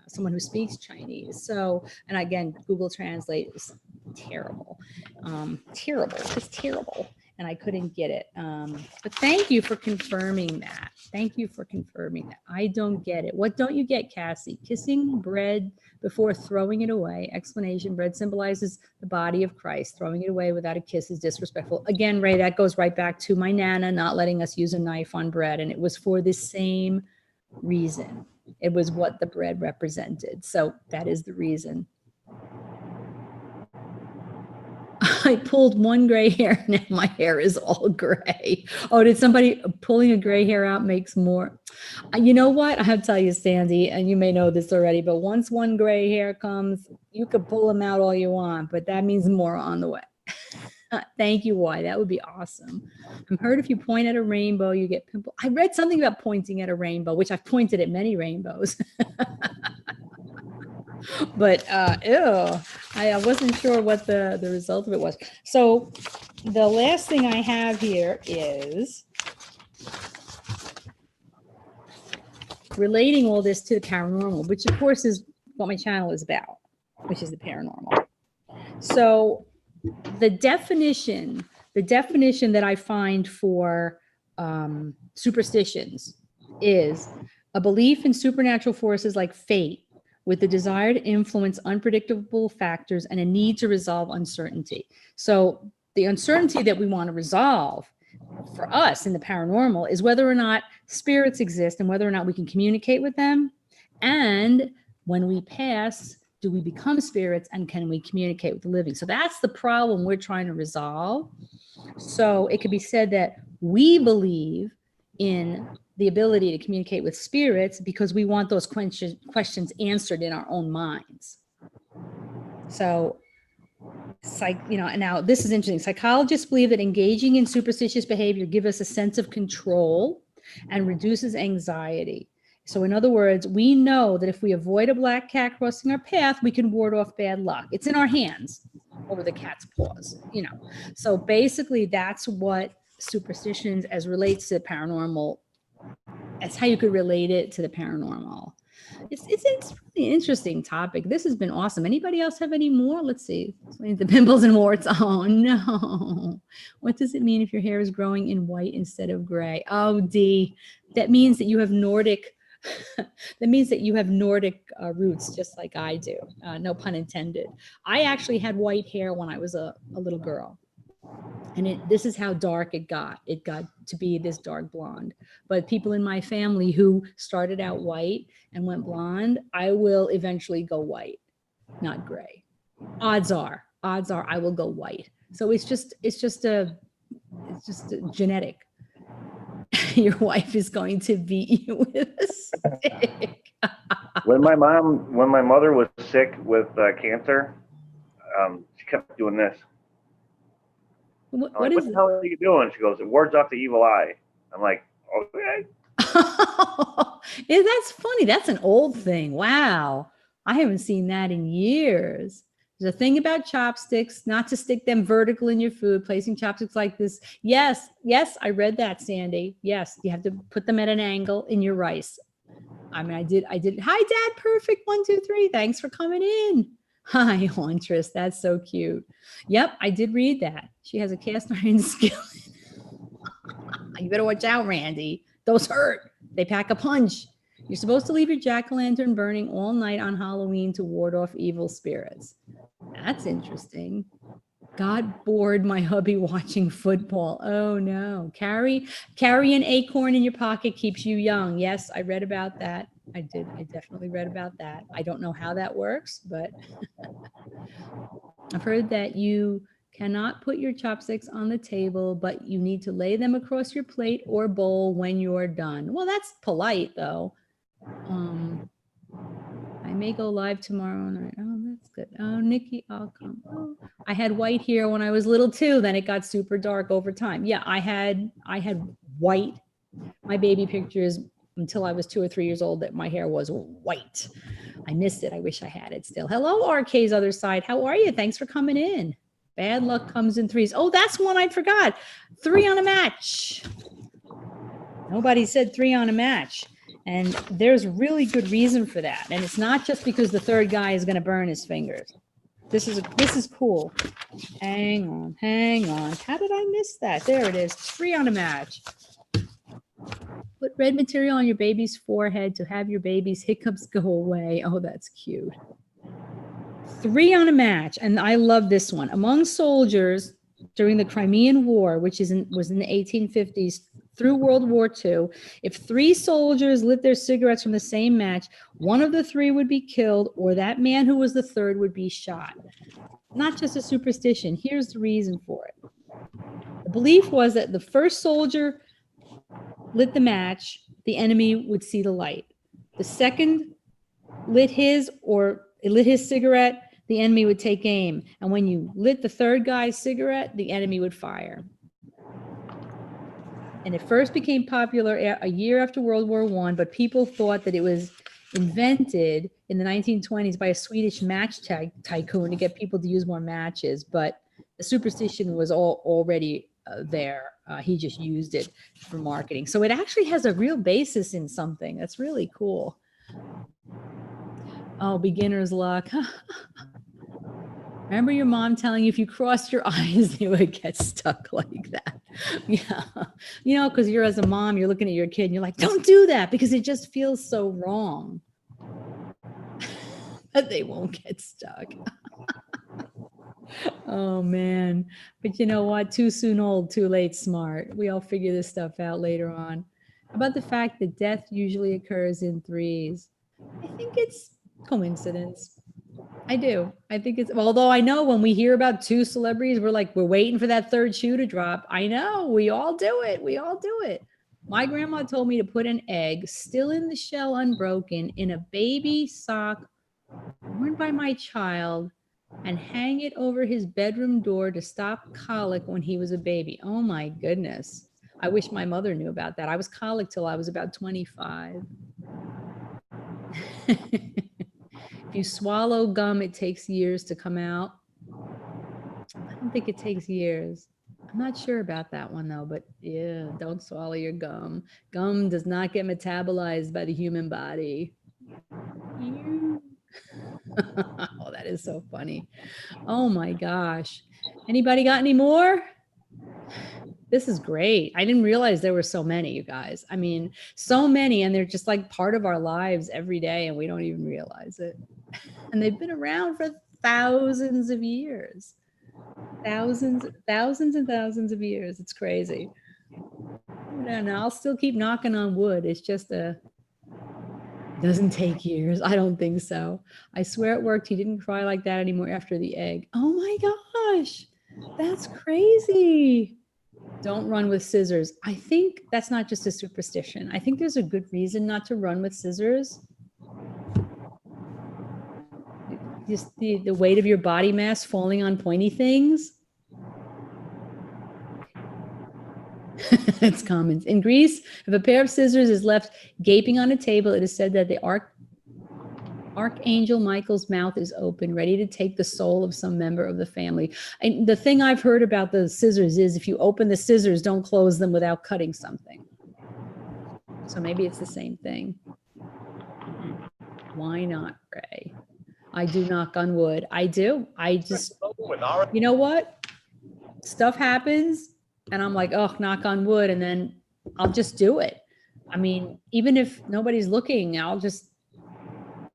someone who speaks Chinese. So, and again, Google Translate is terrible. Terrible. It's terrible. And I couldn't get it. But thank you for confirming that. Thank you for confirming that. I don't get it. What don't you get, Cassie? Kissing bread before throwing it away. Explanation: bread symbolizes the body of Christ. Throwing it away without a kiss is disrespectful. Again, Ray, that goes right back to my Nana not letting us use a knife on bread. And it was for the same reason. It was what the bread represented. So that is the reason. I pulled one gray hair. Now my hair is all gray. Oh, did somebody pulling a gray hair out makes more? You know what? I have to tell you, Sandy, and you may know this already, but once one gray hair comes, you could pull them out all you want, but that means more on the way. Thank you, Y. That would be awesome. I've heard if you point at a rainbow, you get pimple. I read something about pointing at a rainbow, which I've pointed at many rainbows. But ew, I wasn't sure what the result of it was. So the last thing I have here is relating all this to the paranormal, which of course is what my channel is about, which is the paranormal. So the definition that I find for superstitions is a belief in supernatural forces like fate, with the desire to influence unpredictable factors and a need to resolve uncertainty. So the uncertainty that we want to resolve for us in the paranormal is whether or not spirits exist and whether or not we can communicate with them. And when we pass, do we become spirits and can we communicate with the living? So that's the problem we're trying to resolve. So it could be said that we believe in the ability to communicate with spirits because we want those questions answered in our own minds. So, and now this is interesting. Psychologists believe that engaging in superstitious behavior gives us a sense of control and reduces anxiety. So in other words, we know that if we avoid a black cat crossing our path, we can ward off bad luck. It's in our hands over the cat's paws, So basically that's what superstitions as relates to paranormal, that's how you could relate it to the paranormal. It's really an interesting topic. This has been awesome. Anybody else have any more? Let's see. The pimples and warts. Oh no. What does it mean if your hair is growing in white instead of gray? Oh, D. That means that you have Nordic. That means that you have Nordic roots, just like I do. No pun intended. I actually had white hair when I was a little girl. And this is how dark it got. It got to be this dark blonde. But people in my family who started out white and went blonde, I will eventually go white, not gray. Odds are I will go white. So it's just a genetic. Your wife is going to beat you with a stick. When my mother was sick with cancer, she kept doing this. What the hell are you doing? She goes, it wards off the evil eye. I'm like, okay. That's funny. That's an old thing. Wow. I haven't seen that in years. There's a thing about chopsticks, not to stick them vertical in your food, placing chopsticks like this. Yes, I read that, Sandy. Yes, you have to put them at an angle in your rice. I mean, I did. Hi, Dad. Perfect. 1, 2, 3. Thanks for coming in. Hi, Hauntress. That's so cute. Yep, I did read that. She has a cast iron skillet. You better watch out, Randy. Those hurt. They pack a punch. You're supposed to leave your jack-o'-lantern burning all night on Halloween to ward off evil spirits. That's interesting. God bored my hubby watching football. Oh no. Carry an acorn in your pocket keeps you young. Yes, I read about that. I did. I definitely read about that. I don't know how that works, but I've heard that you cannot put your chopsticks on the table, but you need to lay them across your plate or bowl when you're done. Well, that's polite though. I may go live tomorrow night. Oh, that's good. Oh, Nikki, I'll come. Oh, I had white hair when I was little too. Then it got super dark over time. Yeah, I had white. My baby pictures until I was 2 or 3 years old that my hair was white. I missed it. I wish I had it still. Hello, RK's other side. How are you? Thanks for coming in. Bad luck comes in threes. Oh, that's one I forgot. 3 on a match. Nobody said 3 on a match. And there's really good reason for that. And it's not just because the third guy is going to burn his fingers. This is cool. Hang on. How did I miss that? There it is. 3 on a match. Put red material on your baby's forehead to have your baby's hiccups go away. Oh, that's cute. 3 on a match. And I love this one. Among soldiers during the Crimean War, which was in the 1850s through World War II, if 3 soldiers lit their cigarettes from the same match, one of the 3 would be killed, or that man who was the third would be shot. Not just a superstition. Here's the reason for it. The belief was that the first soldier lit the match, the enemy would see the light. The second lit his cigarette, the enemy would take aim. And when you lit the third guy's cigarette, the enemy would fire. And it first became popular a year after World War I, but people thought that it was invented in the 1920s by a Swedish match tycoon to get people to use more matches. But the superstition was already there. He just used it for marketing. So it actually has a real basis in something. That's really cool. Oh, beginner's luck. Remember your mom telling you if you crossed your eyes, they would get stuck like that. Yeah. You know, because as a mom, you're looking at your kid and you're like, don't do that because it just feels so wrong. But they won't get stuck. Oh, man. But you know what? Too soon old, too late smart. We all figure this stuff out later on. How about the fact that death usually occurs in threes? I think it's coincidence. I do. I think it's, although I know when we hear about 2 celebrities, we're waiting for that third shoe to drop. I know. We all do it. My grandma told me to put an egg still in the shell unbroken in a baby sock worn by my child and hang it over his bedroom door to stop colic when he was a baby. Oh my goodness. I wish my mother knew about that. I was colic till I was about 25. If you swallow gum, it takes years to come out. I don't think it takes years. I'm not sure about that one though, but yeah, don't swallow your gum. Gum does not get metabolized by the human body. Oh, that is so funny. Oh my gosh. Anybody got any more? This is great. I didn't realize there were so many, you guys. I mean, so many, and they're just like part of our lives every day, and we don't even realize it. And they've been around for thousands of years. Thousands and thousands of years. It's crazy. And I'll still keep knocking on wood. It's just doesn't take years. I don't think so. I swear it worked. He didn't cry like that anymore after the egg. Oh my gosh. That's crazy. Don't run with scissors. I think that's not just a superstition. I think there's a good reason not to run with scissors. Just the weight of your body mass falling on pointy things. It's common. In Greece, if a pair of scissors is left gaping on a table, it is said that the Archangel Michael's mouth is open, ready to take the soul of some member of the family. And the thing I've heard about the scissors is if you open the scissors, don't close them without cutting something. So maybe it's the same thing. Why not, Ray? I do knock on wood. I do. I just, you know what? Stuff happens and I'm like, oh, knock on wood. And then I'll just do it. I mean, even if nobody's looking, I'll just,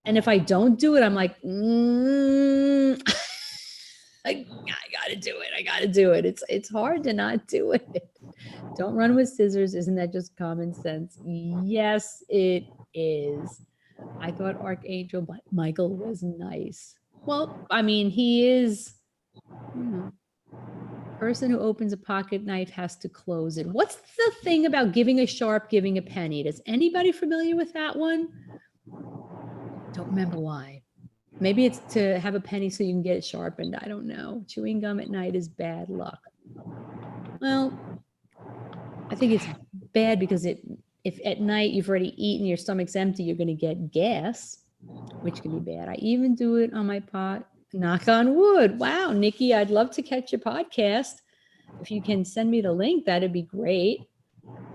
and if I don't do it, I'm like, I gotta do it. I gotta do it. It's hard to not do it. Don't run with scissors. Isn't that just common sense? Yes, it is. I thought Archangel Michael was nice. Well, I mean, he is, you know, person who opens a pocket knife has to close it. What's the thing about giving a sharp, giving a penny? Is anybody familiar with that one? Don't remember why. Maybe it's to have a penny so you can get it sharpened. I don't know. Chewing gum at night is bad luck. Well, I think it's bad because it if at night you've already eaten, your stomach's empty, you're going to get gas, which can be bad. I even do it on my pot. Knock on wood. Wow, Nikki, I'd love to catch your podcast. If you can send me the link, that'd be great.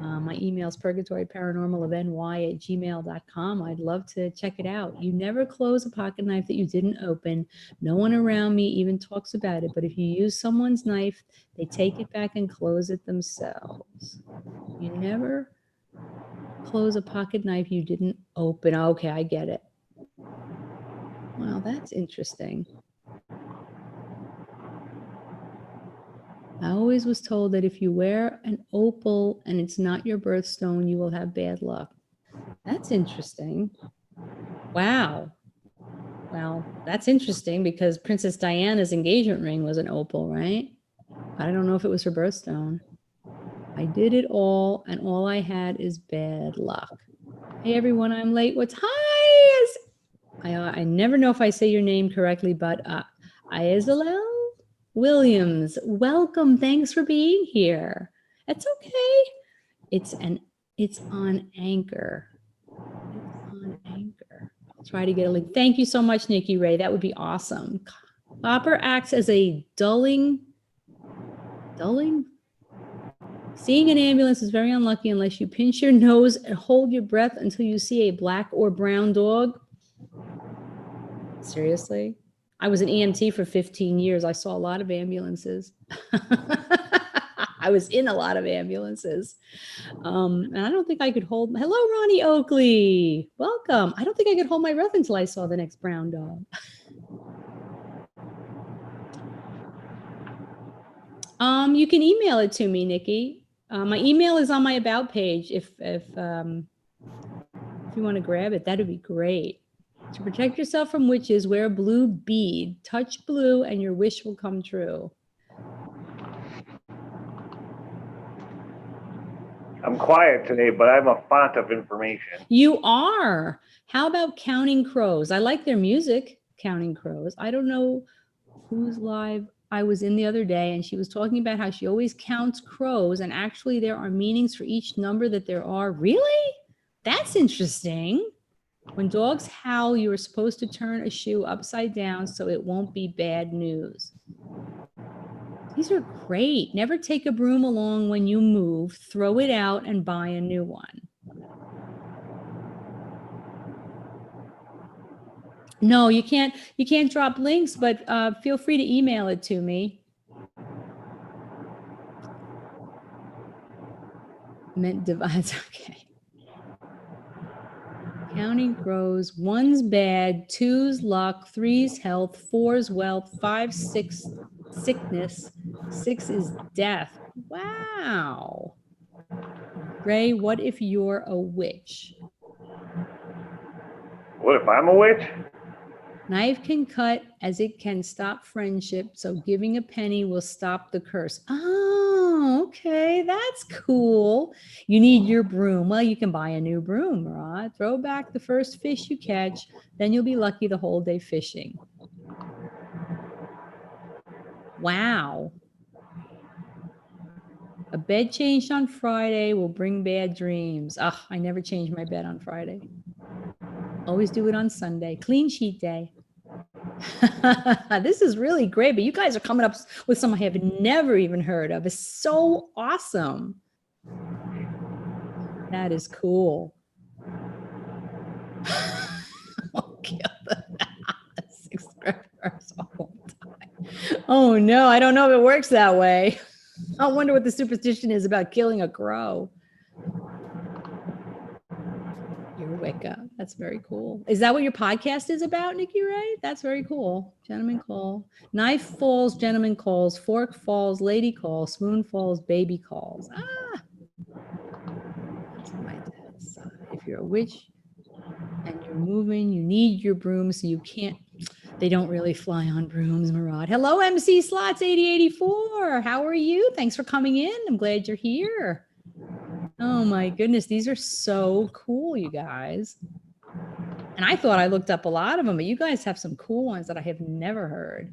My email is purgatoryparanormalofny@gmail.com. I'd love to check it out. You never close a pocket knife that you didn't open. No one around me even talks about it. But if you use someone's knife, they take it back and close it themselves. You never close a pocket knife you didn't open. Okay, I get it. Wow, that's interesting. I always was told that if you wear an opal and it's not your birthstone, you will have bad luck. That's interesting. Wow. Well, that's interesting because Princess Diana's engagement ring was an opal, right? I don't know if it was her birthstone. I did it all, and all I had is bad luck. Hey, everyone, I'm late. What's hi? I never know if I say your name correctly, but Ayazalel Williams, welcome. Thanks for being here. That's okay. It's on Anchor. It's on Anchor. I'll try to get a link. Thank you so much, Nikki Ray. That would be awesome. Copper acts as a dulling. Seeing an ambulance is very unlucky unless you pinch your nose and hold your breath until you see a black or brown dog. Seriously? I was an EMT for 15 years. I saw a lot of ambulances. I was in a lot of ambulances. And I don't think I could hold. Hello, Ronnie Oakley. Welcome. I don't think I could hold my breath until I saw the next brown dog. You can email it to me, Nikki. My email is on my about page. If you want to grab it, that'd be great. To protect yourself from witches, wear a blue bead. Touch blue and your wish will come true. I'm quiet today, but I'm a font of information. You are. How about Counting Crows? I like their music, Counting Crows. I don't know whose live I was in the other day, and she was talking about how she always counts crows, and actually there are meanings for each number that there are. Really? That's interesting. When dogs howl, you are supposed to turn a shoe upside down so it won't be bad news. These are great. Never take a broom along when you move. Throw it out and buy a new one. No, you can't drop links, but feel free to email it to me. Meant divides, okay. Counting crows, 1's bad, 2's luck, 3's health, 4's wealth, 5, 6 sickness, 6 is death. Wow. Ray, what if you're a witch? What if I'm a witch? Knife can cut as it can stop friendship, so giving a penny will stop the curse. Oh, okay, that's cool. You need your broom. Well, you can buy a new broom, Rod. Throw back the first fish you catch, then you'll be lucky the whole day fishing. Wow. A bed changed on Friday will bring bad dreams. Ugh, I never change my bed on Friday. Always do it on Sunday. Clean sheet day. This is really great, but you guys are coming up with some I have never even heard of. It's so awesome. That is cool. I'll kill the 6th graders all the time. Oh no, I don't know if it works that way. I wonder what the superstition is about killing a crow. You're Wicca. That's very cool. Is that what your podcast is about, Nikki Ray? That's very cool. Gentleman call. Knife falls, gentleman calls. Fork falls, lady calls. Spoon falls, baby calls. Ah! That's on my dad's side. If you're a witch and you're moving, you need your broom so you can't. They don't really fly on brooms, Murad. Hello, MC Slots 8084. How are you? Thanks for coming in. I'm glad you're here. Oh my goodness, these are so cool, you guys. And I thought I looked up a lot of them, but you guys have some cool ones that I have never heard.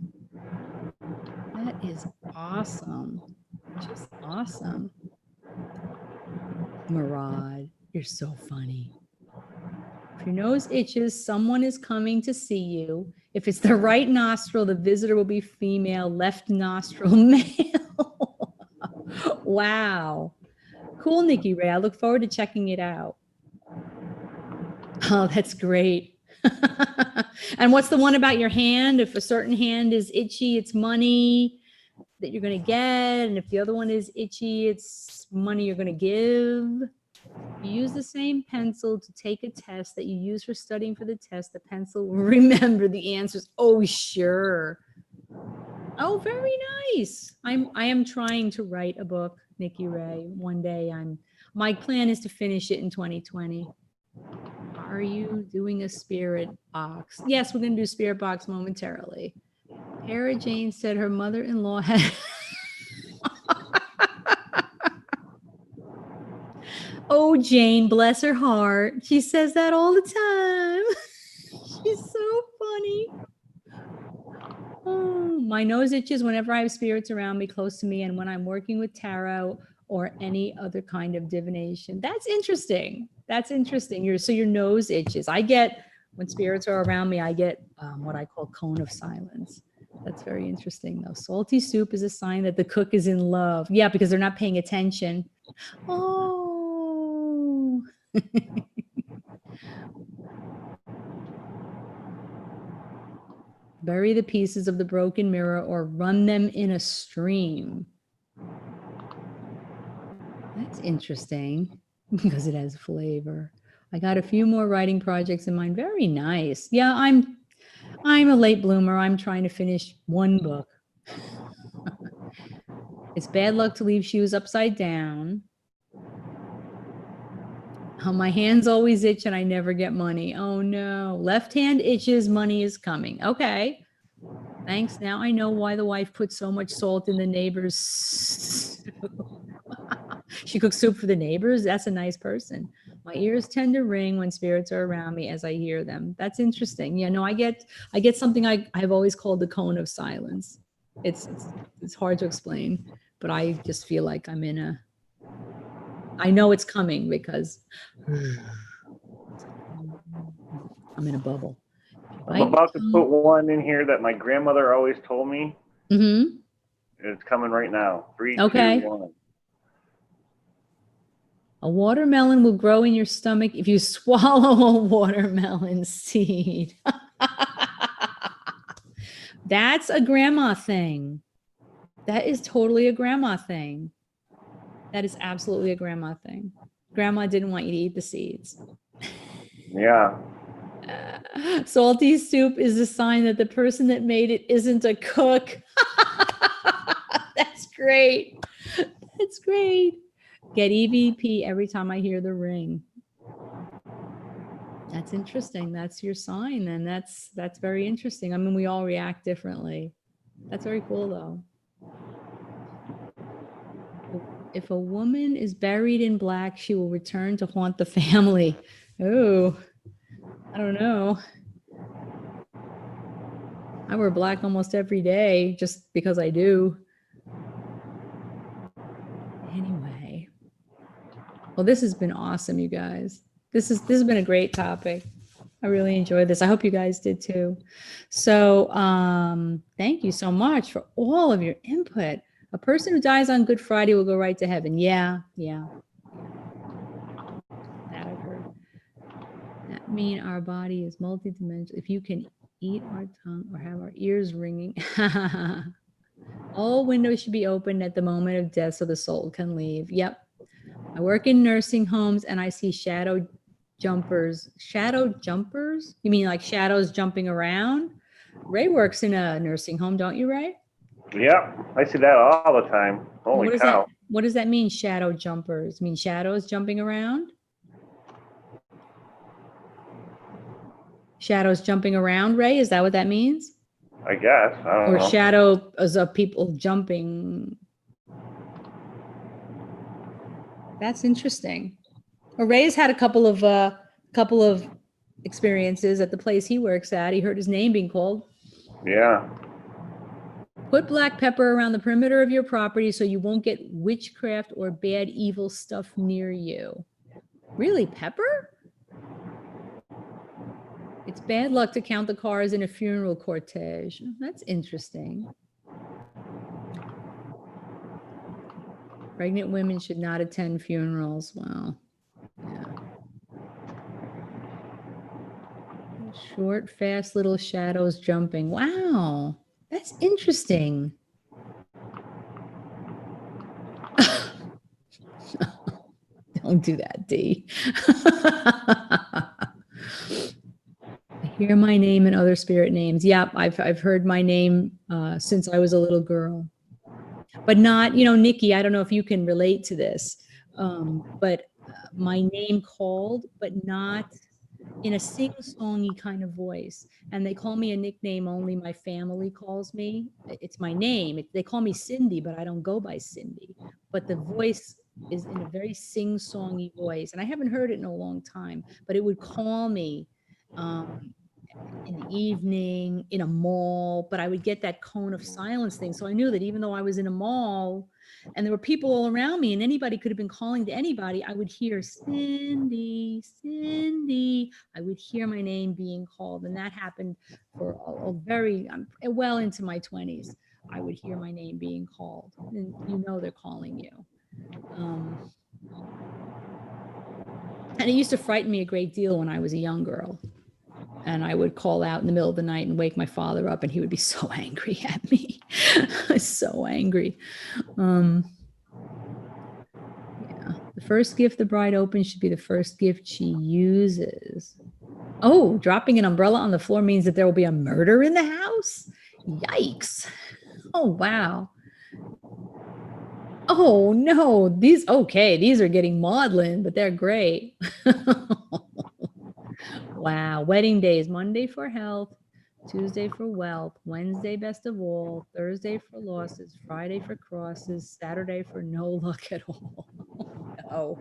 That is awesome. Just awesome. Murad. You're so funny. If your nose itches, someone is coming to see you. If it's the right nostril, the visitor will be female, left nostril male. Wow. Cool, Nikki Ray. I look forward to checking it out. Oh, that's great. And what's the one about your hand? If a certain hand is itchy, it's money that you're going to get. And if the other one is itchy, it's money you're going to give. You use the same pencil to take a test that you use for studying for the test. The pencil will remember the answers. Oh, sure. Oh, very nice. I am trying to write a book, Nikki Ray. One day my plan is to finish it in 2020. Are you doing a spirit box? Yes, we're going to do spirit box momentarily. Tara Jane said her mother-in-law had Oh, Jane, bless her heart. She says that all the time. She's so funny. Oh, my nose itches whenever I have spirits around me, close to me, and when I'm working with tarot or any other kind of divination. That's interesting. That's interesting. So your nose itches. I get, when spirits are around me, I get what I call cone of silence. That's very interesting, though. Salty soup is a sign that the cook is in love. Yeah, because they're not paying attention. Oh. Bury the pieces of the broken mirror or run them in a stream. That's interesting because it has flavor. I got a few more writing projects in mind. Very nice. Yeah, I'm a late bloomer. I'm trying to finish one book. It's bad luck to leave shoes upside down. My hands always itch and I never get money. Oh no. Left hand itches, money is coming. Okay. Thanks. Now I know why the wife put so much salt in the neighbor's stew. She cooks soup for the neighbors. That's a nice person. My ears tend to ring when spirits are around me as I hear them. That's interesting. Yeah, no, I get something I've always called the cone of silence. It's hard to explain, but I just feel like I know it's coming because I'm in a bubble. I'm about to put one in here that my grandmother always told me. Mm-hmm. It's coming right now. 3, Okay. 2, 1. A watermelon will grow in your stomach if you swallow a watermelon seed. That's a grandma thing. That is totally a grandma thing. That is absolutely a grandma thing. Grandma didn't want you to eat the seeds. Yeah. Salty soup is a sign that the person that made it isn't a cook. That's great. That's great. Get EVP every time I hear the ring. That's interesting. That's your sign. And that's very interesting. I mean, we all react differently. That's very cool though. If a woman is buried in black, she will return to haunt the family. Oh, I don't know. I wear black almost every day just because I do. Anyway. Well, this has been awesome, you guys. This has been a great topic. I really enjoyed this. I hope you guys did too. So thank you so much for all of your input. A person who dies on Good Friday will go right to heaven. Yeah. That I've heard. That mean our body is multidimensional. If you can eat our tongue or have our ears ringing. All windows should be opened at the moment of death so the soul can leave. Yep. I work in nursing homes and I see shadow jumpers. Shadow jumpers? You mean like shadows jumping around? Ray works in a nursing home, don't you, Ray? Yeah, I see that all the time. Holy cow. What does that mean, shadow jumpers? Mean shadows jumping around? Shadows jumping around, Ray? Is that what that means? I guess. I don't know. Or shadows of people jumping. That's interesting. Well, Ray's had a couple of experiences at the place he works at. He heard his name being called. Yeah. Put black pepper around the perimeter of your property so you won't get witchcraft or bad evil stuff near you. Really, Pepper? It's bad luck to count the cars in a funeral cortege. That's interesting. Pregnant women should not attend funerals. Well, yeah. Short, fast little shadows jumping. Wow, that's interesting. Don't do that, D. I hear my name and other spirit names. Yep, I've heard my name since I was a little girl, but not, Nikki. I don't know if you can relate to this, but my name called, but not in a sing-songy kind of voice. And they call me a nickname only my family calls me. It's my name. They call me Cindy, but I don't go by Cindy. But the voice is in a very sing-songy voice. And I haven't heard it in a long time, but it would call me in the evening, in a mall, but I would get that cone of silence thing. So I knew that even though I was in a mall and there were people all around me and anybody could have been calling to anybody, I would hear Cindy, Cindy. I would hear my name being called. And that happened for a very, well into my 20s. I would hear my name being called and they're calling you. And it used to frighten me a great deal when I was a young girl. And I would call out in the middle of the night and wake my father up, and he would be so angry at me. So angry. Yeah. The first gift the bride opens should be the first gift she uses. Oh, dropping an umbrella on the floor means that there will be a murder in the house? Yikes. Oh, wow. Oh, no. These are getting maudlin, but they're great. Wow. Wedding days: Monday for health, Tuesday for wealth, Wednesday best of all, Thursday for losses, Friday for crosses, Saturday for no luck at all. No.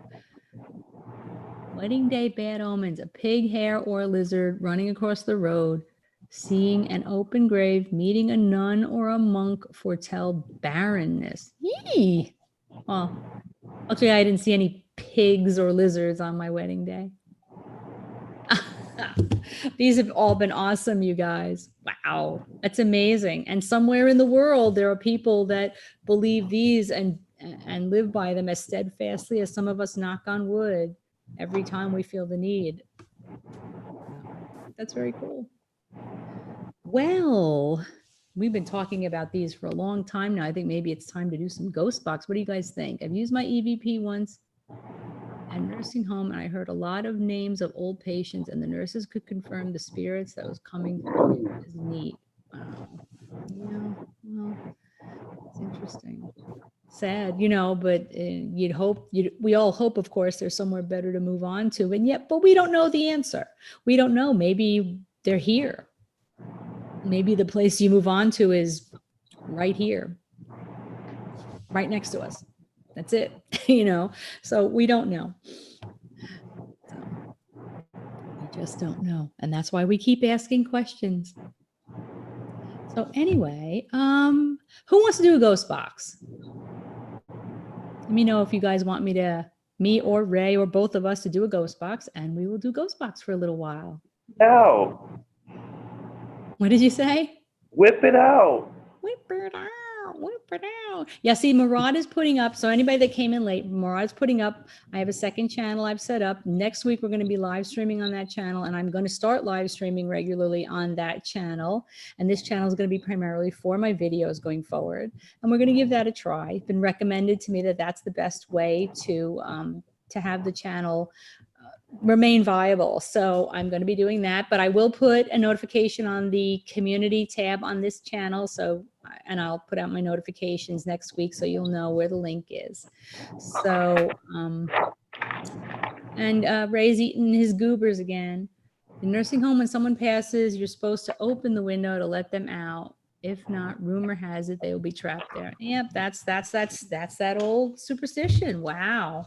Wedding day bad omens: a pig, hare, or a lizard running across the road, seeing an open grave, meeting a nun or a monk foretell barrenness. Yee. Well, actually, I didn't see any pigs or lizards on my wedding day. These have all been awesome, you guys. Wow, that's amazing. And somewhere in the world, there are people that believe these and live by them as steadfastly as some of us knock on wood every time we feel the need. That's very cool. Well, we've been talking about these for a long time now. I think maybe it's time to do some ghost box. What do you guys think? I've used my EVP once at nursing home, and I heard a lot of names of old patients, and the nurses could confirm the spirits that was coming through. It was neat. Wow. Yeah, well, it's interesting. Sad, but we all hope, of course, there's somewhere better to move on to, and yet, but we don't know the answer. We don't know. Maybe they're here. Maybe the place you move on to is right here, right next to us. That's it, so we don't know. So we just don't know. And that's why we keep asking questions. So anyway, who wants to do a ghost box? Let me know if you guys want me or Ray or both of us to do a ghost box, and we will do ghost box for a little while. No. What did you say? Whip it out. Whip it out. Whip it out. Yeah, see, Murad is putting up. So anybody that came in late, Murad's putting up. I have a second channel I've set up. Next week, we're going to be live streaming on that channel, and I'm going to start live streaming regularly on that channel. And this channel is going to be primarily for my videos going forward. And we're going to give that a try. It's been recommended to me that that's the best way to have the channel remain viable. So I'm going to be doing that, but I will put a notification on the community tab on this channel. And I'll put out my notifications next week, so you'll know where the link is. So, Ray's eating his goobers again. In nursing home, when someone passes, you're supposed to open the window to let them out. If not, rumor has it they will be trapped there. Yep, that's that old superstition. Wow.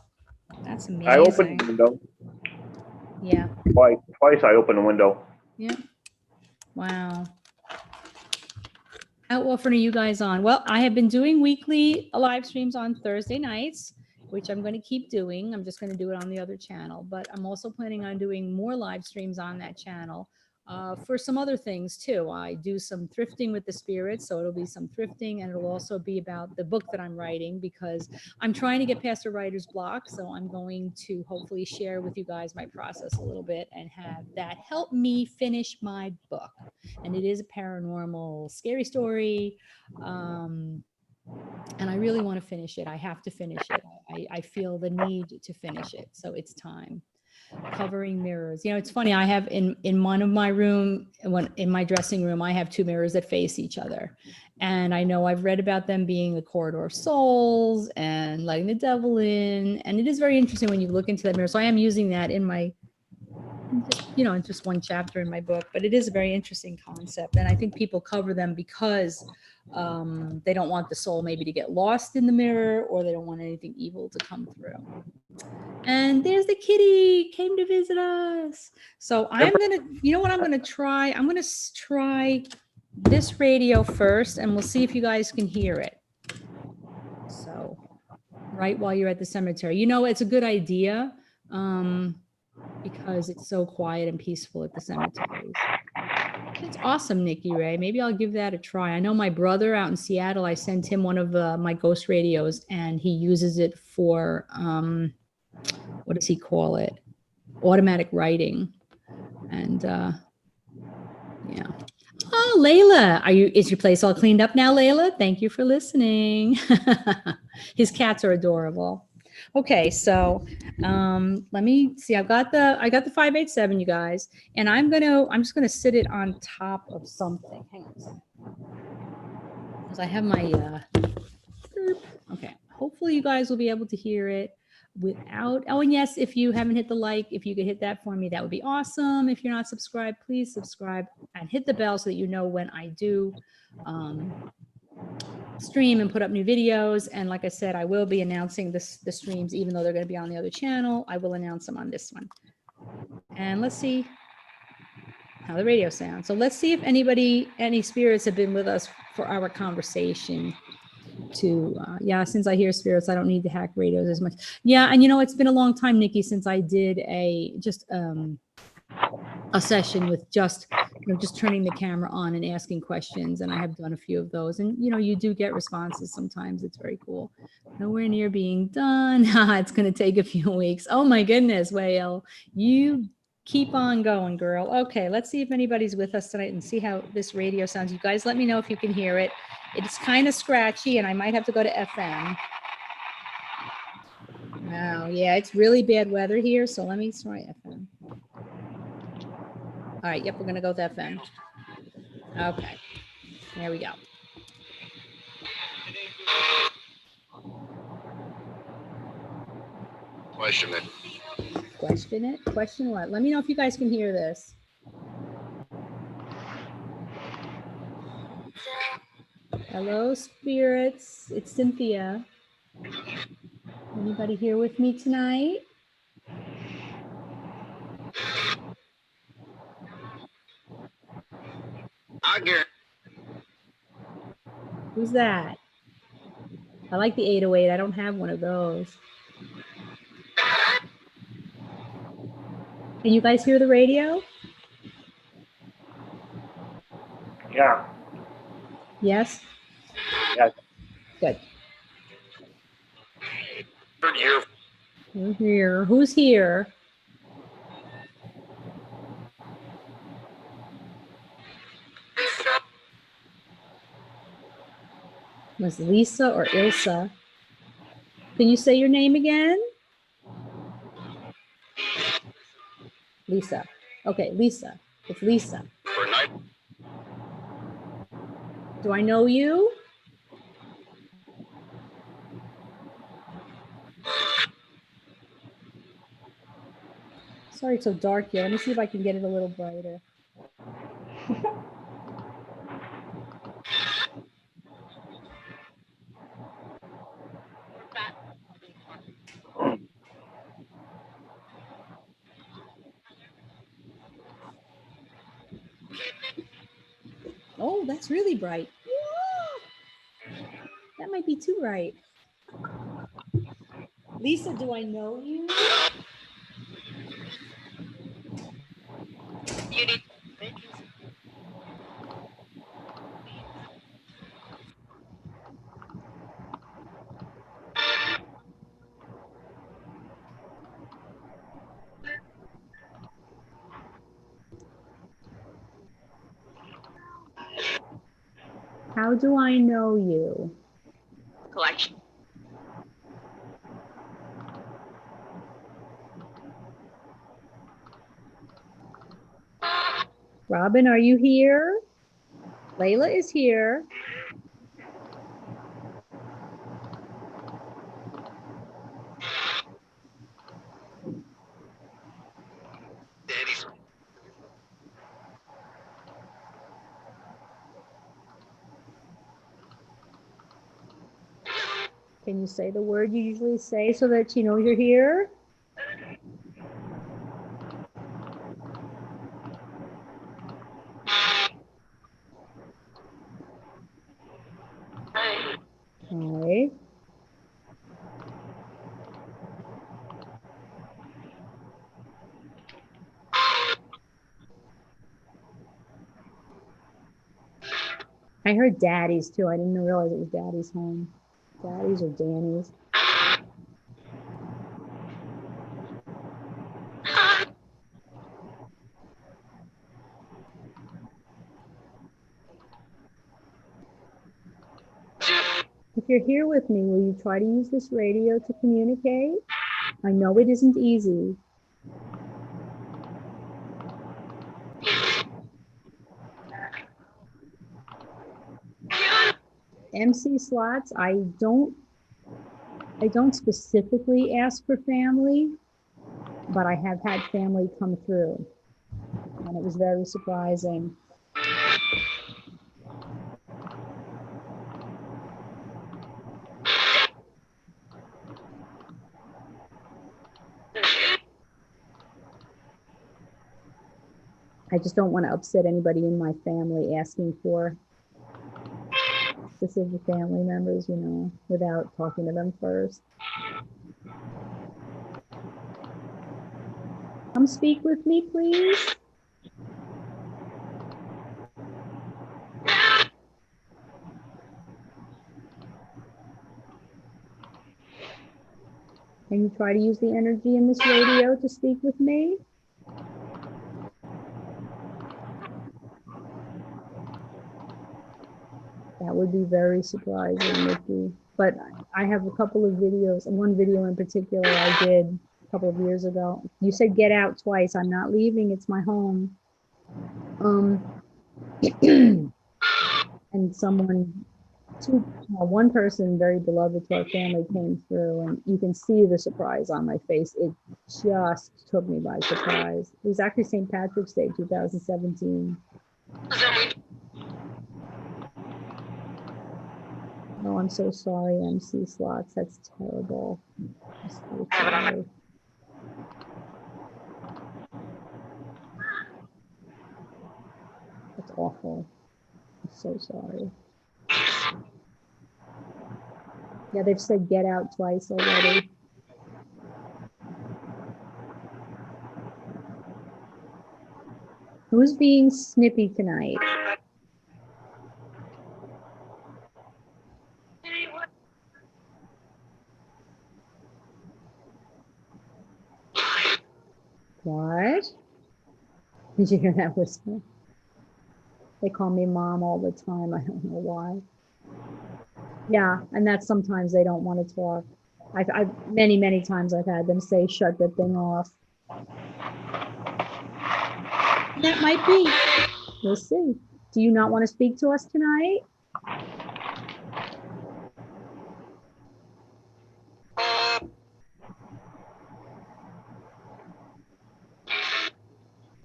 That's amazing. I opened the window. Yeah. Twice I opened the window. Yeah. Wow. How often are you guys on? Well, I have been doing weekly live streams on Thursday nights. which I'm going to keep doing. I'm just going to do it on the other channel, but I'm also planning on doing more live streams on that channel for some other things too. I do some thrifting with the spirits, so it'll be some thrifting, and it'll also be about the book that I'm writing, because I'm trying to get past a writer's block. So I'm going to hopefully share with you guys my process a little bit and have that help me finish my book. And it is a paranormal scary story. And I really want to finish it. I have to finish it. I feel the need to finish it. So it's time. Covering mirrors. You know, it's funny. I have in one of my room, in my dressing room, I have two mirrors that face each other. And I know I've read about them being the corridor of souls and letting the devil in. And it is very interesting when you look into that mirror. So I am using that in my, you know, in just one chapter in my book, but it is a very interesting concept. And I think people cover them because they don't want the soul maybe to get lost in the mirror, or they don't want anything evil to come through. And there's the kitty came to visit us. So I'm going to, you know what I'm going to try? I'm going to try this radio first, and we'll see if you guys can hear it. So right while you're at the cemetery, you know, it's a good idea because it's so quiet and peaceful at the cemeteries. It's awesome, Nikki Ray. Maybe I'll give that a try. I know my brother out in Seattle, I sent him one of my ghost radios, and he uses it for, what does he call it? Automatic writing. And yeah. Oh, Layla, is your place all cleaned up now, Layla? Thank you for listening. His cats are adorable. Okay, so let me see. I got the 587, you guys, and I'm just gonna sit it on top of something. Hang on a second. Because I have my okay. Hopefully you guys will be able to hear it without. Oh, and yes, if you haven't hit the like, if you could hit that for me, that would be awesome. If you're not subscribed, please subscribe and hit the bell so that you know when I do stream and put up new videos. And like I said, I will be announcing the streams, even though they're going to be on the other channel. I will announce them on this one. And let's see how the radio sounds. So let's see if any spirits have been with us for our conversation. Yeah, since I hear spirits, I don't need to hack radios as much. Yeah, and you know, it's been a long time, Nikki, since I did a session with just turning the camera on and asking questions, and I have done a few of those, and you know, you do get responses sometimes. It's very cool. Nowhere near being done. It's going to take a few weeks. Oh my goodness, Whale, you keep on going, girl. Okay, let's see if anybody's with us tonight and see how this radio sounds. You guys let me know if you can hear it. It's kind of scratchy, and I might have to go to FM. Wow, yeah, it's really bad weather here, so let me try FM. All right, yep, we're going to go with FM. Okay, there we go. Question it. Question it? Question what? Let me know if you guys can hear this. Hello, spirits. It's Cynthia. Anybody here with me tonight? Who's that? I like the 808. I don't have one of those. Can you guys hear the radio? Yeah. Yes? Yeah. Good. Here. We're here. Who's here? Was Lisa or Ilsa? Can you say your name again? Lisa. Okay, Lisa. It's Lisa. Do I know you? Sorry, it's so dark here. Let me see if I can get it a little brighter. Oh, that's really bright. Whoa! That might be too bright. Lisa, do I know you? How do I know you? Collection. Robin, are you here? Layla is here. Daddy's. Can you say the word you usually say so that she knows you're here? Hi. I heard daddy's too. I didn't realize it was daddy's home. Daddy's or Danny's. If you're here with me, will you try to use this radio to communicate? I know it isn't easy. MC slots, I don't specifically ask for family, but I have had family come through, and it was very surprising. I just don't want to upset anybody in my family asking for specific family members, you know, without talking to them first. Come speak with me, please. Can you try to use the energy in this radio to speak with me? That would be very surprising, Nikki. But I have a couple of videos, and one video in particular I did a couple of years ago. You said get out twice. I'm not leaving, it's my home. And one person very beloved to our family came through, and you can see the surprise on my face. It just took me by surprise. It was actually St. Patrick's Day, 2017. Oh, I'm so sorry, MC Slots. That's terrible. I'm so sorry. That's awful. I'm so sorry. Yeah, they've said get out twice already. Who's being snippy tonight? What? Did you hear that whisper? They call me mom all the time. I don't know why. Yeah, and that's sometimes they don't want to talk. I've many times I've had them say, shut that thing off. That might be. We'll see. Do you not want to speak to us tonight?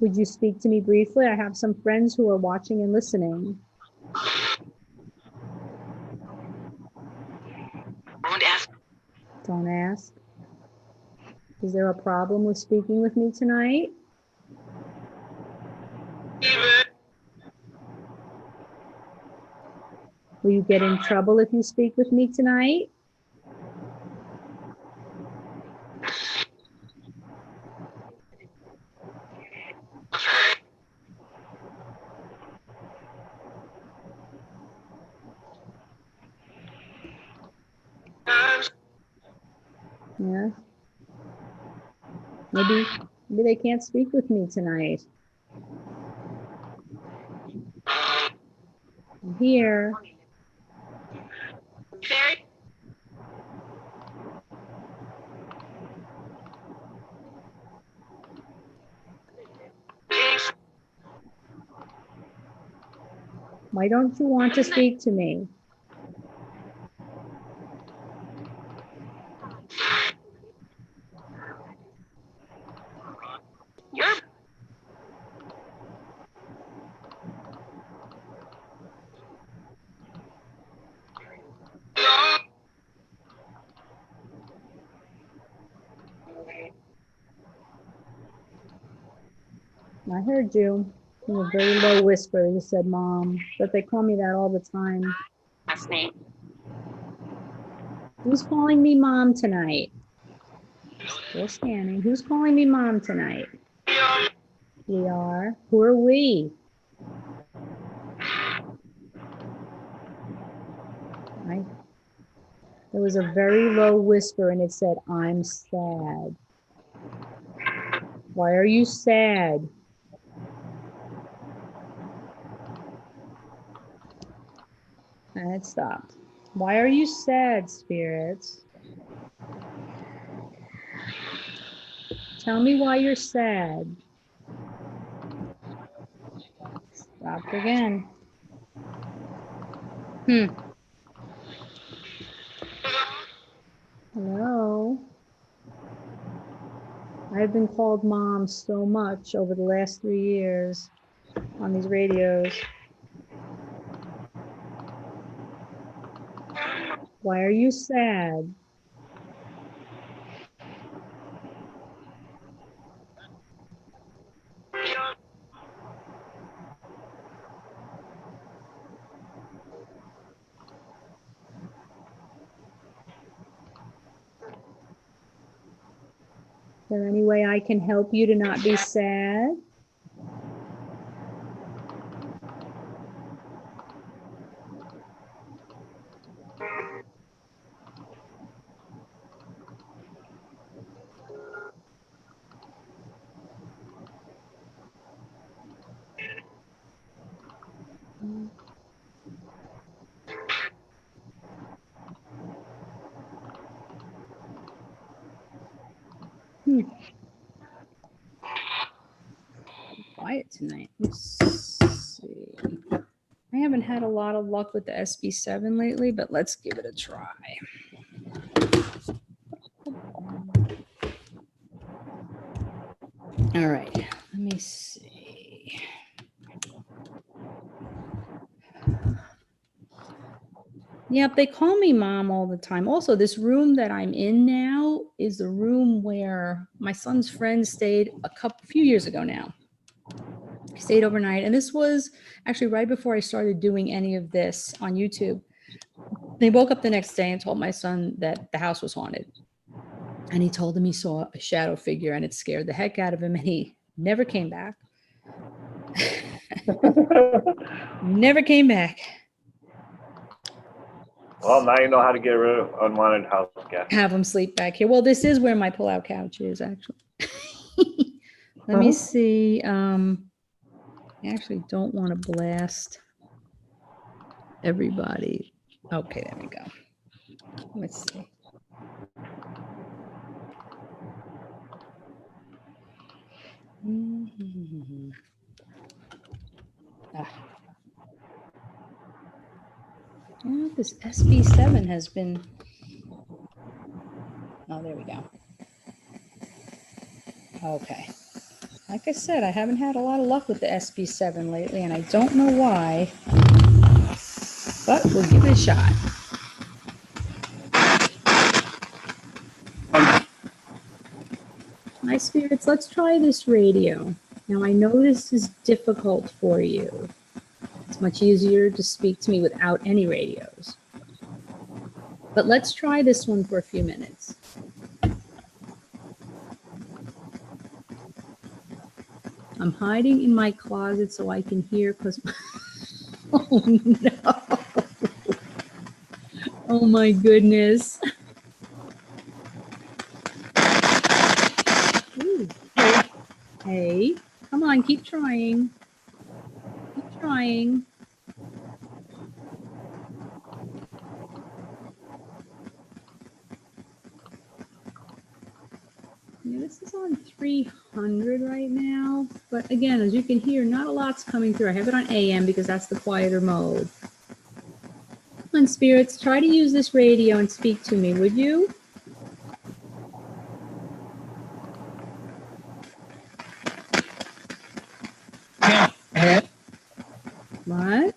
Would you speak to me briefly? I have some friends who are watching and listening. Don't ask. Is there a problem with speaking with me tonight? Will you get in trouble if you speak with me tonight? Yeah. Maybe they can't speak with me tonight. I'm here. Very. Why don't you want to speak to me? You're I heard you in a very low whisper. You said, Mom, but they call me that all the time. last name. Who's calling me Mom tonight? Still scanning. Who's calling me Mom tonight? We are. Who are we? There was a very low whisper and it said, I'm sad. Why are you sad? And it stopped. Why are you sad, spirits? Tell me why you're sad. Stopped again. Hello? I've been called Mom so much over the last 3 years on these radios. Why are you sad? Is there any way I can help you to not be sad? Quiet tonight. Let's see. I haven't had a lot of luck with the SB7 lately, but let's give it a try. All right, let me see. Yep, they call me Mom all the time. Also, this room that I'm in now is the room where my son's friend stayed a few years ago now. He stayed overnight, and this was actually right before I started doing any of this on YouTube. They woke up the next day and told my son that the house was haunted. And he told him he saw a shadow figure and it scared the heck out of him, and he never came back. Never came back. Well, now you know how to get rid of unwanted house guests. Have him sleep back here. Well, this is where my pull-out couch is, actually. Let me see. I actually don't want to blast everybody. Okay, there we go. Let's see. Yeah, this SB7 has been. Oh, there we go. Okay. Like I said, I haven't had a lot of luck with the SB7 lately, and I don't know why, but we'll give it a shot. My spirits, let's try this radio. Now, I know this is difficult for you. It's much easier to speak to me without any radios. But let's try this one for a few minutes. I'm hiding in my closet so I can hear because... Oh, no. Oh, my goodness. Hey, come on, keep trying. Keep trying. Yeah, this is on 300 right now. But again, as you can hear, not a lot's coming through. I have it on AM because that's the quieter mode. Come on, spirits, try to use this radio and speak to me, would you? What?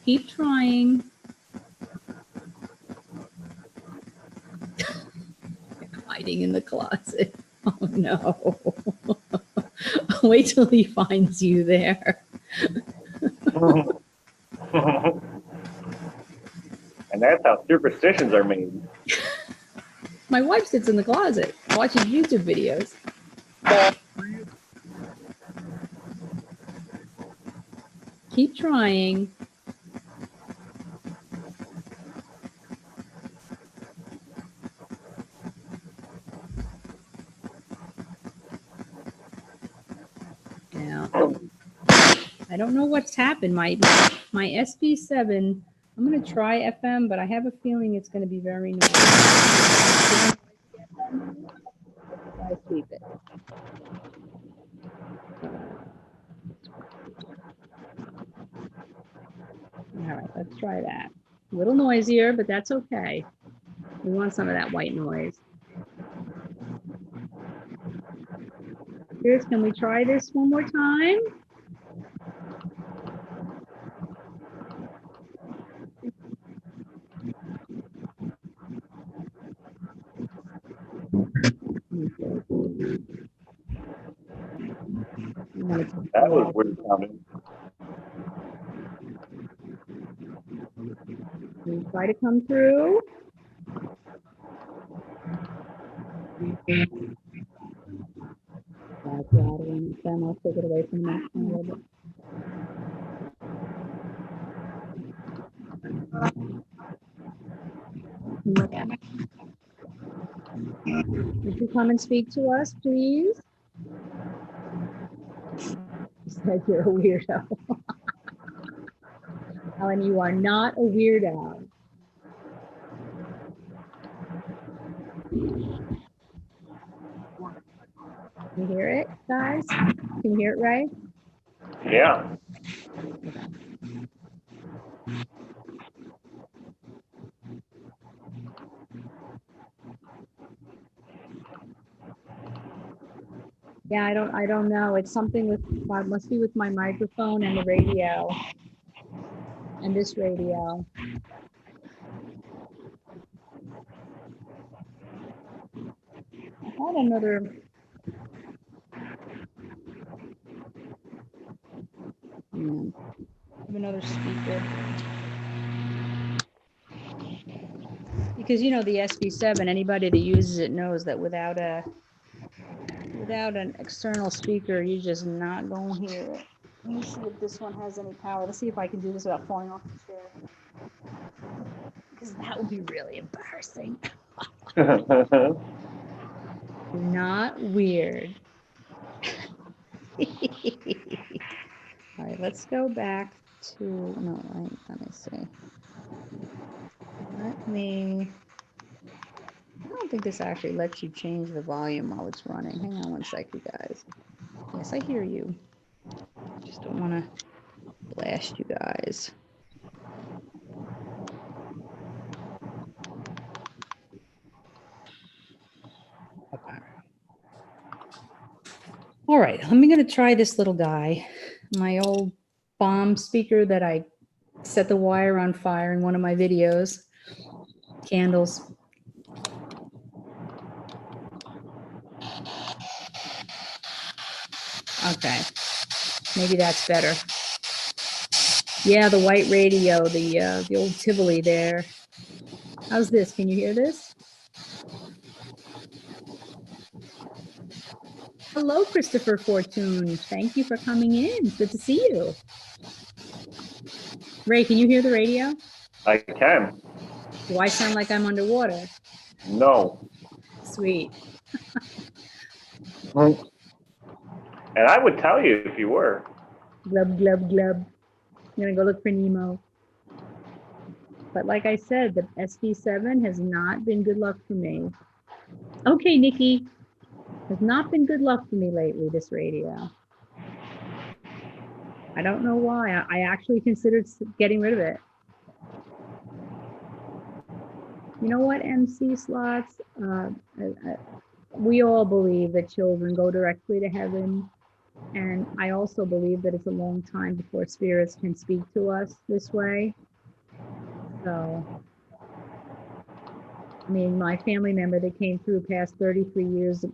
Keep trying. Hiding in the closet. Oh no. Wait till he finds you there. And that's how superstitions are made. My wife sits in the closet watching YouTube videos. Keep trying. Yeah. I don't know what's happened. My SB7, I'm going to try FM, but I have a feeling it's going to be very noisy. I sweep it. All right, let's try that. A little noisier, but that's okay. We want some of that white noise. Here's, can we try this one more time? That was weird sounding. Can you try to come through? That's rattling. Then I'll take it away from the next one a little bit. Look at it. Would you come and speak to us, please? You said you're a weirdo. Ellen, you are not a weirdo. Can you hear it, guys? Can you hear it, Ray? Yeah. Yeah, I don't know. It's something with, must be with my microphone and the radio. And this radio. I had another. I have another speaker. Because you know the SB7, anybody that uses it knows that without an external speaker, you're just not going to hear it. Let me see if this one has any power. Let's see if I can do this without falling off the chair. Because that would be really embarrassing. Not weird. All right, let's go back to, no, let me see. I don't think this actually lets you change the volume while it's running. Hang on one sec, you guys. Yes, I hear you. Just don't want to blast you guys. Okay. All right, I'm going to try this little guy. My old bomb speaker that I set the wire on fire in one of my videos. Candles. Okay, maybe that's better. Yeah, the white radio, the old Tivoli there. How's this? Can you hear this? Hello, Christopher Fortune. Thank you for coming in. Good to see you. Ray, can you hear the radio? I can. Do I sound like I'm underwater? No. Sweet. And I would tell you if you were. Glub, glub, glub. I'm gonna go look for Nemo. But like I said, the SD7 has not been good luck for me. Okay, Nikki. Has not been good luck for me lately, this radio. I don't know why. I actually considered getting rid of it. You know what, MC Slots? We all believe that children go directly to heaven. And I also believe that it's a long time before spirits can speak to us this way. So, I mean, my family member that came through past 30 years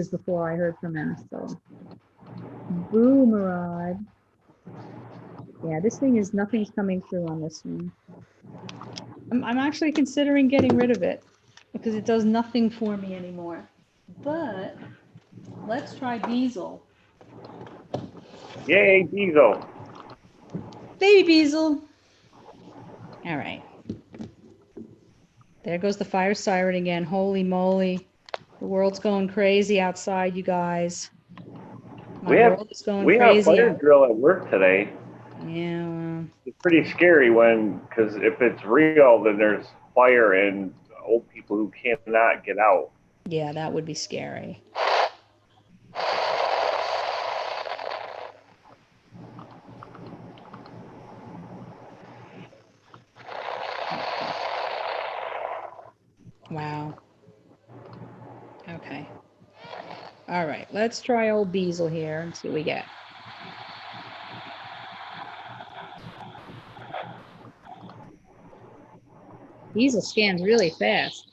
before I heard from him. So, boo, Murad. Yeah, this thing is, nothing's coming through on this one. I'm actually considering getting rid of it because it does nothing for me anymore. But let's try Diesel. Yay, Diesel. Baby Diesel. All right. There goes the fire siren again. Holy moly. The world's going crazy outside, you guys. We have a fire drill at work today. Yeah, well, It's pretty scary because if it's real, then there's fire and old people who cannot get out. yeah, that would be scary. Wow. Okay. All right, let's try old Beazle here and see what we get. Beazle scans really fast.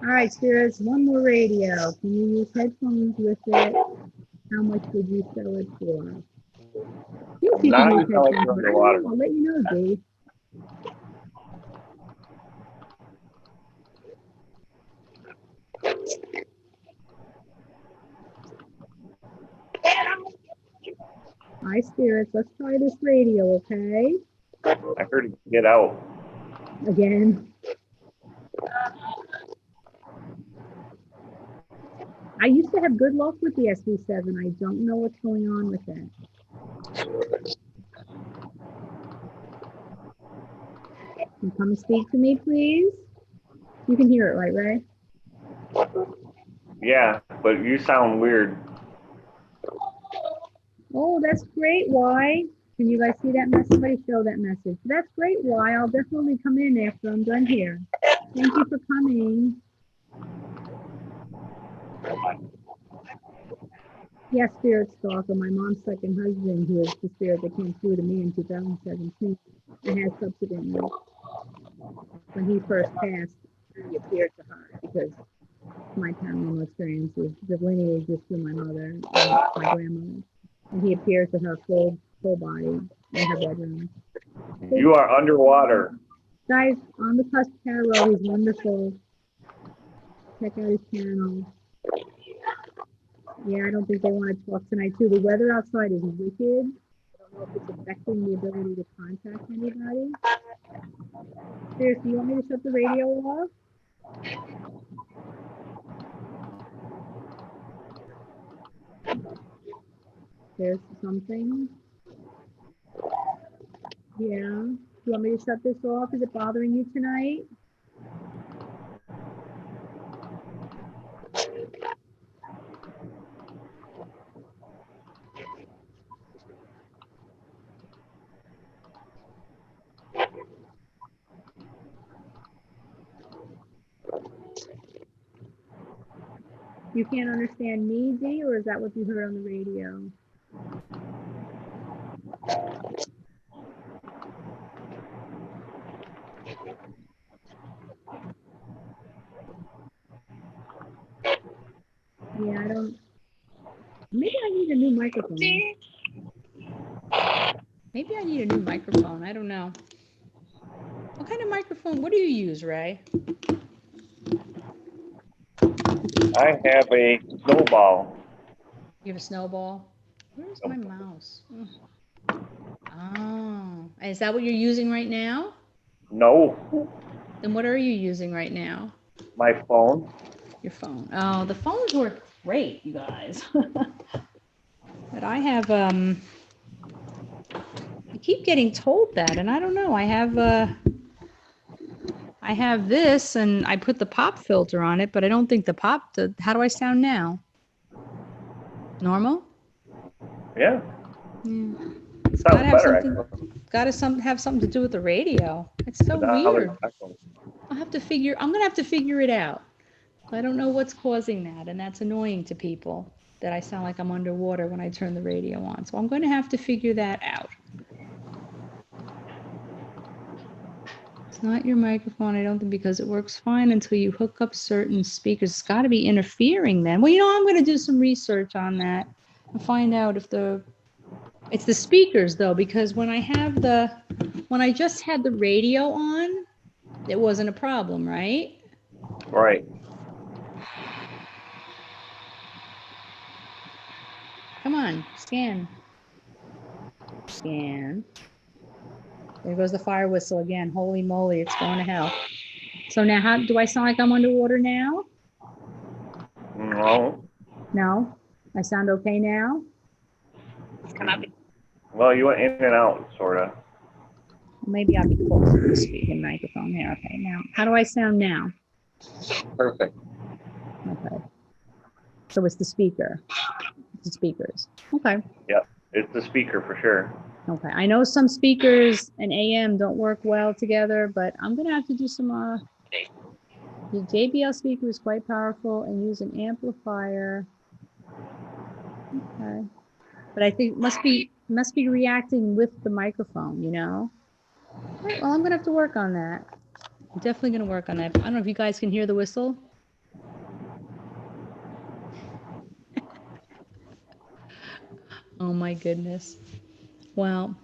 All right, spirits, one more radio. Can you use headphones with it? How much would you sell it for? You Now can you use sound like headphones, you're but underwater. I'll let you know, Dave. Hi, spirits. Let's try this radio, okay? I heard it get out. Again. I used to have good luck with the SV7. I don't know what's going on with it. Can you come and speak to me, please? You can hear it, right, Ray? Yeah, but you sound weird. Oh, that's great. Why? Can you guys see that message? Somebody show that message. That's great. Why? I'll definitely come in after I'm done here. Thank you for coming. Yes, Spirit Stalker, my mom's second husband, who is the spirit that came through to me in 2017, and has subsequently, when he first passed, he appeared to her because my paranormal experiences, the lineage is through my mother and my grandmother, and he appeared to her full body in her bedroom. You are underwater. Guys, on the Cusp Tarot, he's wonderful. Check out his channel. Yeah, I don't think they want to talk tonight, too. The weather outside is wicked. I don't know if it's affecting the ability to contact anybody. Seriously, you want me to shut the radio off? There's something. Yeah. You want me to shut this off? Is it bothering you tonight? You can't understand me, Dee, or is that what you heard on the radio? Yeah, I don't. Maybe I need a new microphone. Maybe I need a new microphone. I don't know. What kind of microphone? What do you use, Ray? I have a snowball. You have a snowball? Where's my mouse? Oh, is that what you're using right now? No, Then what are you using right now? my phone. Your phone. Oh, the phones work great, you guys. But I have I keep getting told that, and I don't know. I have this, and I put the pop filter on it, but I don't think the pop. How do I sound now? Normal? Yeah, Yeah. it Gotta sounds have better something. actually. Have something to do with the radio. It's so Now there's weird. echo. I'm gonna have to figure it out. I don't know what's causing that, and that's annoying to people that I sound like I'm underwater when I turn the radio on. So I'm going to have to figure that out. It's not your microphone, I don't think, because it works fine until you hook up certain speakers. It's got to be interfering then. Well, I'm going to do some research on that and find out if it's the speakers though, because when I just had the radio on, it wasn't a problem, right? Right. Come on, scan. Scan. There goes the fire whistle again. Holy moly, it's going to hell. So now, how do I sound like I'm underwater now? No. No? I sound okay now? Well, you went in and out, sort of. Maybe I'll be closer to the speaking microphone here. Okay, now, how do I sound now? Perfect. Okay. So it's the speaker. It's the speakers. Okay. Yep. It's the speaker for sure. Okay. I know some speakers and AM don't work well together, but I'm going to have to do some, the JBL speaker is quite powerful and use an amplifier. Okay. But I think it must be reacting with the microphone, All right, well, I'm going to have to work on that. I'm definitely going to work on that. I don't know if you guys can hear the whistle. Oh my goodness. Well,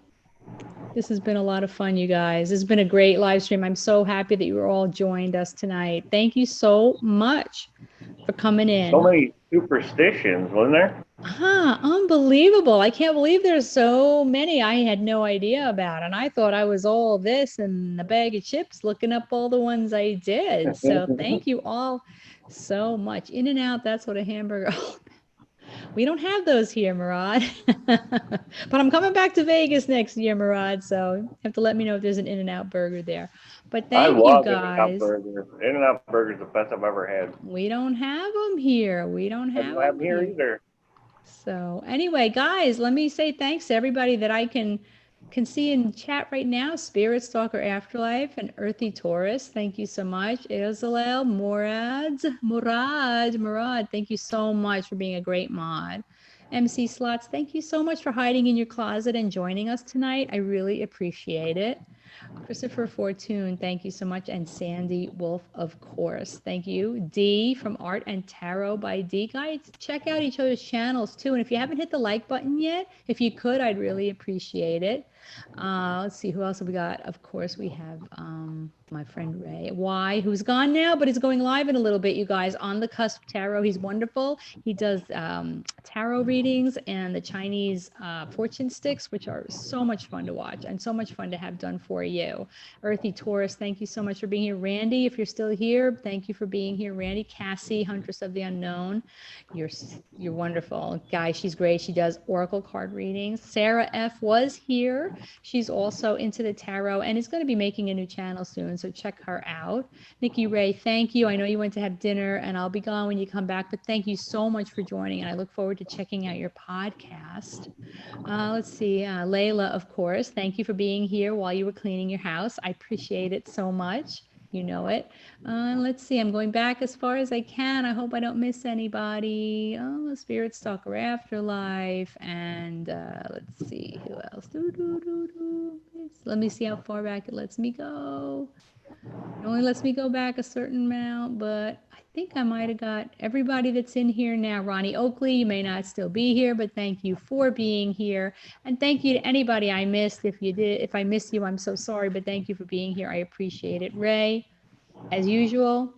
this has been a lot of fun, you guys. This has been a great live stream. I'm so happy that you all joined us tonight. Thank you so much for coming in. So many superstitions, wasn't there? Unbelievable. I can't believe there's so many I had no idea about. And I thought I was all this and a bag of chips looking up all the ones I did. So thank you all so much. In and out, that's what a hamburger. We don't have those here, Murad. But I'm coming back to Vegas next year, Murad. So you have to let me know if there's an In-N-Out burger there. But thank you, guys. In-N-Out Burger is the best I've ever had. We don't have them here. We don't have them here either. So anyway, guys, let me say thanks to everybody that I can see in chat right now. Spirit Stalker Afterlife and Earthy Taurus, thank you so much. Ilzalel, Murad, thank you so much for being a great mod. MC Slots, thank you so much for hiding in your closet and joining us tonight. I really appreciate it. Christopher Fortune, thank you so much. And Sandy Wolf, of course. Thank you. D from Art and Tarot by D. Guys, check out each other's channels too. And if you haven't hit the like button yet, if you could, I'd really appreciate it. Let's see, who else have we got? Of course, we have my friend Ray Y, who's gone now, but is going live in a little bit, you guys, on the Cusp Tarot. He's wonderful. He does tarot readings and the Chinese fortune sticks, which are so much fun to watch and so much fun to have done for you. Earthy Taurus, thank you so much for being here. Randy, if you're still here, thank you for being here. Randy, Cassie, Huntress of the Unknown, you're wonderful. Guys, she's great. She does oracle card readings. Sarah F was here. She's also into the tarot and is going to be making a new channel soon, so check her out. Nikki Ray, thank you. I know you went to have dinner and I'll be gone when you come back, but thank you so much for joining and I look forward to checking out your podcast. Let's see, Layla, of course, thank you for being here while you were cleaning your house. I appreciate it so much. You know it. Let's see, I'm going back as far as I can. I hope I don't miss anybody. Oh, Spirit Stalker Afterlife. And let's see, who else? Let me see how far back it lets me go. It only lets me go back a certain amount, but I think I might have got everybody that's in here now. Ronnie Oakley, you may not still be here, but thank you for being here. And thank you to anybody I missed. If I missed you, I'm so sorry, but thank you for being here. I appreciate it. Ray, as usual,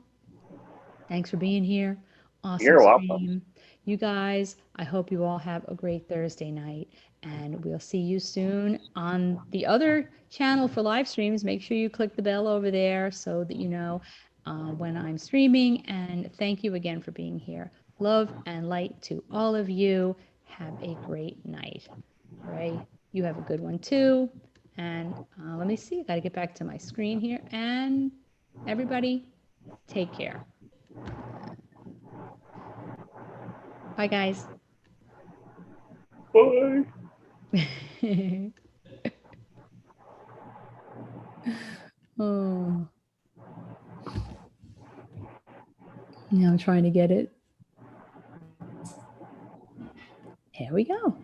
thanks for being here. Awesome You're stream. welcome. You guys, I hope you all have a great Thursday night, and we'll see you soon on the other channel for live streams. Make sure you click the bell over there so that you know when I'm streaming. And thank you again for being here. Love and light to all of you. Have a great night. Ray, you have a good one too. And let me see, I got to get back to my screen here. And everybody, take care. Bye, guys. Bye. Oh. Now I'm trying to get it. Here we go.